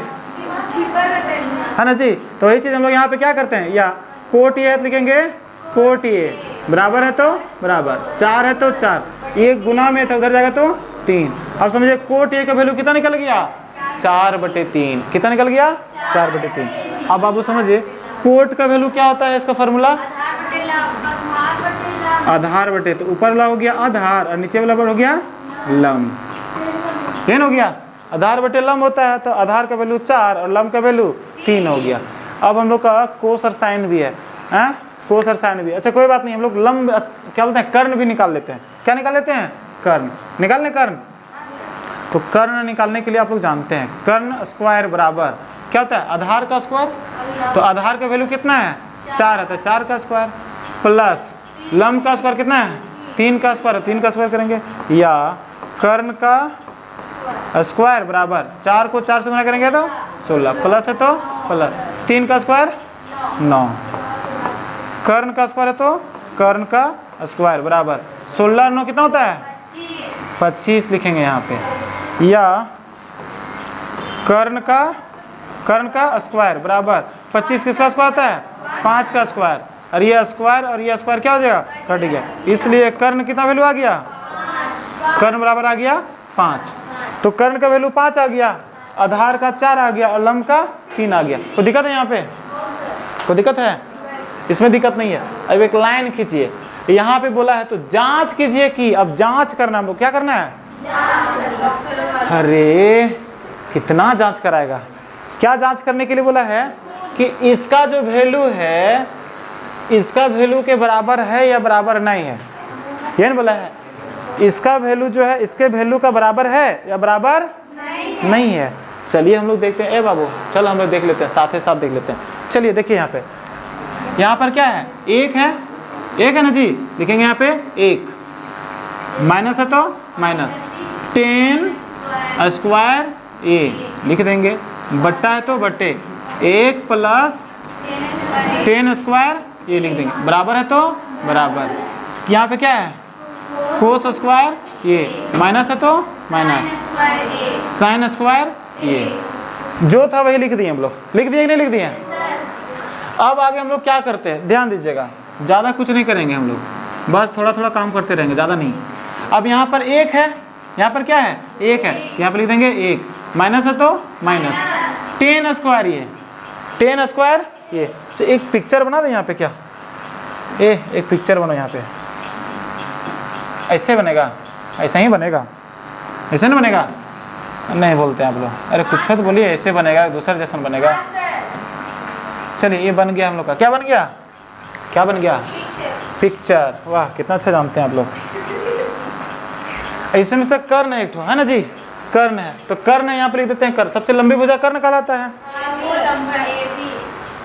है ना जी। तो वही चीज़ हम लोग यहाँ पे क्या करते हैं, या कोट ए है लिखेंगे कोट ए बराबर है तो बराबर, 4 है तो 4, ये गुना में था उधर जाएगा तो 3। अब समझिए कोट ए का वैल्यू कितना निकल गया 4/3, कितना निकल गया 4/3। अब बाबू समझिए कोट का वैल्यू क्या होता है, इसका फार्मूला आधार बटे, तो ऊपर वाला हो गया आधार और नीचे वाला हो गया लंब, तीन हो गया, आधार बटे लंब होता है, तो आधार का वैल्यू 4 और लंब का वैल्यू 3 हो गया। अब हम लोग का कोस और साइन भी है, कोस और साइन भी, अच्छा कोई बात नहीं, हम लोग लंब क्या बोलते हैं कर्ण भी निकाल लेते हैं, क्या निकाल लेते हैं कर्ण, निकालने कर्ण। तो कर्ण निकालने के लिए आप लोग जानते हैं कर्ण स्क्वायर बराबर क्या होता है आधार का स्क्वायर, तो आधार का वैल्यू कितना है 4 है, तो 4 का स्क्वायर प्लस लंब का स्क्वायर कितना है 3 का स्क्वायर है, 3 का स्क्वायर करेंगे, या कर्ण का स्क्वायर बराबर 4 को 4 से गुना करेंगे तो 16 प्लस है तो प्लस 3 का स्क्वायर 9, कर्ण का स्क्वायर है तो कर्ण का स्क्वायर बराबर 16 और 9 कितना होता है 25 लिखेंगे यहाँ पे, या कर्ण का स्क्वायर बराबर 25 किसका स्क्वायर होता है 5 का स्क्वायर, और ये स्क्वायर क्या हो जाएगा कट गया, इसलिए कर्ण कितना वैल्यू आ गया, कर्ण बराबर आ गया 5। तो कर्ण का वैल्यू 5 आ गया, आधार का 4 आ गया और लंब का 3 आ गया। कोई दिक्कत है यहाँ पे, कोई दिक्कत है इसमें? दिक्कत नहीं है। अब एक लाइन खींचिए, यहाँ पे बोला है तो जांच कीजिए कि, अब जांच करना हमको क्या करना है, अरे कितना जांच कराएगा, क्या जांच करने के लिए बोला है कि इसका जो वैल्यू है इसका वैल्यू के बराबर है या बराबर नहीं है, ये नहीं बोला है, इसका वैल्यू जो है इसके वैल्यू का बराबर है या बराबर नहीं है। चलिए हम लोग देखते हैं, ए बाबू चलो हम लोग देख लेते हैं, साथ ही साथ देख लेते हैं। चलिए देखिए यहाँ पर क्या है, एक है ना जी, लिखेंगे यहाँ पे 1, माइनस है तो माइनस 10 स्क्वायर ए लिख देंगे, बट्टा है तो बट्टे 1 प्लस 10 स्क्वायर ये लिख देंगे, बराबर है तो बराबर, यहाँ पे क्या है कोस स्क्वायर ये, माइनस है तो माइनस साइन स्क्वायर ये, जो था वही लिख दिए हम लोग, लिख दिए कि नहीं लिख दिए। अब आगे हम लोग क्या करते हैं, ध्यान दीजिएगा, ज़्यादा कुछ नहीं करेंगे हम लोग, बस थोड़ा थोड़ा काम करते रहेंगे, ज़्यादा नहीं। अब यहाँ पर 1 है, यहाँ पर क्या है 1 है, यहाँ पर लिख देंगे 1, माइनस है तो माइनस 10 स्क्वायर ये, 10 स्क्वायर ये। एक पिक्चर बना दें यहाँ पे, क्या एक पिक्चर बनो यहाँ पे, ऐसे बनेगा, ऐसा ही बनेगा, ऐसे नहीं बनेगा, नहीं बोलते आप लोग, अरे कुछ तो बोलिए, ऐसे बनेगा दूसरा जैसा बनेगा। चलिए ये बन गया हम लोग का, क्या बन गया, क्या बन गया पिक्चर, वाह कितना अच्छा जानते हैं आप लोग। इसमें से कर्ण है एक ठो, है ना जी, कर्ण है तो कर्ण है, यहाँ पे लिख देते हैं कर्ण, सबसे लंबी भुजा कर्ण कहलाता है।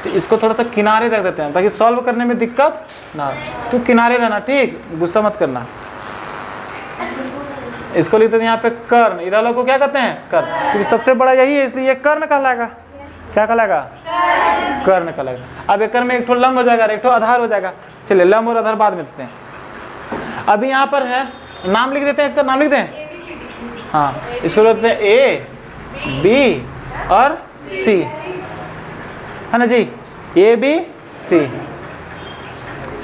तो इसको थोड़ा सा किनारे रख देते हैं ताकि सॉल्व करने में दिक्कत ना, तो किनारे रहना, ठीक, गुस्सा मत करना। इसको लिखते हैं यहाँ पे कर्ण, इधर लोग को क्या कहते हैं कर्ण, क्योंकि सबसे बड़ा यही है इसलिए कर्ण कहलाएगा, क्या कहलाएगा कर्ण कहलाएगा। अब एक कर्ण में एक ठो लंब हो जाएगा, एक ठो आधार हो जाएगा। चलिए लंब और आधार बाद में देते हैं। अभी यहाँ पर है, नाम लिख देते हैं, इसका नाम लिख दें, हाँ इसको लिखते हैं ए बी और सी, है ना जी, ए बी सी,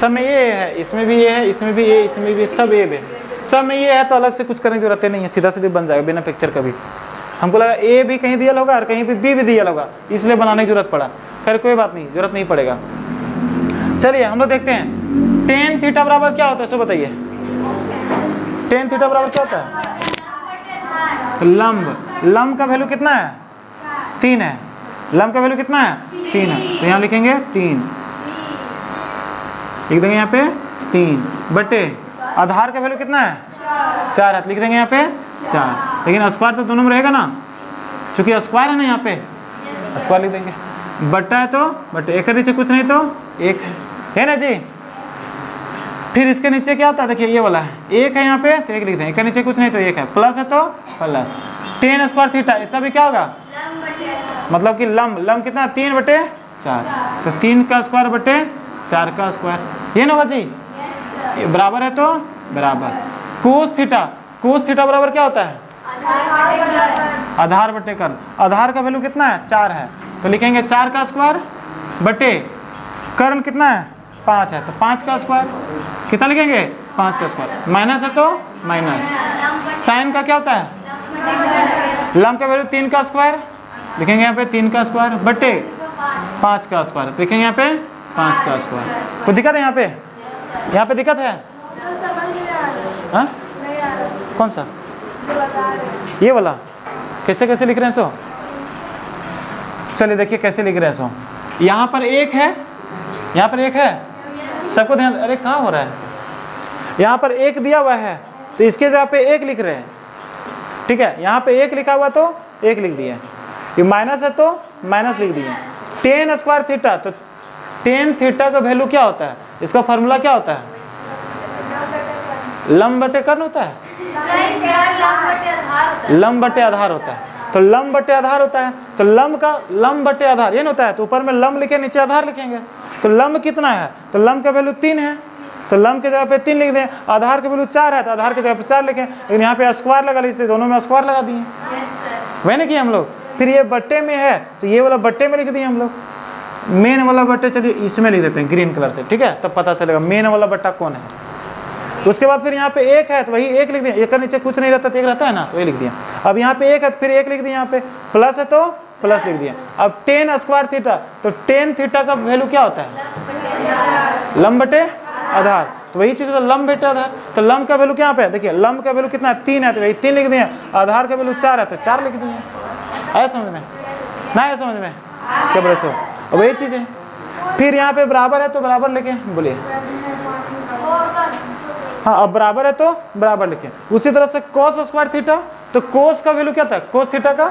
सब में ये है, इसमें भी ये है, इसमें भी ये, इसमें भी सब ए बी, सब में ये है, तो अलग से कुछ करने की जरूरत नहीं है, सीधा सीधे बन जाएगा बिना पिक्चर का भी। हमको लगा ए भी कहीं दिया होगा और कहीं पे बी भी दिया होगा, इसलिए बनाने की जरूरत पड़ा, खैर कोई बात नहीं, जरूरत नहीं पड़ेगा। चलिए हम लोग देखते हैं tan थीटा बराबर क्या होता है, सो बताइए tan थीटा बराबर क्या होता है, तो लंब का वैल्यू कितना है 3 है, लंब का वैल्यू कितना है 3 है, तो यहाँ लिखेंगे 3, लिख देंगे यहाँ पे 3 बटे आधार का वैल्यू कितना है 4 है, तो लिख देंगे यहाँ पे 4, लेकिन स्क्वायर तो दोनों में रहेगा ना, क्योंकि स्क्वायर है ना, यहाँ पे स्क्वायर लिख देंगे, बट्टा है तो बटे, एक के नीचे कुछ नहीं तो एक है ना जी। फिर इसके नीचे क्या होता है, देखिए ये वाला है, एक है यहाँ पे तो एक लिख देंगे, एक के नीचे कुछ नहीं तो एक है, प्लस है तो प्लस tan स्क्वायर थीटा, इसका भी क्या होगा मतलब कि लंब कितना 3 बटे 4, तो 3 का स्क्वायर बटे 4 का स्क्वायर, ये ना होगा जी, बराबर है तो बराबर। कोस थीटा बराबर क्या होता है आधार बटे कर्ण, आधार का वैल्यू कितना है 4 है, तो लिखेंगे 4 का स्क्वायर बटे कर्ण कितना है 5 है, तो 5 का स्क्वायर, कितना लिखेंगे 5 का स्क्वायर, माइनस है तो माइनस, साइन का क्या होता है लंब का वैल्यू 3 का स्क्वायर, लिखेंगे यहाँ पे 3 का स्क्वायर बटे 5 का स्क्वायर, लिखेंगे यहाँ पे 5 का स्क्वायर। कोई दिक्कत है यहाँ पे दिक्कत है, हाँ कौन सा ये वाला, कैसे लिख रहे हैं सो, चलिए देखिए कैसे लिख रहे हैं सो, यहाँ पर एक है, यहाँ पर एक है, सबको ध्यान, अरे कहाँ हो रहा है, यहाँ पर एक दिया हुआ है तो इसके जगह पे एक लिख रहे हैं, ठीक है, यहाँ पे एक लिखा हुआ तो एक लिख दिए, ये माइनस है तो माइनस लिख दिए। tan स्क्वायर थीटा, तो tan थीटा का वैल्यू क्या होता है, इसका फॉर्मूला क्या होता है लंब बटे कर्ण होता है, लंब बटे आधार होता है, तो लंब बटे आधार होता है, तो लंब बटे आधार ये नहीं होता है, तो ऊपर में लंब लिखे नीचे आधार लिखेंगे, तो लंब कितना है, तो लंब का वैल्यू 3 है, तो लंब के जगह पे 3 लिख दें। आधार का वैल्यू 4 है तो आधार की जगह पे 4 लिखें, लेकिन यहाँ पे स्क्वायर लगा इसलिए दोनों में स्क्वायर लगा दिए, वही ना किया हम लोग। फिर ये बट्टे में है तो ये वाला बट्टे में लिख दिए हम लोग, मेन वाला बट्टे चलिए इसमें लिख देते हैं ग्रीन कलर से, ठीक है, तब पता चलेगा मेन वाला बट्टा कौन है। उसके बाद फिर यहाँ पे 1 है तो वही 1 लिख दिया, 1 का नीचे कुछ नहीं रहता तो 1 रहता है ना, वही लिख दिया। अब यहाँ पे 1 है तो फिर 1 लिख दिया, यहाँ पे प्लस है तो प्लस लिख दिया। अब tan स्क्वायर थीटा, तो tan थीटा का वैल्यू क्या होता है, लंब बटे आधार, तो वही चीज़ होता है लंब बटे आधार। तो लंब का वैल्यू क्या पे है, देखिए लंब का वैल्यू कितना है 3 है तो वही 3 लिख दिए, आधार का वैल्यू 4 है तो 4 लिख दिए। आया समझ में, ना आया समझ में, क्या बोले सो, वही चीज़ है। फिर यहाँ पे बराबर है तो बराबर लिखे, बोलिए हाँ, अब बराबर है तो बराबर लिखें। उसी तरह से cos स्क्वायर थीटा, तो cos का वैल्यू क्या था, cos थीटा का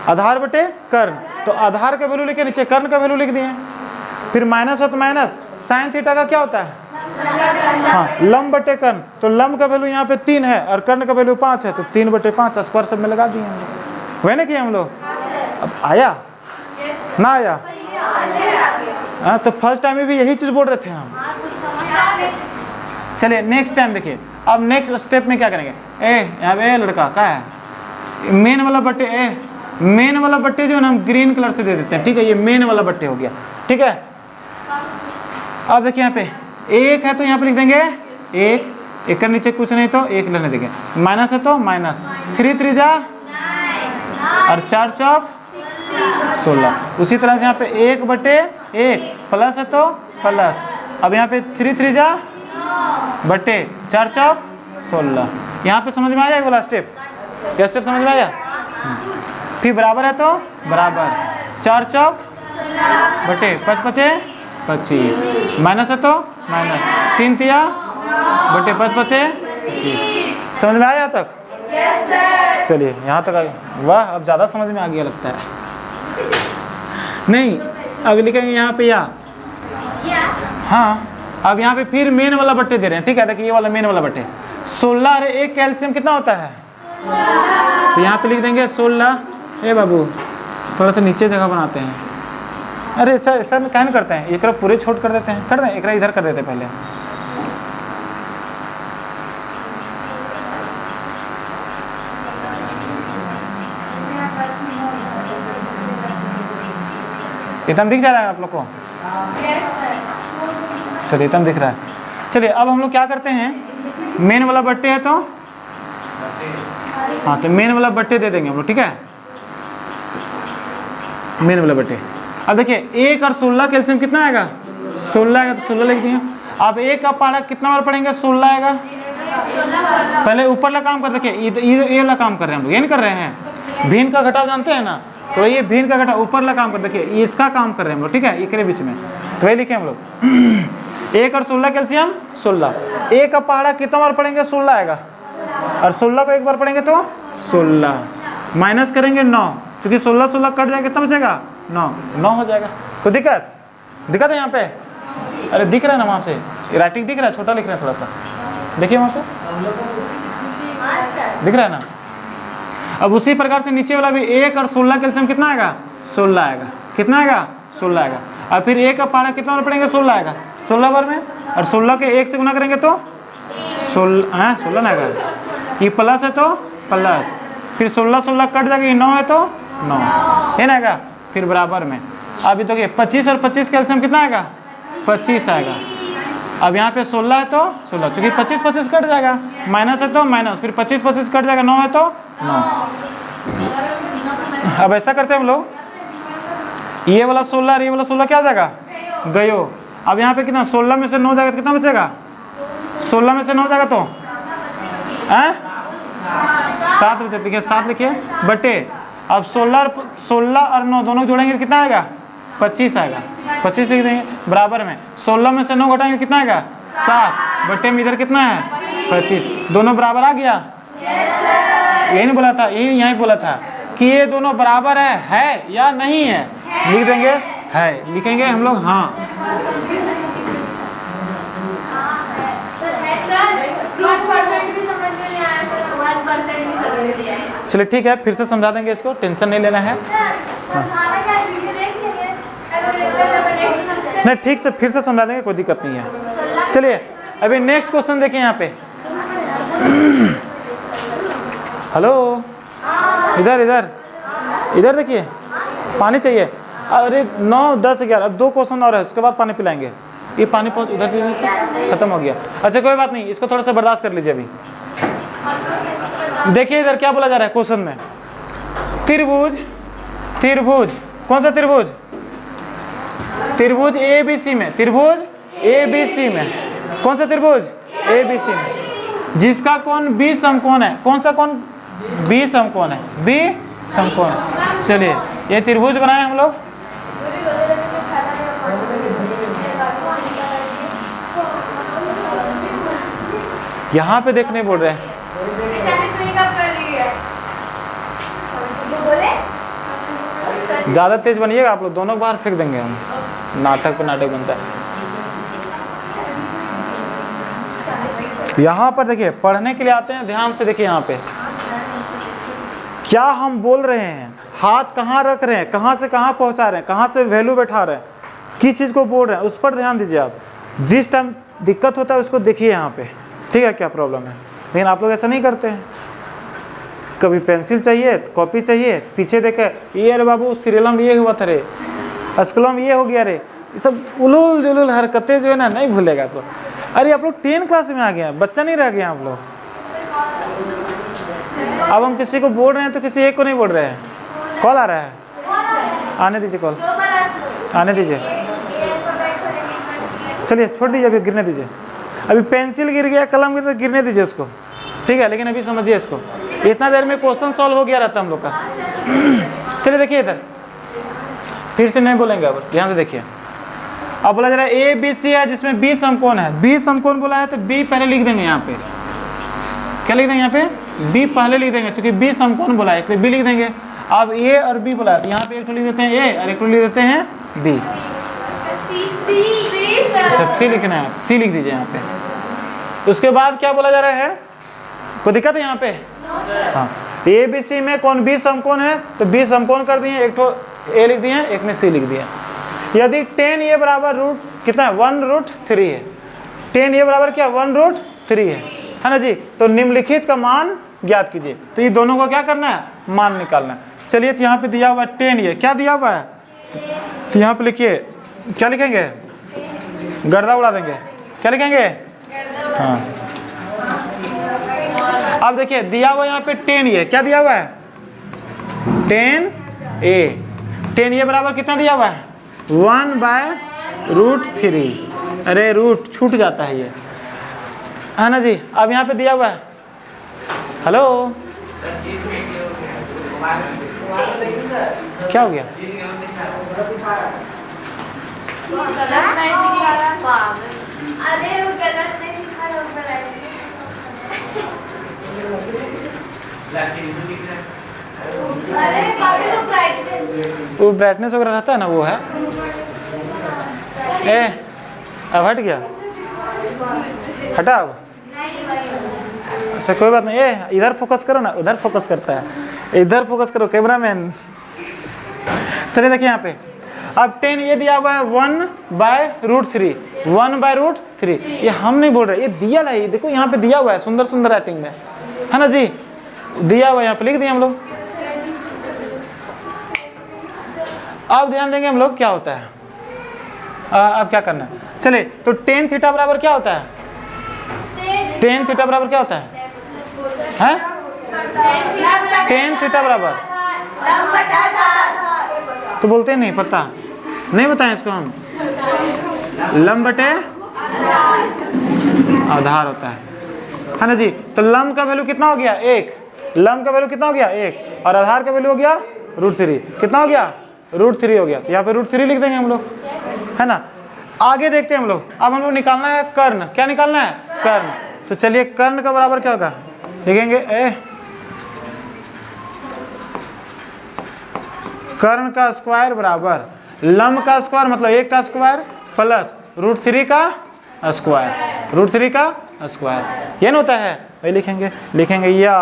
आधार बटे कर्ण, तो आधार का वैल्यू लिखे, नीचे कर्ण का वैल्यू लिख दिए। फिर माइनस है तो माइनस, साइन थीटा का क्या होता है, हाँ लंब बटे कर्ण, तो लंब का वैल्यू यहाँ पे 3 है और कर्ण का वैल्यू 5 है, तो 3 बटे 5 स्क्वायर सब में लगा दिए हम लोग, वही ना किए हम लोग। अब आया ना आया, हाँ तो फर्स्ट टाइम में भी यही चीज़ बोल रहे थे हम। चलिए नेक्स्ट टाइम देखिए, अब नेक्स्ट स्टेप में क्या करेंगे, यहाँ पे लड़का क्या है, मेन वाला बट्टे मेन वाला बट्टे जो है ना हम ग्रीन कलर से दे देते हैं, ठीक है, ये मेन वाला बट्टे हो गया, ठीक है। अब देखिए यहाँ पे 1 है तो यहाँ पे लिख देंगे 1 के नीचे कुछ नहीं तो 1 लेने देंगे, माइनस है तो माइनस, 3 3 जा और 4 चौक 16। उसी तरह से यहाँ पे 1 बटे 1 प्लस है तो प्लस, अब यहाँ पे 3 3 जा बटे 4 चौक 16। यहाँ पे समझ में आया ये वाला स्टेप, क्या स्टेप समझ में आया। फिर बराबर है तो बराबर, 4 चौक बटे 5 पचे 25, माइनस है तो माइनस, 3 तिया बटे 5 पचे 25। समझ में आया तक, चलिए यहाँ तक आ गया, वाह अब ज़्यादा समझ में आ गया लगता है। नहीं अब लिखेंगे यहाँ पे या, हाँ अब यहाँ पे फिर मेन वाला बट्टे दे रहे हैं, ठीक है, देखिए ये वाला मेन वाला बट्टे 16 अरे 1 कैल्शियम कितना होता है, तो यहाँ पे लिख देंगे 16। ए बाबू थोड़ा सा नीचे जगह बनाते हैं, अरे अच्छा ऐसा में क्या नहीं करते हैं, एक पूरे छोट कर देते हैं, कर दें एक इधर कर देते हैं पहले। एकदम दिख जा रहा है आप लोग को, चलिए एकदम दिख रहा है। चलिए अब हम लोग क्या करते हैं, मेन वाला बट्टे है तो हाँ तो मेन वाला बट्टे दे देंगे हम लोग, ठीक है, मेन वाला बट्टे। अब देखिए 1 और 16 कैल्शियम कितना आएगा, 16 आएगा तो 16 लिख दिए। अब 1 का पहाड़ा कितना बार पढ़ेंगे, 16 आएगा। पहले ऊपर वाला काम कर, देखिए ये वाला काम कर रहे हैं हम लोग, ये नहीं कर रहे हैं, भिन्न का घटाव जानते हैं ना, तो ये भिन्न का घटाव ऊपर वाला काम कर, देखिए इसका काम कर रहे हैं हम लोग, ठीक है, एक बीच में, तो वही लिखे हम लोग 1 और 16 कैल्शियम 16। 1 का पहाड़ा कितना बार पढ़ेंगे, 16 आएगा, और 16 को एक बार पढ़ेंगे तो 16, माइनस करेंगे 9, क्योंकि 16 16 कट जाएगा कितना बचेगा 9 हो जाएगा। तो दिक्कत है यहाँ पे, अरे दिख रहा है ना वहाँ से, राइटिंग दिख रहा है, छोटा लिख रहे हैं थोड़ा सा, देखिए वहाँ से दिख रहा है ना। अब उसी प्रकार से नीचे वाला भी 1 और 16 कैल्शियम कितना आएगा, 16 आएगा, कितना आएगा 16 आएगा। और फिर 1 का पहाड़ा कितना बार पढ़ेंगे, 16 आएगा, 16 बार में, और 16 के 1 से गुना करेंगे तो 16 ना आएगा, ये प्लस है तो प्लस, फिर 16 16 कट जाएगा, ये 9 है तो 9 है ना आएगा, फिर बराबर में। अभी तो 25 और 25 कैल्शियम कितना आएगा, 25 आएगा। अब यहाँ पे 16 है तो 16, क्योंकि 25 25 कट जाएगा, माइनस है तो माइनस, फिर 25 25 कट जाएगा, 9 है तो 9। अब ऐसा करते हैं हम लोग, ये वाला 16 और ये वाला 16 क्या हो जाएगा, गयो। अब यहाँ पे कितना, 16 में से 9 जाएगा तो कितना बचेगा, 16 में से 9 जाएगा तो 7 बचे, देखिए 7 लिखिए बटे, अब 16 और 9 दोनों जोड़ेंगे तो कितना आएगा, 25 आएगा, 25 लिख देंगे बराबर में। 16 में से 9 घटाएंगे कितना आएगा, 7 बटे में इधर कितना है 25, दोनों बराबर आ गया। यही नहीं बोला था, यही यहाँ बोला था कि ये दोनों बराबर है या नहीं है, लिख देंगे है, लिखेंगे हम लोग हाँ। चलिए ठीक है, फिर से समझा देंगे इसको, टेंशन नहीं लेना है। हाँ। नहीं ठीक से फिर से समझा देंगे, कोई दिक्कत नहीं है। चलिए अभी नेक्स्ट क्वेश्चन देखिए यहाँ पे। हेलो, इधर इधर इधर देखिए, पानी चाहिए। अरे 9, 10, 11, अब 2 क्वेश्चन और है, उसके बाद पानी पिलाएंगे। ये पानी पहुँच उधर खत्म हो गया। अच्छा कोई बात नहीं, इसको थोड़ा सा बर्दाश्त कर लीजिए। अभी देखिए इधर क्या बोला जा रहा है क्वेश्चन में, त्रिभुज, त्रिभुज कौन सा त्रिभुज? त्रिभुज ABC में, त्रिभुज ABC में कौन सा त्रिभुज? ABC में, जिसका कोण B समकोण है। कौन सा कोण? B समकोण है, B समकोण है। चलिए ये त्रिभुज बनाए हम लोग। यहाँ पे देखने बोल रहे हैं, ज़्यादा तेज बनिएगा आप लोग, दोनों बार फेंक देंगे हम, नाटक पे नाटक बनता है। यहाँ पर देखिए, पढ़ने के लिए आते हैं, ध्यान से देखिए। यहाँ पे क्या हम बोल रहे हैं, हाथ कहाँ रख रहे हैं, कहाँ से कहाँ पहुँचा रहे हैं, कहाँ से वैल्यू बैठा रहे हैं, किस चीज़ को बोल रहे हैं, उस पर ध्यान दीजिए आप। जिस टाइम दिक्कत होता है उसको देखिए यहाँ पे, ठीक है, क्या प्रॉब्लम है। लेकिन आप लोग ऐसा नहीं करते हैं। कभी पेंसिल चाहिए, कॉपी चाहिए, पीछे देखे, ये अरे बाबू सीरियलम ये हुआ था रे, अस्कलम ये हो गया रे, ये सब उलूल जुलूल हरकतें जो है ना, नहीं भूलेगा तो। अरे आप लोग 10 क्लास में आ गए हैं, बच्चा नहीं रह गया आप लोग। अब हम किसी को बोल रहे हैं तो किसी एक को नहीं बोल रहे हैं। कॉल आ रहा है, आने दीजिए, कॉल आने दीजिए। चलिए छोड़ दीजिए, अभी गिरने दीजिए। अभी पेंसिल गिर गया, कलम गिर, तो गिरने दीजिए उसको, ठीक है। लेकिन अभी समझिए इसको, इतना देर में क्वेश्चन सॉल्व हो गया रहता हम लोग का। चलिए देखिए इधर, फिर से नहीं बोलेंगे, अब ध्यान से देखिए। अब बोला जा रहा है ABC है जिसमें B समकोण है। B समकोण बोला है तो B पहले लिख देंगे। यहाँ पे क्या लिख देंगे? यहाँ पे B पहले लिख देंगे, क्योंकि B समकोण बोला है इसलिए B लिख देंगे। अब A और B बोला है तो यहाँ पे एक तो लिख देते हैं A और एक तो लिख देते हैं B। अच्छा C लिखना है, C लिख दीजिए यहाँ पे। उसके बाद क्या बोला जा रहा है, कोई दिक्कत है यहाँ पे? हाँ, ABC में कौन B समकोण है तो B समकोण कर दिए, एक तो A लिख दिए, एक में C लिख दिया। यदि tan ये बराबर रूट कितना है, 1√3 है। tan ये बराबर क्या, 1√3 है ना जी। तो निम्नलिखित का मान ज्ञात कीजिए। तो ये दोनों को क्या करना है, मान निकालना है। चलिए तो यहाँ पे दिया हुआ है tan, ये क्या दिया हुआ है, तो यहाँ पे लिखिए, क्या लिखेंगे, गर्दा उड़ा देंगे, क्या लिखेंगे? हाँ, अब देखिए दिया हुआ यहाँ पे tan ये क्या दिया हुआ है, tan A। tan ये बराबर कितना दिया हुआ है, 1/√3। अरे रूट छूट जाता है ये, है ना जी। अब यहाँ पे दिया हुआ है, हेलो क्या हो गया, गलत नहीं दिखा रहा। अरे वो गलत नहीं दिखा रहा। अरे पागल, वो ब्राइटनेस वगैरह रहता है ना, वो है। ए अब हट गया, हटा अब। अच्छा कोई बात नहीं, ए इधर फोकस करो ना, उधर फोकस करता है, इधर फोकस करो कैमरा मैन। चलिए देखिए यहाँ पे, अब tan ये दिया हुआ है 1/√3, 1/√3। ये हम नहीं बोल रहे, ये दिया है, ये देखो यहाँ पे दिया हुआ है, सुंदर सुंदर राइटिंग में, है ना जी, दिया हुआ है, यहाँ पे लिख दिए हम लोग। अब ध्यान देंगे हम लोग क्या होता है। अब क्या करना है, चलिए तो tan थीटा बराबर क्या होता है, tan थीटा बराबर क्या होता है, हैं? tan थीटा बराबर तो बोलते हैं नहीं पता, नहीं बताएं इसको हम, लंब बटे आधार होता है ना जी। तो लंब का वैल्यू कितना हो गया, 1। लंब का वैल्यू कितना हो गया, 1, और आधार का वैल्यू हो गया √3। कितना हो गया, √3 हो गया। तो यहाँ पे √3 लिख देंगे हम लोग, है ना। आगे देखते हैं हम लोग। अब हम लोग निकालना है कर्ण, क्या निकालना है, कर्ण। तो चलिए कर्ण का बराबर क्या होगा, लिखेंगे कर्ण का स्क्वायर बराबर लंब का स्क्वायर, मतलब 1 का स्क्वायर प्लस √3 का स्क्वायर, √3 का स्क्वायर, ये ना होता है, वही लिखेंगे। लिखेंगे या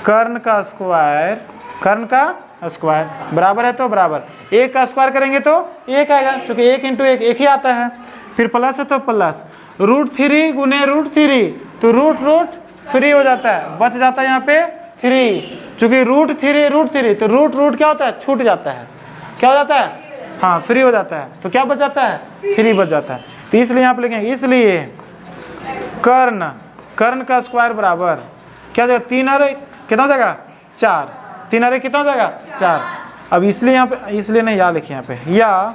कर्ण का स्क्वायर, कर्ण का स्क्वायर, बराबर है तो बराबर, 1 का स्क्वायर करेंगे तो 1 आएगा, क्योंकि 1 इंटू 1 1 ही आता है। फिर प्लस है तो प्लस, √3 गुने √3 तो रूट फ्री हो जाता है, बच जाता है यहाँ पे 3, चूंकि √3 तो रूट क्या होता है, छूट जाता है, क्या हो जाता है, हाँ फ्री हो जाता है, तो क्या बच जाता है, 3 बच जाता है। तो इसलिए यहाँ पे लिखेंगे, इसलिए कर्ण का स्क्वायर बराबर क्या हो जाएगा, 3 और कितना हो जाएगा 4, 3 और कितना हो जाएगा 4। अब इसलिए यहाँ पे, इसलिए नहीं या लिखे यहाँ पे, या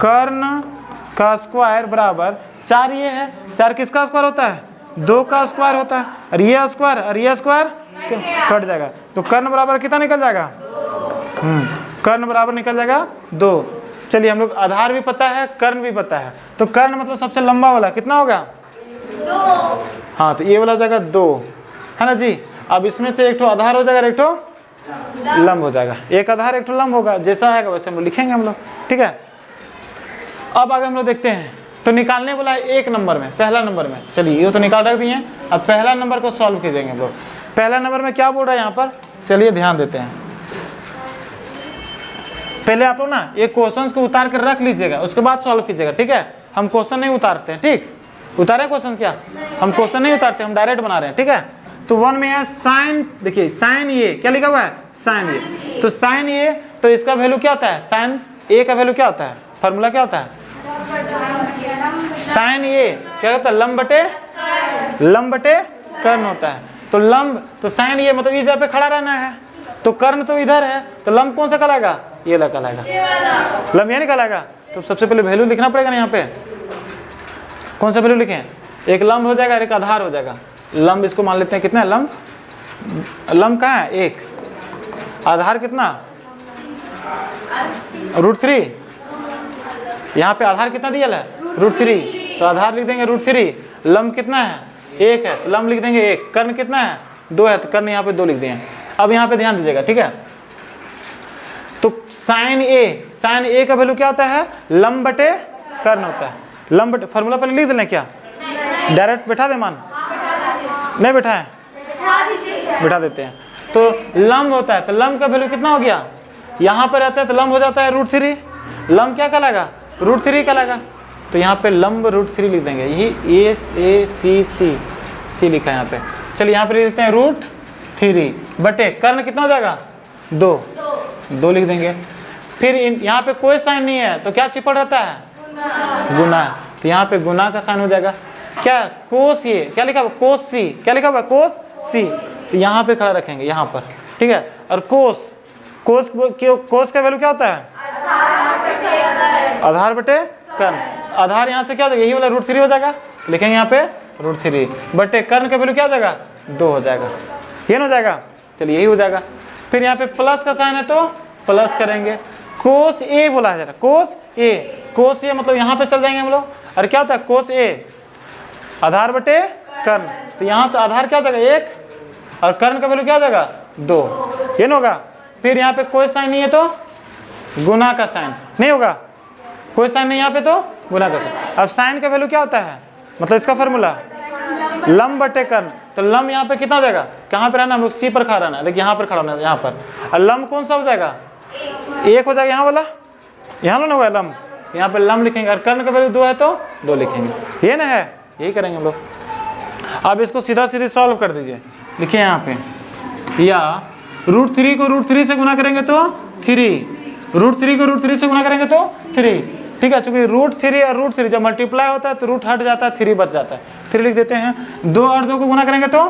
कर्ण का स्क्वायर बराबर 4 ये है, 4 किसका स्क्वायर होता है, 2 का स्क्वायर होता है, और ये स्क्वायर कट जाएगा, तो कर्ण बराबर कितना निकल जाएगा, कर्ण बराबर निकल जाएगा 2। चलिए हम लोग आधार भी पता है, कर्ण भी पता है, तो कर्ण मतलब सबसे लंबा वाला कितना होगा 2, हाँ, तो ये वाला हो जाएगा 2, है ना जी। अब इसमें से एक ठो आधार हो जाएगा, एक ठो लंब हो जाएगा, एक आधार एक ठो लंब होगा, जैसा आएगा वैसे हम लोग लिखेंगे हम लोग, ठीक है। अब आगे हम लोग देखते हैं, तो निकालने बोला है 1 नंबर में, पहला नंबर में, चलिए ये तो निकाल रख दिए। अब पहला नंबर को सॉल्व कीजिएंगे हम लोग। पहला नंबर में क्या बोल रहा है यहाँ पर, चलिए ध्यान देते हैं। पहले आप लोग ना ये क्वेश्चंस को उतार कर रख लीजिएगा, उसके बाद सॉल्व कीजिएगा, ठीक है। हम क्वेश्चन नहीं उतारते हैं, ठीक, उतारे क्वेश्चन क्या, हम क्वेश्चन नहीं उतारते, हम डायरेक्ट बना रहे हैं, ठीक है। तो 1 में है साइन, देखिए साइन ये क्या लिखा हुआ है, साइन ये, तो साइन ये, तो इसका वैल्यू क्या होता है, साइन ए का वैल्यू क्या होता है, फार्मूला क्या होता है, साइन ये क्या होता है, लंब बटे कर्ण होता है। तो लंब, तो साइन ये मतलब इस जगह पे खड़ा रहना है, तो कर्ण तो इधर है, तो लंब कौन सा कहलाएगा, ये कहलाएगा, लंब ये नहीं कहलाएगा। तो सबसे पहले वैल्यू लिखना पड़ेगा ना, यहाँ पे कौन सा वैल्यू लिखें, एक लंब हो जाएगा, एक आधार हो जाएगा। लंब इसको मान लेते हैं कितना है, लंब कहाँ है 1, आधार कितना √3, यहाँ पे आधार कितना दिया है √3, तो आधार लिख देंगे √3, लंब कितना है 1 है, तो लंब लिख देंगे 1, कर्ण कितना है 2 है, तो कर्ण यहाँ पे 2 लिख दिए। अब यहाँ पे ध्यान दीजिएगा, ठीक है। तो साइन ए का वैल्यू क्या होता है, लंब बटे कर्ण होता है, लंब बटे, फार्मूला पहले लिख देना क्या, डायरेक्ट बैठा दे मान, नहीं बैठाएं, बैठा देते हैं। तो लंब होता है, तो लंब का वैल्यू कितना हो गया, यहाँ पर रहता है तो लंब हो जाता है √3, लंब क्या कहलाएगा √3 कहलाएगा, तो यहाँ पे लंब √3 लिख देंगे, यही सी लिखा है यहाँ पे। चलिए यहाँ पे लिख देते हैं √3 बटे कर्ण कितना हो जाएगा 2 लिख देंगे। फिर यहाँ पे कोई साइन नहीं है, तो क्या छिपड़ रहता है, गुना, तो यहाँ पे गुना का साइन हो जाएगा। क्या कोस, ये क्या लिखा हुआ, कोस सी, क्या लिखा हुआ कोस सी, तो यहाँ पे खड़ा रखेंगे यहाँ पर, ठीक है। और कोस का वैल्यू क्या होता है, आधार बटे कर्ण, आधार यहाँ से क्या हो जाएगा, यही वाला √3 हो जाएगा, लिखेंगे यहाँ पे √3 बटे कर्ण का वैल्यू क्या हो जाएगा 2 हो जाएगा, ये ना हो जाएगा, चलिए यही हो जाएगा। फिर यहाँ पे प्लस का साइन है तो प्लस करेंगे, कोस ए बोला है जरा, कोस ए मतलब यहाँ पे चल जाएंगे हम लोग, और क्या होता है कोस ए, आधार बटे कर्ण, तो यहाँ से आधार क्या हो जाएगा 1 और कर्ण का वैल्यू क्या हो जाएगा 2, ये ना होगा। फिर यहाँ पे कोई साइन नहीं है तो गुना का साइन, नहीं होगा कोई साइन नहीं यहाँ पे तो गुना का साइन। अब साइन का वैल्यू क्या होता है, मतलब इसका फार्मूला लंब बटे कर्ण, तो लंब यहाँ पे कितना हो जाएगा, कहाँ पे रहना हम लोग, सी पर खड़ा रहना है, देखिए यहाँ पर खड़ा रहना है यहाँ पर, और लंब कौन सा हो जाएगा 1 हो जाएगा, यहाँ वाला यहाँ ना हुआ लंब, यहाँ पे लंब लिखेंगे, और कर्ण का वैल्यू 2 है तो 2 लिखेंगे, ये ना है, यही करेंगे हम लोग। अब इसको सीधा सॉल्व कर दीजिए, लिखिए यहाँ पे, या √3 को √3 से गुना करेंगे तो 3, √3 को √3 से गुना करेंगे तो 3, ठीक है। चूंकि √3 और √3 जब मल्टीप्लाई होता है तो रूट हट जाता है, 3 बच जाता है, 3 लिख देते हैं। 2 और 2 को गुना करेंगे तो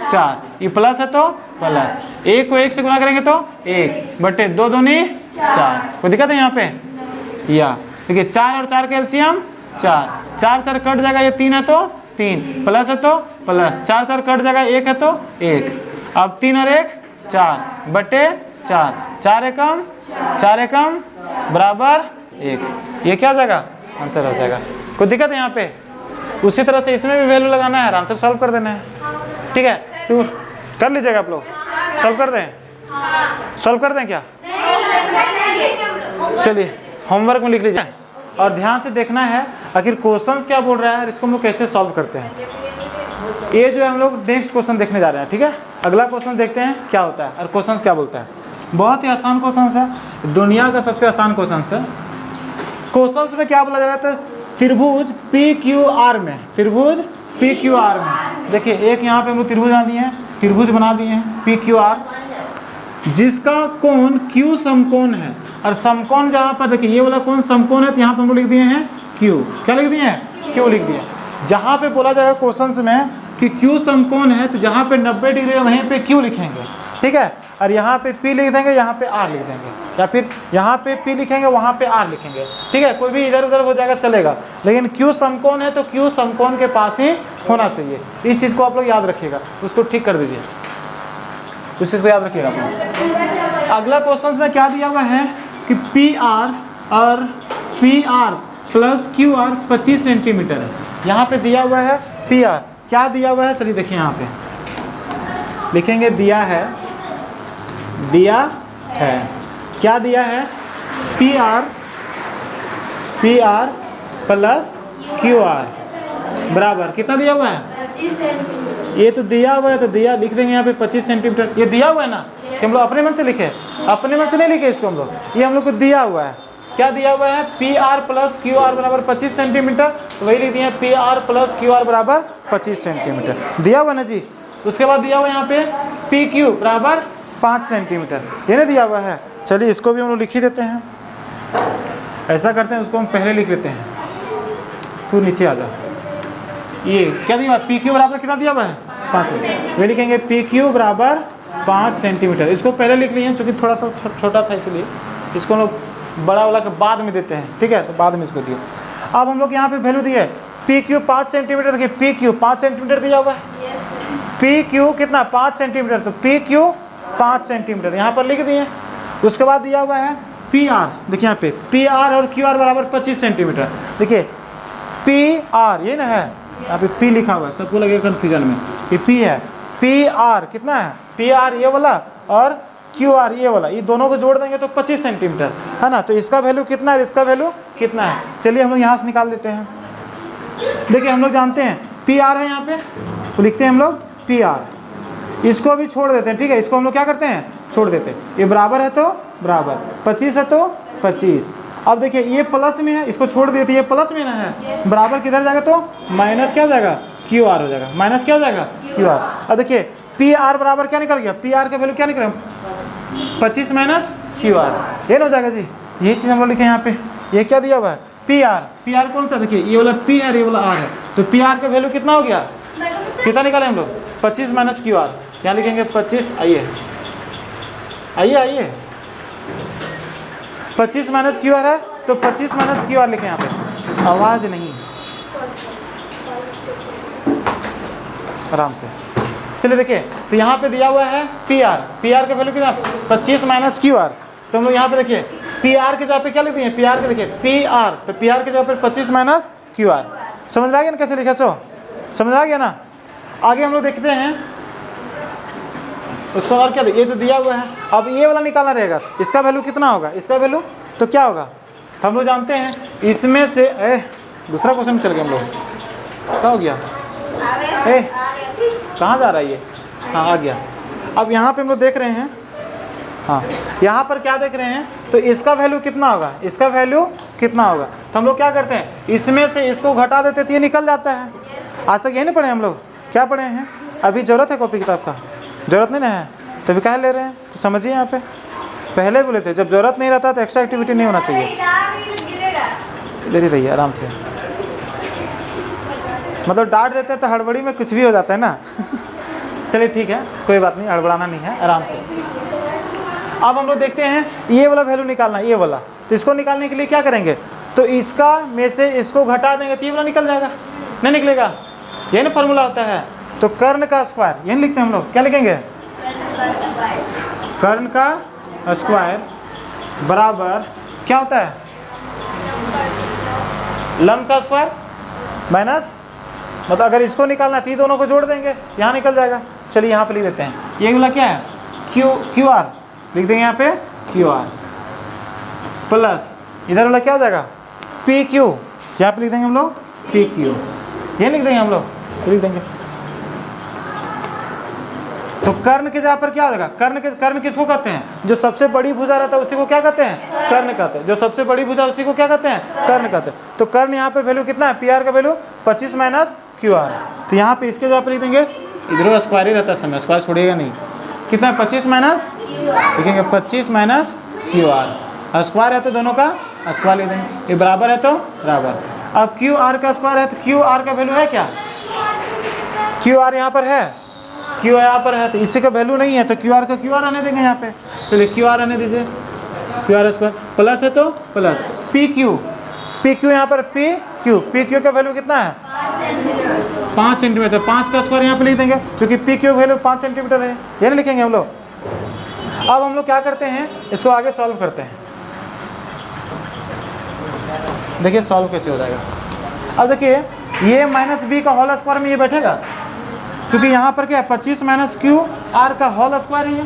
4, ये प्लस है तो प्लस, 1 को 1 से गुना करेंगे तो 1 बटे 2 दूनी 4, कोई दिक्कत है यहाँ पे, या देखिए 4 और 4 का एलसीएम 4 कट जाएगा, ये 3 है तो 3, प्लस है तो प्लस, 4 कट जाएगा, 1 है तो 1, अब 3 और 1 4 बटे 4 एकम बराबर 1, ये क्या हो जाएगा आंसर हो जाएगा। कोई दिक्कत है यहाँ पे, उसी तरह से इसमें भी वैल्यू लगाना है, आंसर सॉल्व कर देना है, ठीक है। तो कर लीजिएगा आप लोग, सॉल्व कर दें क्या, चलिए होमवर्क में लिख लीजिए, और ध्यान से देखना है आखिर क्वेश्चंस क्या बोल रहा है, इसको हम लोग कैसे सॉल्व करते हैं। ये जो है हम लोग नेक्स्ट क्वेश्चन देखने जा रहे हैं, ठीक है। अगला क्वेश्चन देखते हैं क्या होता है और क्वेश्चंस क्या बोलता है। बहुत ही आसान क्वेश्चन है, दुनिया का सबसे आसान क्वेश्चन है। क्वेश्चन में क्या बोला जा रहा था, त्रिभुज पी क्यू आर में, त्रिभुज पी क्यू आर में देखिए एक यहाँ पे हम लोग त्रिभुज बना दिए हैं, त्रिभुज बना दिए हैं पी क्यू आर, जिसका कोण क्यू समकोण है, और समकोण जहाँ पर देखिए ये वाला कोण समकोण है, तो यहाँ पर हम लोग लिख दिए हैं क्यू, क्या लिख दिए हैं, क्यू लिख दिए। जहाँ पे बोला जाएगा क्वेश्चन में कि क्यू समकोण है, तो जहाँ पे 90 डिग्री है वहीं पे क्यू लिखेंगे, ठीक है, और यहाँ पे पी लिख देंगे, यहाँ पे आर लिख देंगे, या फिर यहाँ पे पी लिखेंगे वहाँ पे आर लिखेंगे, ठीक है, कोई भी इधर उधर हो जाएगा चलेगा, लेकिन क्यू समकोण है तो क्यू समकोण के पास ही होना चाहिए। इस चीज़ को आप लोग याद रखिएगा, उसको ठीक कर दीजिए, उस चीज़ को याद रखिएगा आप लोग। अगला क्वेश्चन में क्या दिया हुआ है कि पी आर और P R plus Q R 25 centimetre है। यहाँ पे दिया हुआ है पी आर, क्या दिया हुआ है चलिए देखिए, यहाँ पे लिखेंगे दिया है, दिया है, क्या दिया है, P R plus Q R बराबर कितना दिया हुआ है, 25 सेंटीमीटर। ये तो दिया हुआ है, तो दिया लिख देंगे यहाँ पे 25 सेंटीमीटर, ये दिया हुआ है ना, कि हम लोग अपने मन से लिखे, अपने मन से नहीं लिखे इसको हम लोग, ये हम लोग को दिया हुआ है, क्या दिया हुआ है, P R plus Q R बराबर 25 सेंटीमीटर, तो वही लिख दिए P R plus Q R बराबर 25 सेंटीमीटर दिया हुआ ना जी। उसके बाद दिया हुआ यहाँ पे पी क्यू बराबर 5 सेंटीमीटर, ये नहीं दिया हुआ है, चलिए इसको भी हम लोग लिख ही देते हैं। ऐसा करते हैं, उसको हम पहले लिख लेते हैं, तू नीचे आ जा। ये क्या दिया हुआ, पी क्यू बराबर कितना दिया हुआ है, 5 सेंटीमीटर, वे लिखेंगे पी क्यू बराबर 5 सेंटीमीटर, इसको पहले लिख लिए क्योंकि थोड़ा सा छोटा था, इसलिए इसको हम लोग बड़ा वाला के बाद में देते हैं, ठीक है, तो बाद में इसको दिए। अब हम लोग यहाँ पे वैल्यू दिए पी क्यू 5 सेंटीमीटर, देखिए पी क्यू 5 सेंटीमीटर दिया हुआ है, पी क्यू कितना 5 सेंटीमीटर, तो पी क्यू 5 सेंटीमीटर यहाँ पर लिख दिए। उसके बाद दिया हुआ है पी आर, देखिए यहाँ पे पी आर और क्यू आर बराबर 25 सेंटीमीटर, देखिए पी आर ये ना है, यहाँ पे पी लिखा हुआ है, सबको लगेगा कन्फ्यूजन में, ये पी है, पी आर कितना है, पी आर ये वाला और क्यू आर ये वाला, ये दोनों को जोड़ देंगे तो 25 सेंटीमीटर है ना, तो इसका वैल्यू कितना है, इसका वैल्यू कितना है, चलिए हम लोग यहाँ से निकाल देते हैं। देखिए हम लोग जानते हैं पी आर है यहाँ पे, तो लिखते हैं हम लोग पी आर, इसको भी छोड़ देते हैं, ठीक है, इसको हम लोग क्या करते हैं, छोड़ देते हैं, ये बराबर है तो बराबर, 25 है तो 25। अब देखिए ये प्लस में है, इसको छोड़ देते, ये प्लस में ना है, बराबर किधर जाएगा तो माइनस क्या हो जाएगा, क्यू आर हो जाएगा, माइनस क्या हो जाएगा, क्यू आर। अब देखिए पी आर बराबर क्या निकल गया, पी आर का वैल्यू क्या निकला, 25 माइनस क्यू आर, ये ना हो जाएगा जी, ये चीज़ हम लोग लिखे यहाँ पे। ये क्या दिया हुआ है, पी आर कौन सा, देखिए ये वाला पी आर, ये वाला आर है, तो पी आर का वैल्यू कितना हो गया, कितना निकाले हम लोग, 25 माइनस क्यू आर, यहाँ लिखेंगे 25, आइए आइए आइए 25 माइनस क्यू आर है, तो 25 माइनस क्यू आर लिखें यहाँ पे, आवाज़ नहीं, आराम से चलिए देखिए, तो यहाँ पे दिया हुआ है पी आर का वैल्यू कितना, 25 माइनस क्यू आर, तो हम लोग यहाँ पे देखिए पी आर के जगह पे क्या लिखते हैं, पी आर के देखिए पी आर, तो पी आर के जगह पे 25 माइनस क्यू आर, समझ में आ गया ना कैसे लिखा, सो समझ आ गया ना। आगे हम लोग देखते हैं उसको और क्या, ये तो दिया हुआ है, अब ये वाला निकालना रहेगा, इसका वैल्यू कितना होगा, इसका वैल्यू तो क्या होगा, तो हम लोग जानते हैं इसमें से दूसरा क्वेश्चन चल गया हम लोग, क्या हो गया, कहाँ जा रहा है ये, हाँ आ गया। अब यहाँ पे हम लोग देख रहे हैं, हाँ यहाँ पर क्या देख रहे हैं, तो इसका वैल्यू कितना होगा, इसका वैल्यू कितना होगा, तो हम लोग क्या करते हैं, इसमें से इसको घटा देते तो ये निकल जाता है। आज तक ये नहीं पढ़े हम लोग, क्या पढ़े हैं, अभी ज़रूरत है कॉपी किताब का, ज़रूरत नहीं ना है, तभी क्या ले रहे हैं, तो समझिए यहाँ पे पहले बोले थे जब ज़रूरत नहीं रहता तो एक्स्ट्रा एक्टिविटी नहीं होना चाहिए। इधर ही रहिए आराम से, मतलब डांट देते हैं तो हड़बड़ी में कुछ भी हो जाता है ना चलिए ठीक है, कोई बात नहीं, हड़बड़ाना नहीं है, आराम से। अब हम लोग देखते हैं ये वाला वैल्यू निकालना, ये वाला, तो इसको निकालने के लिए क्या करेंगे, तो इसका में से इसको घटा देंगे तो ये वाला निकल जाएगा, नहीं निकलेगा, यही ना फॉर्मूला होता है। तो कर्ण का स्क्वायर यही लिखते हैं हम लोग, क्या लिखेंगे, कर्ण का स्क्वायर बराबर क्या होता है, लंब का स्क्वायर माइनस, मतलब अगर इसको निकालना है तो ये दोनों को जोड़ देंगे, यहाँ निकल जाएगा। चलिए यहाँ पे लिख देते हैं, ये वाला क्या है, क्यू आर लिख देंगे यहाँ पे, क्यू आर प्लस इधर वाला क्या हो जाएगा, पी क्यू, यहाँ पे लिख देंगे हम लोग पी क्यू, ये लिख देंगे हम लोग, लिख देंगे। तो कर्ण की जगह पर क्या हो जाएगा, कर्ण किसको कहते हैं, जो सबसे बड़ी भुजा रहता है उसी को क्या कहते हैं, कर्ण कहते हैं। जो सबसे बड़ी भुजा उसी को क्या कहते हैं, कर्ण कहते हैं। तो कर्ण यहाँ पे वैल्यू कितना है, पी आर का वैल्यू 25 माइनस क्यू आर। तो यहाँ पे इसके जगह पर लिख देंगे, इधर स्क्वायर ही रहता है समय, स्क्वायर छोड़ेगा नहीं। कितना है, 25 माइनस लिखेंगे 25 माइनस क्यू आर, और स्क्वायर है तो दोनों का स्क्वायर लिख देंगे, ये बराबर है तो बराबर। अब क्यू आर का स्क्वायर है तो क्यू आर का वैल्यू है क्या, क्यू आर यहाँ पर है, क्यू यहाँ पर है, तो इसी का वैल्यू नहीं है तो क्यू आर का क्यू आर आने देंगे यहाँ पे। चलिए क्यू आर आने दीजिए, क्यू आर स्क्वायर प्लस है तो प्लस पी क्यू यहाँ पर पी क्यू का वैल्यू कितना है 5 सेंटीमीटर। 5 का स्क्वायर यहाँ पे लिख देंगे क्योंकि पी क्यू वैल्यू 5 सेंटीमीटर है, ये नहीं लिखेंगे हम लोग। अब हम लोग क्या करते हैं, इसको आगे सॉल्व करते हैं। देखिए सॉल्व कैसे हो जाएगा। अब देखिए ये माइनस बी का होल स्क्वायर में ये बैठेगा, क्योंकि यहाँ पर क्या है 25 माइनस क्यू आर का होल स्क्वायर ही है,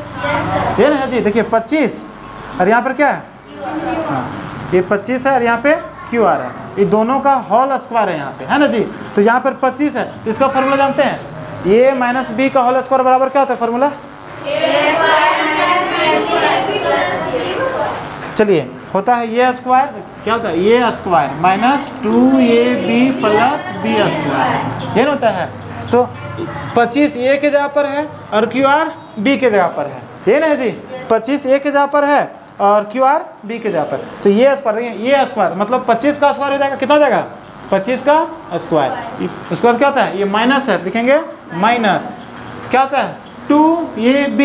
ये ना जी। देखिए 25 और यहाँ पर क्या है, हाँ ये 25 है और यहाँ पे क्यू आर है, ये दोनों का होल स्क्वायर है यहाँ पे, है ना जी। तो यहाँ पर 25 है, इसका फॉर्मूला जानते हैं, ए माइनस बी का होल स्क्वायर बराबर क्या होता है फॉर्मूला, चलिए होता है ये स्क्वायर, क्या होता है ये square minus 2ab plus B square, ये होता है। तो 25 ए के जगह पर है और क्यू आर बी के जगह पर है, ये ना जी। 25 ए के जगह पर है और क्यू आर बी के जगह पर, तो ये स्क्वायर, ये स्क्वायर मतलब 25 का स्क्वायर हो जाएगा, कितना हो जाएगा 25 का स्क्वायर। स्क्वायर क्या होता है, ये माइनस है, लिखेंगे माइनस, क्या होता है 2ab,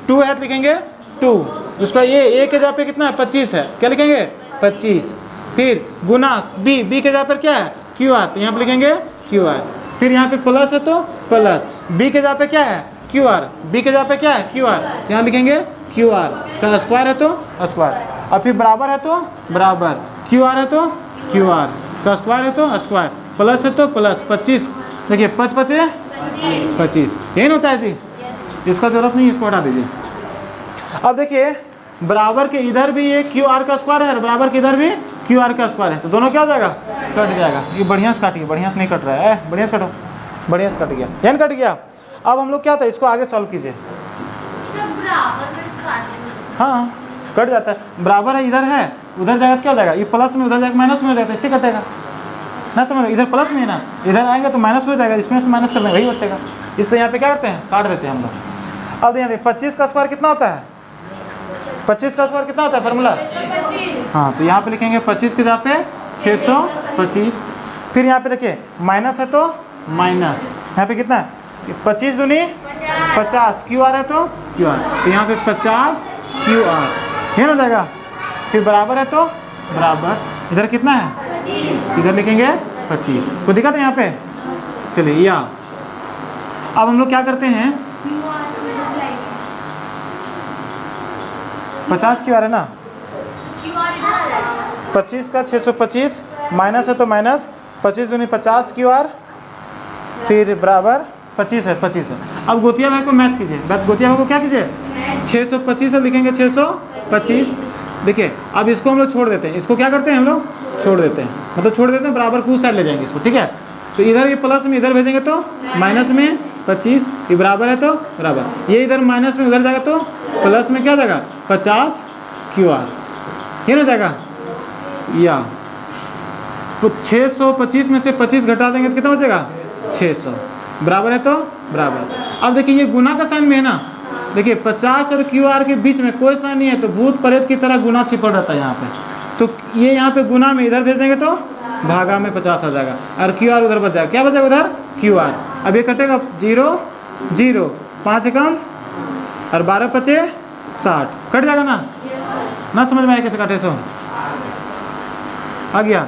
2 है तो लिखेंगे 2, उसका ए के जगह पे कितना है 25 है, क्या लिखेंगे 25, फिर गुना बी के जगह पर क्या है क्यू आर, तो यहाँ पे लिखेंगे क्यू आर, फिर यहाँ पे प्लस है तो प्लस, बी के जगह पे क्या है क्यू आर, बी के जगह पे क्या है क्यू आर, यहाँ लिखेंगे क्यू आर का स्क्वायर है तो स्क्वायर, और फिर बराबर है तो बराबर, क्यू आर है तो क्यू आर का स्क्वायर है तो स्क्वायर, प्लस है तो प्लस 25, देखिए 5 25 25, यही होता है जी। इसका जरूरत नहीं, इसको हटा दीजिए। अब देखिए बराबर के इधर भी ये क्यू आर का स्क्वायर है और बराबर के इधर भी क्यू आर का स्क्वायर है, तो दोनों क्या हो जाएगा कट जाएगा। ये बढ़िया से काटिए, बढ़िया से नहीं कट रहा है, बढ़िया से कटो, बढ़िया से कट गया, यानी कट गया। अब हम लोग क्या था, इसको आगे सॉल्व कीजिए। हाँ कट जाता है, बराबर है इधर है उधर जाएगा क्या हो जाएगा, ये प्लस में उधर जाएगा माइनस में हो जाएगा, इससे कटेगा ना, समझ, इधर प्लस में है ना, इधर आएंगे तो माइनस में हो जाएगा, इसमें से माइनस करना वही बचेगा, इसलिए यहाँ पे क्या करते हैं काट देते हैं हम लोग। अब यहाँ 25 का स्क्वायर कितना होता है, 25 का स्क्वायर कितना होता है फार्मूला, हाँ तो यहाँ पे लिखेंगे 25 के जगह पे 625, फिर यहाँ पे देखिए माइनस है तो माइनस, यहाँ पे कितना है 25 दूनी 50, क्यू आर है तो क्यू आर, तो यहाँ पे 50 क्यू आर, ये हो जाएगा, फिर बराबर है तो बराबर, इधर कितना है इधर लिखेंगे 25, को दिखा था यहाँ पे। चलिए या अब हम लोग क्या करते हैं, 50 क्यू आर है ना, 25 का 625 माइनस है तो माइनस, 25 दूनी 50 क्यू आर, फिर बराबर 25 है 25 है। अब गोतिया भाई को मैच कीजिए, गोतिया भाई को क्या कीजिए 625 से लिखेंगे 625। देखिए अब इसको हम लोग छोड़ देते हैं, इसको क्या करते हैं हम लोग छोड़ देते हैं, मतलब छोड़ देते हैं, बराबर को उस साइड ले जाएंगे इसको, ठीक है। तो इधर ये प्लस में इधर भेजेंगे तो माइनस में 25, ये बराबर है तो बराबर, ये इधर माइनस में उधर जाएगा तो प्लस में क्या हो जाएगा 50 क्यू आर, ये ना जाएगा या, तो 625 में से 25 घटा देंगे तो कितना बचेगा 600, बराबर है तो बराबर। अब देखिए ये गुना का साइन में है ना, देखिए 50 और क्यू आर के बीच में कोई साइन नहीं है, तो भूत प्रेत की तरह गुना छिपड़ रहता है यहाँ पे, तो ये यहाँ पे गुना में इधर भेज देंगे तो भागा में 50 आ जाएगा, और क्यू आर उधर बच जाएगा, क्या बचेगा उधर क्यू आर। अब ये कटेगा 0 0, 5 कम और 12 पचे 60, कट जाएगा ना, ना समझ में आया कैसे काटे, सो आ गया।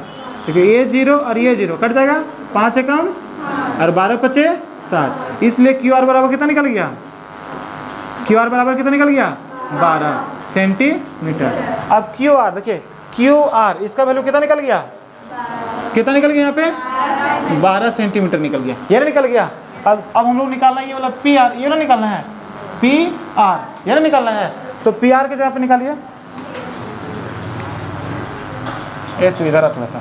देखिए ये 0 और ये 0 कट जाएगा, 5 कम और 12 पचे 60, इसलिए क्यू आर बराबर कितना निकल गया, क्यू आर बराबर कितना निकल गया 12 सेंटीमीटर। अब क्यू आर देखिए, क्यू आर इसका वैल्यू कितना निकल गया, कितना निकल गया यहाँ पे 12 सेंटीमीटर निकल गया, ये निकल गया। अब हम लोग निकालना है ये वाला पी आर, ये ना निकालना है पी आर, ये ना निकालना है, तो पी आर के जगह पे निकालिए, ये तो इधर थोड़ा सा,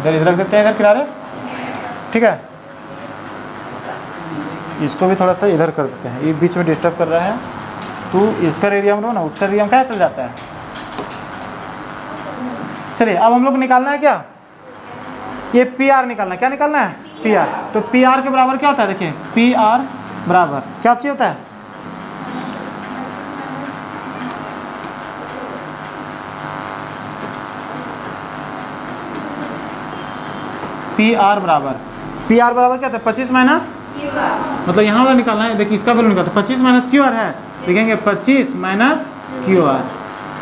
इधर रख देते हैं, इधर किनारे, ठीक है। इसको भी थोड़ा सा इधर कर देते हैं, ये बीच में डिस्टर्ब कर रहा है। तो उत्तर एरिया में रहो ना, उत्तर एरिया में क्या चल जाता है। चलिए अब हम लोग निकालना है क्या, ये पी आर निकालना है। क्या निकालना है, पी आर। तो पी आर के बराबर क्या होता है, देखिए पी आर बराबर क्या चाहिए होता है, पी आर बराबर क्या होता है 25 माइनस, मतलब यहाँ वाला निकालना है। देखिए इसका वैल्यू निकालते 25 माइनस क्यू आर है, लिखेंगे 25 माइनस क्यू आर।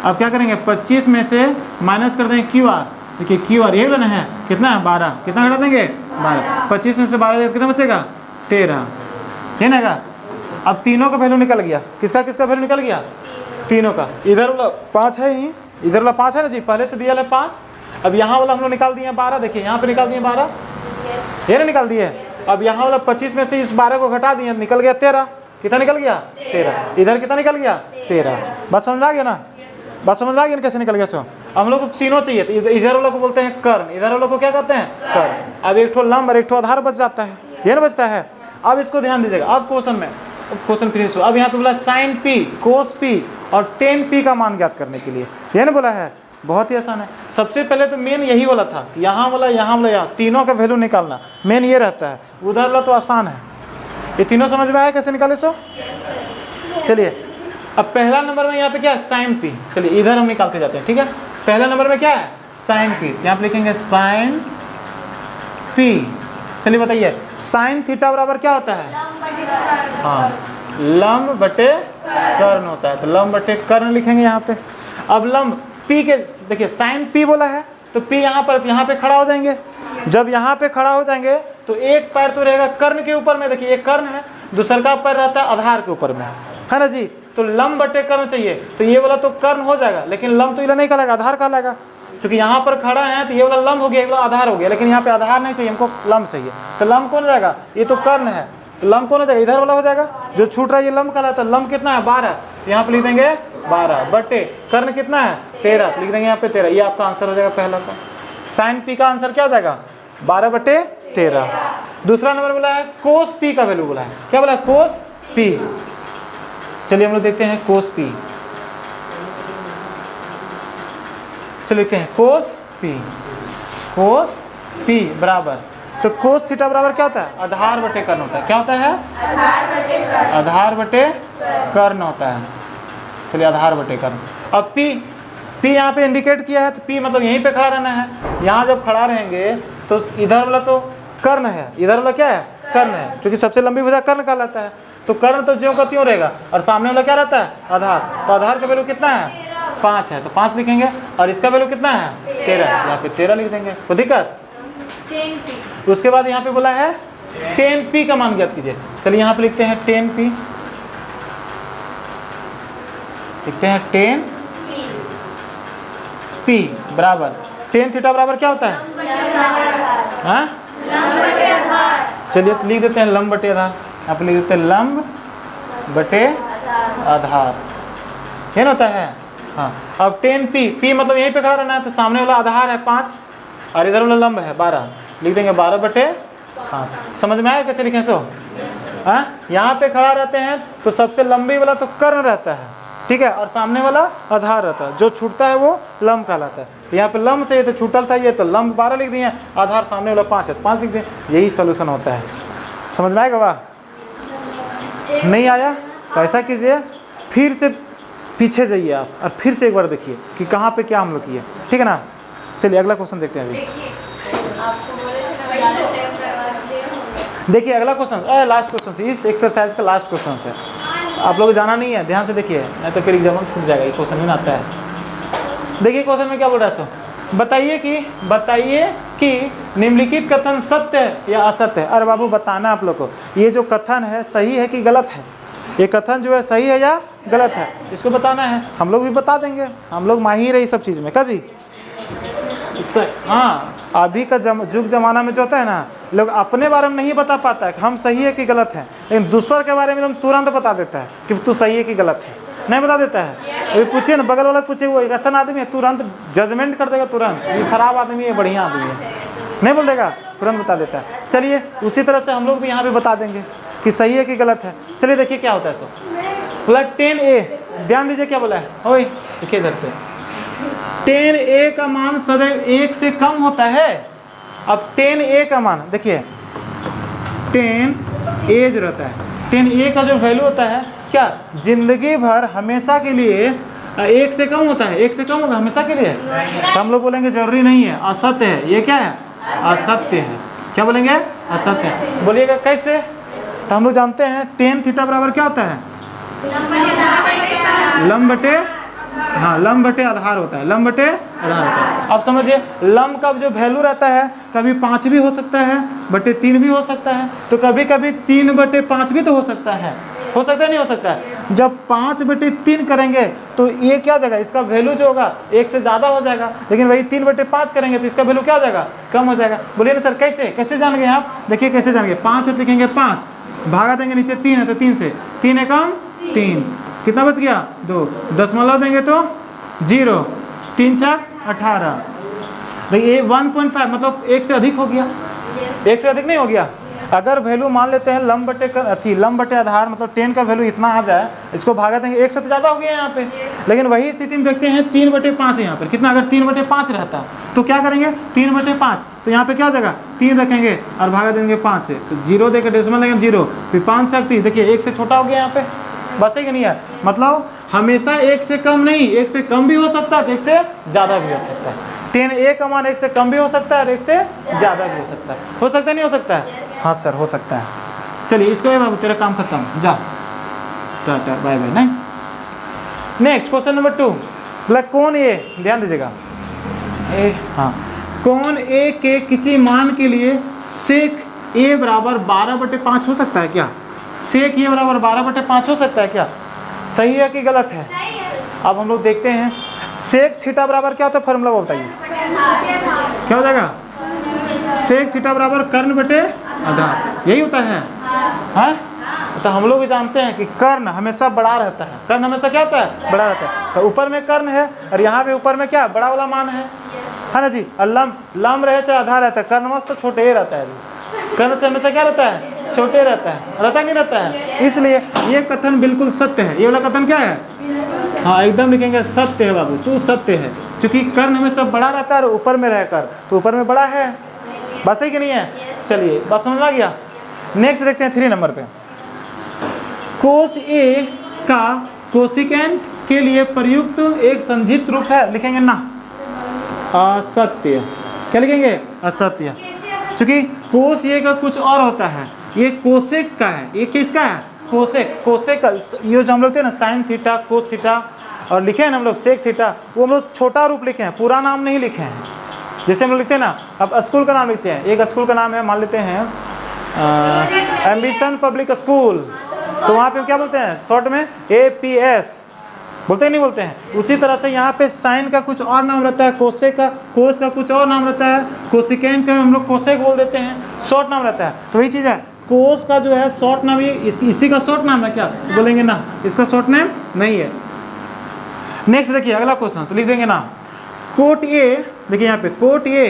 अब क्या करेंगे 25 में से माइनस कर देंगे क्यू आर। देखिए क्यू आर ये बना है कितना है 12, कितना घटा देंगे 12, 25 में से 12 कितना बचेगा 13, है ना का। अब तीनों का वैल्यू निकल गया, किसका किसका वैल्यू निकल गया, तीनों का। इधर वाला 5 है ही, इधर वाला 5 है ना जी, पहले से दिया है 5। अब यहाँ वाला हम लोग निकाल दिए 12, देखिए यहाँ पे निकाल दिए 12, ये ना निकाल दिए। अब यहाँ वाला 25 में से इस 12 को घटा दिए, निकल गया 13, कितना निकल गया 13, इधर कितना निकल गया 13। बात समझ में आ गया ना, बात समझ में आ गया ना कैसे निकल गया। सो हम लोग को तीनों चाहिए, तो इधर वालों को बोलते हैं कर्ण, इधर वालों को क्या कहते हैं कर्ण। अब एक ठो लंब और एक ठो आधार बच जाता है, ये ना बचता है। अब इसको ध्यान दीजिएगा, अब क्वेश्चन में क्वेश्चन फिनिश हो। अब यहाँ पे बोला साइन पी, कोस पी और टेन पी का मान ज्ञात करने के लिए, ये ना बोला है। बहुत ही आसान है। सबसे पहले तो मेन यही वाला था, यहाँ वाला यहाँ तीनों का वैल्यू निकालना मेन ये रहता है। उधर वाला तो आसान है, ये तीनों समझ में आया कैसे निकाले। सो चलिए अब पहला नंबर में यहाँ पे क्या है साइन पी, चलिए इधर हम निकालते जाते हैं, ठीक है। पहला नंबर में क्या है साइन पी, यहाँ पे लिखेंगे साइन पी। चलिए बताइए साइन थीटा बराबर क्या होता है, हाँ लंब बटे कर्ण होता है। तो लंब बटे कर्ण लिखेंगे यहाँ पे। अब लंब पी के देखिए साइन पी बोला है, तो पी यहाँ पे खड़ा हो जाएंगे। जब यहाँ पे खड़ा हो जाएंगे तो एक पैर तो रहेगा कर्ण के ऊपर में, देखिए एक कर्ण है, दूसरा का पैर रहता है आधार के ऊपर में, है ना जी। तो लंब बटे कर्ण चाहिए, तो ये वाला तो कर्ण हो जाएगा, लेकिन लंब तो इधर नहीं कहलाएगा, आधार कहलाएगा। क्योंकि यहाँ पर खड़ा है तो ये वाला लंब हो गया, ये वाला आधार हो गया, लेकिन यहाँ पे आधार नहीं चाहिए, हमको लंब चाहिए। तो लंब कौन हो जाएगा, ये तो कर्ण है, तो लंब कौन हो जाएगा इधर वाला हो जाएगा, जो छूट रहा है ये लंब कहलाता है। लंब कितना है 12, यहाँ पे लिख देंगे 12 बटे कर्ण कितना है 13, लिख देंगे यहाँ पे 13। ये आपका आंसर हो जाएगा पहला का। साइन पी का आंसर क्या हो जाएगा 12 बटे 13। दूसरा नंबर बोला है कोस पी का वैल्यू बोला है, क्या बोला है कोस पी। चलिए हम लोग देखते हैं कोस पी, चलिए लिखते हैं कोस पी बराबर, तो कोस थीटा बराबर क्या होता है आधार बटे कर्ण होता है। क्या होता है आधार बटे कर्ण होता है। चलिए आधार बटे कर्ण। अब पी यहाँ पे इंडिकेट किया है, तो पी मतलब यहीं पे खड़ा रहना है। यहाँ जब खड़ा रहेंगे तो इधर वाला तो कर्ण है, इधर वाला क्या है कर्ण है, क्योंकि सबसे लंबी भुजा कर्ण कहलाता है। तो कर्ण तो ज्यों का त्यों रहेगा, और सामने वाला क्या रहता है आधार। तो आधार का वैल्यू कितना है 5 है, तो 5 लिखेंगे, और इसका वैल्यू कितना है 13, यहाँ पे 13 लिख देंगे, कोई दिक्कत। उसके बाद यहाँ पे बोला है 10p का मान ज्ञात कीजिए। चलिए यहाँ पे लिखते हैं 10p, लिखते हैं 10p बराबर 10 थीटा बराबर क्या होता है हाँ, चलिए लिख देते हैं लंब बटे आधार। आप लिख देते हैं लंब बटे आधार, ये ना होता है हाँ। अब 10p मतलब यहीं पे खड़ा रहना है, तो सामने वाला आधार है 5 और इधर वाला लंब है 12, लिख देंगे 12 बटे 5। समझ में आया कैसे लिखें सो हाँ। यहाँ पे खड़ा रहते हैं तो सबसे लंबी वाला तो कर्ण रहता है, ठीक है, और सामने वाला आधार रहता है, जो छूटता है वो लंब कहलाता है। तो यहाँ पे लंब चाहिए तो छूटल था ये, तो लंब 12 लिख दिए, आधार सामने वाला 5 है तो 5 लिख दिए। यही सोल्यूशन होता है। समझ में आएगा वाह, नहीं आया तो ऐसा कीजिए फिर से पीछे जाइए आप और फिर से एक बार देखिए कि कहाँ पे क्या हम लोग किए, ठीक है ना। चलिए अगला क्वेश्चन देखते हैं अभी। देखिए अगला क्वेश्चन लास्ट क्वेश्चन इस एक्सरसाइज का लास्ट क्वेश्चन है। आप लोग जाना नहीं है, ध्यान से देखिए, नहीं तो फिर एग्जाम में छूट जाएगा। ये क्वेश्चन में आता है, देखिए क्वेश्चन में क्या बोल रहा है सो बताइए कि निम्नलिखित कथन सत्य है या असत्य है। अरे बाबू बताना आप लोग को ये जो कथन है सही है कि गलत है, ये कथन जो है सही है या गलत है, इसको बताना है। हम लोग भी बता देंगे, हम लोग माहिर है इस सब चीज़ में का जी। हाँ अभी का जुग जमाना में जो होता है ना, लोग अपने बारे में नहीं बता पाता है कि हम सही है कि गलत है, लेकिन दूसर के बारे में एकदम तुरंत बता देता है कि तू सही है कि गलत है, नहीं बता देता है। अभी पूछिए ना बगल वाला पूछिए, वो एक ऐसा आदमी है तुरंत जजमेंट कर देगा, तुरंत ये खराब आदमी है बढ़िया आदमी है, नहीं बोल देगा, तुरंत बता देता है। चलिए उसी तरह से हम लोग भी यहाँ पे बता देंगे कि सही है कि गलत है। चलिए देखिए क्या होता है। सो बोला 10a, ध्यान दीजिए क्या बोला है। ओए देखिए इधर से, 10a का मान सदैव 1 से कम होता है। अब 10a का मान देखिए, 10a जो रहता है, 10a का जो वैल्यू होता है क्या, जिंदगी भर हमेशा के लिए 1 से कम होता है। 1 से कम होगा हमेशा के लिए, तो हम लोग बोलेंगे जरूरी नहीं है, असत्य है। ये क्या है, असत्य है। क्या बोलेंगे, असत्य है। बोलिएगा कैसे, तो हम लोग जानते हैं 10 थीटा बराबर क्या होता है, लंब बटे, हाँ लंब बटे आधार होता है, लंब बटे आधार होता है। अब समझिए लंब का जो वैल्यू रहता है, कभी 5 भी हो सकता है, बटे 3 भी हो सकता है, तो कभी कभी 3 बटे 5 भी तो हो सकता है। हो सकता है नहीं हो सकता है। जब 5 बटे 3 करेंगे तो ये क्या हो जाएगा, इसका वैल्यू जो होगा 1 से ज़्यादा हो जाएगा। लेकिन वही 3 बटे 5 करेंगे तो इसका वैल्यू क्या हो जाएगा, कम हो जाएगा। बोलिए ना सर कैसे, कैसे जान गए आप। देखिए कैसे जान गए, 5 है लिखेंगे 5, भागा देंगे नीचे 3 है तो 3 से, 3 एकम 3, कितना बच गया 2, दशमलव देंगे तो 0, 3 छक 18। देखिए ये 1.5 मतलब 1 से अधिक हो गया, 1 से अधिक नहीं हो गया। अगर वैल्यू मान लेते हैं लंब बटे लंब बटे आधार मतलब 10 का वैल्यू इतना आ जाए, इसको भागा देंगे 1 से तो ज़्यादा हो गया यहाँ पे। लेकिन वही स्थिति में देखते हैं 3 बटे 5 है यहाँ पर, कितना, अगर 3 बटे 5 रहता तो क्या करेंगे, 3 बटे 5 तो यहाँ पे क्या हो जाएगा 3 रखेंगे और भागा देंगे 5 से, तो 0 देकर डेसिमल लेंगे 0, फिर 5 छक 30, देखिए 1 से छोटा हो गया यहाँ पे। बस है कि नहीं है, मतलब हमेशा 1 से कम नहीं, 1 से कम भी हो सकता है तो 1 से ज़्यादा भी हो सकता है। 10a का मान 1 से कम भी हो सकता है और 1 से ज़्यादा भी हो सकता है। हो सकता है नहीं हो सकता है, हाँ सर हो सकता है। चलिए इसको बाबू तेरा काम खत्म, जा टाटा बाय बाय। नहीं, नेक्स्ट क्वेश्चन नंबर 2, बोला कौन ए, ध्यान दीजिएगा ए, हाँ कौन ए के किसी मान के लिए सेक ए बराबर 12/5 हो सकता है क्या। सेक ए बराबर 12/5 हो सकता है क्या, सही है कि गलत है। अब हम लोग देखते हैं सेक थीटा बराबर क्या होता है, फॉर्मूला वो बताइए क्या हो जाएगा। सेक थीटा बराबर कर्ण बटे आधार, यही होता है। हाँ तो हम लोग भी जानते हैं कि कर्ण हमेशा बड़ा रहता है, कर्ण हमेशा क्या होता है, बड़ा रहता है। तो ऊपर में कर्ण है और यहाँ पे ऊपर में क्या बड़ा वाला मान है ना जी। और लंब रहे चाहे आधार रहता है, कर्ण मस्त तो छोटे ही रहता है, कर्ण से हमेशा क्या रहता है, छोटे रहता है, रहता नहीं रहता है। इसलिए ये कथन बिल्कुल सत्य है। ये वाला कथन क्या है, हाँ एकदम लिखेंगे सत्य है बाबू, तू सत्य है, क्योंकि कर्ण हमेशा बड़ा रहता है और ऊपर में रहकर तो ऊपर में बड़ा है। बात सही कि नहीं है। चलिए बात समझ आ गया। नेक्स्ट देखते हैं 3 नंबर पे, कोस ए का कोसिकेंट के लिए प्रयुक्त एक संक्षिप्त रूप है, लिखेंगे ना असत्य। क्या लिखेंगे, असत्य, क्योंकि कोस ए का कुछ और होता है, ये कोसेक का है। ये किसका है, कोसेक, कोसेक का। ये जो हम लोग थे ना साइन थीटा कोस थीटा और लिखे हैं ना हम लोग सेक थीटा, वो हम लोग छोटा रूप लिखे हैं, पूरा नाम नहीं लिखे हैं। जैसे हम लोग लिखते हैं ना, अब स्कूल का नाम लिखते हैं, एक स्कूल का नाम है मान लेते हैं एम्बिशन पब्लिक स्कूल, तो वहाँ पे क्या बोलते हैं शॉर्ट में APS, बोलते हैं नहीं बोलते हैं। उसी तरह से यहाँ पे साइन का कुछ और नाम रहता है, कोसेक का, कोस का कुछ और नाम रहता है, कोसिकेंट का हम लोग कोसेक बोल देते हैं, शॉर्ट नाम रहता है। तो वही चीज़ है, कोस का जो है शॉर्ट नाम, ये इसी का शॉर्ट नाम है क्या, बोलेंगे ना इसका शॉर्ट नेम नहीं है। नेक्स्ट देखिए अगला क्वेश्चन, तो लिख देंगे ना कोट ए, देखिए यहाँ पे कोट ए,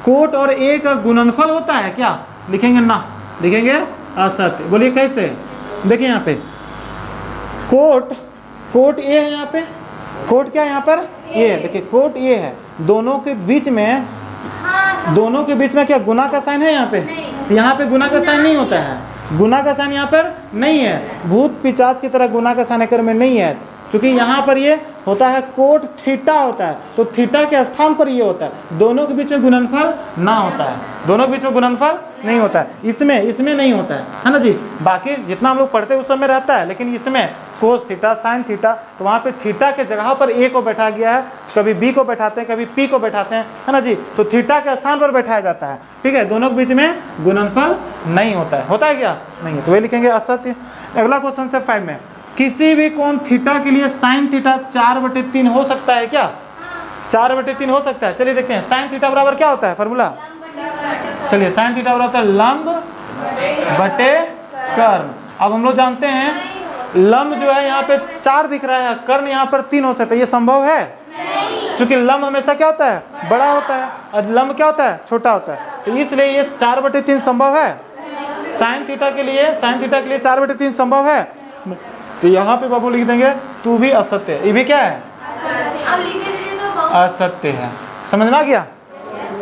कोट और ए का गुणनफल होता है क्या, लिखेंगे ना, लिखेंगे असत्य। बोलिए कैसे, देखिए यहाँ पे कोट ए है, यहाँ पे कोट क्या है, यहाँ पर ए है, देखिए कोट ए है, दोनों के बीच में क्या गुना का साइन है यहाँ पे, यहाँ पे गुना का साइन नहीं होता है, गुना का साइन यहाँ पर नहीं है, भूत पिचाच की तरह गुना का साइन अकर में नहीं है, क्योंकि यहाँ पर ये होता है कोट थीटा होता है, तो थीटा के स्थान पर ये होता है, दोनों के बीच में गुणनफल ना होता है, दोनों के बीच में गुणनफल नहीं होता है, इसमें नहीं होता है ना जी। बाकी जितना हम लोग पढ़ते हैं उस समय रहता है, लेकिन इसमें कोस थीटा साइन थीटा, तो वहाँ पे थीटा के जगह पर ए को बैठा गया है, कभी बी को बैठाते हैं, कभी पी को बैठाते हैं, है ना जी। तो थीटा के स्थान पर बैठाया जाता है, ठीक है, दोनों के बीच में गुणनफल नहीं होता है। होता है क्या, नहीं है, तो वही लिखेंगे असत्य। अगला क्वेश्चन से 5 में, किसी भी कोण थीटा के लिए साइन थीटा 4/3 हो सकता है क्या, 4/3 हो सकता है। चलिए देखते हैं साइन थीटा बराबर क्या होता है फॉर्मूला, चलिए साइन थीटा बराबर होता है लंब बटे कर्ण। अब हम लोग जानते हैं लंब जो है यहाँ पे 4 दिख रहा है, कर्ण यहाँ पर 3 हो सकता है, ये संभव है, क्योंकि लंब हमेशा क्या होता है बड़ा होता है और लंब क्या होता है, छोटा होता है। तो इसलिए ये 4/3 संभव है। साइन थीटा के लिए 4/3 संभव है। तो यहाँ पे बाबू लिख देंगे तू भी असत्य है। ये भी क्या है, अब लिख दीजिए तो बहुत असत्य है। समझ में आ गया।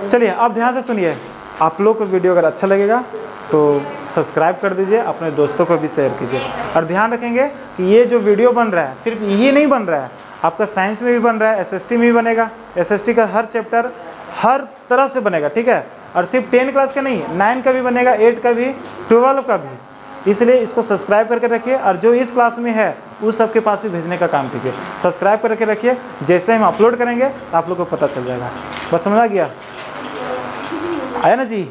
चलिए अब ध्यान से सुनिए। आप लोग को वीडियो अगर अच्छा लगेगा तो सब्सक्राइब कर दीजिए, अपने दोस्तों को भी शेयर कीजिए। और ध्यान रखेंगे कि ये जो वीडियो बन रहा है सिर्फ ये नहीं बन रहा है, आपका साइंस में भी बन रहा है, एसएसटी में भी बनेगा। एसएसटी का हर चैप्टर हर तरह से बनेगा, ठीक है। और सिर्फ 10 क्लास का नहीं, 9 का भी बनेगा, 8 का भी, 12 का भी। इसलिए इसको सब्सक्राइब करके रखिए और जो इस क्लास में है उस सबके पास भी भेजने का काम कीजिए। सब्सक्राइब करके रखिए, जैसे हम अपलोड करेंगे तो आप लोग को पता चल जाएगा। बस समझ आ गया, आया ना जी।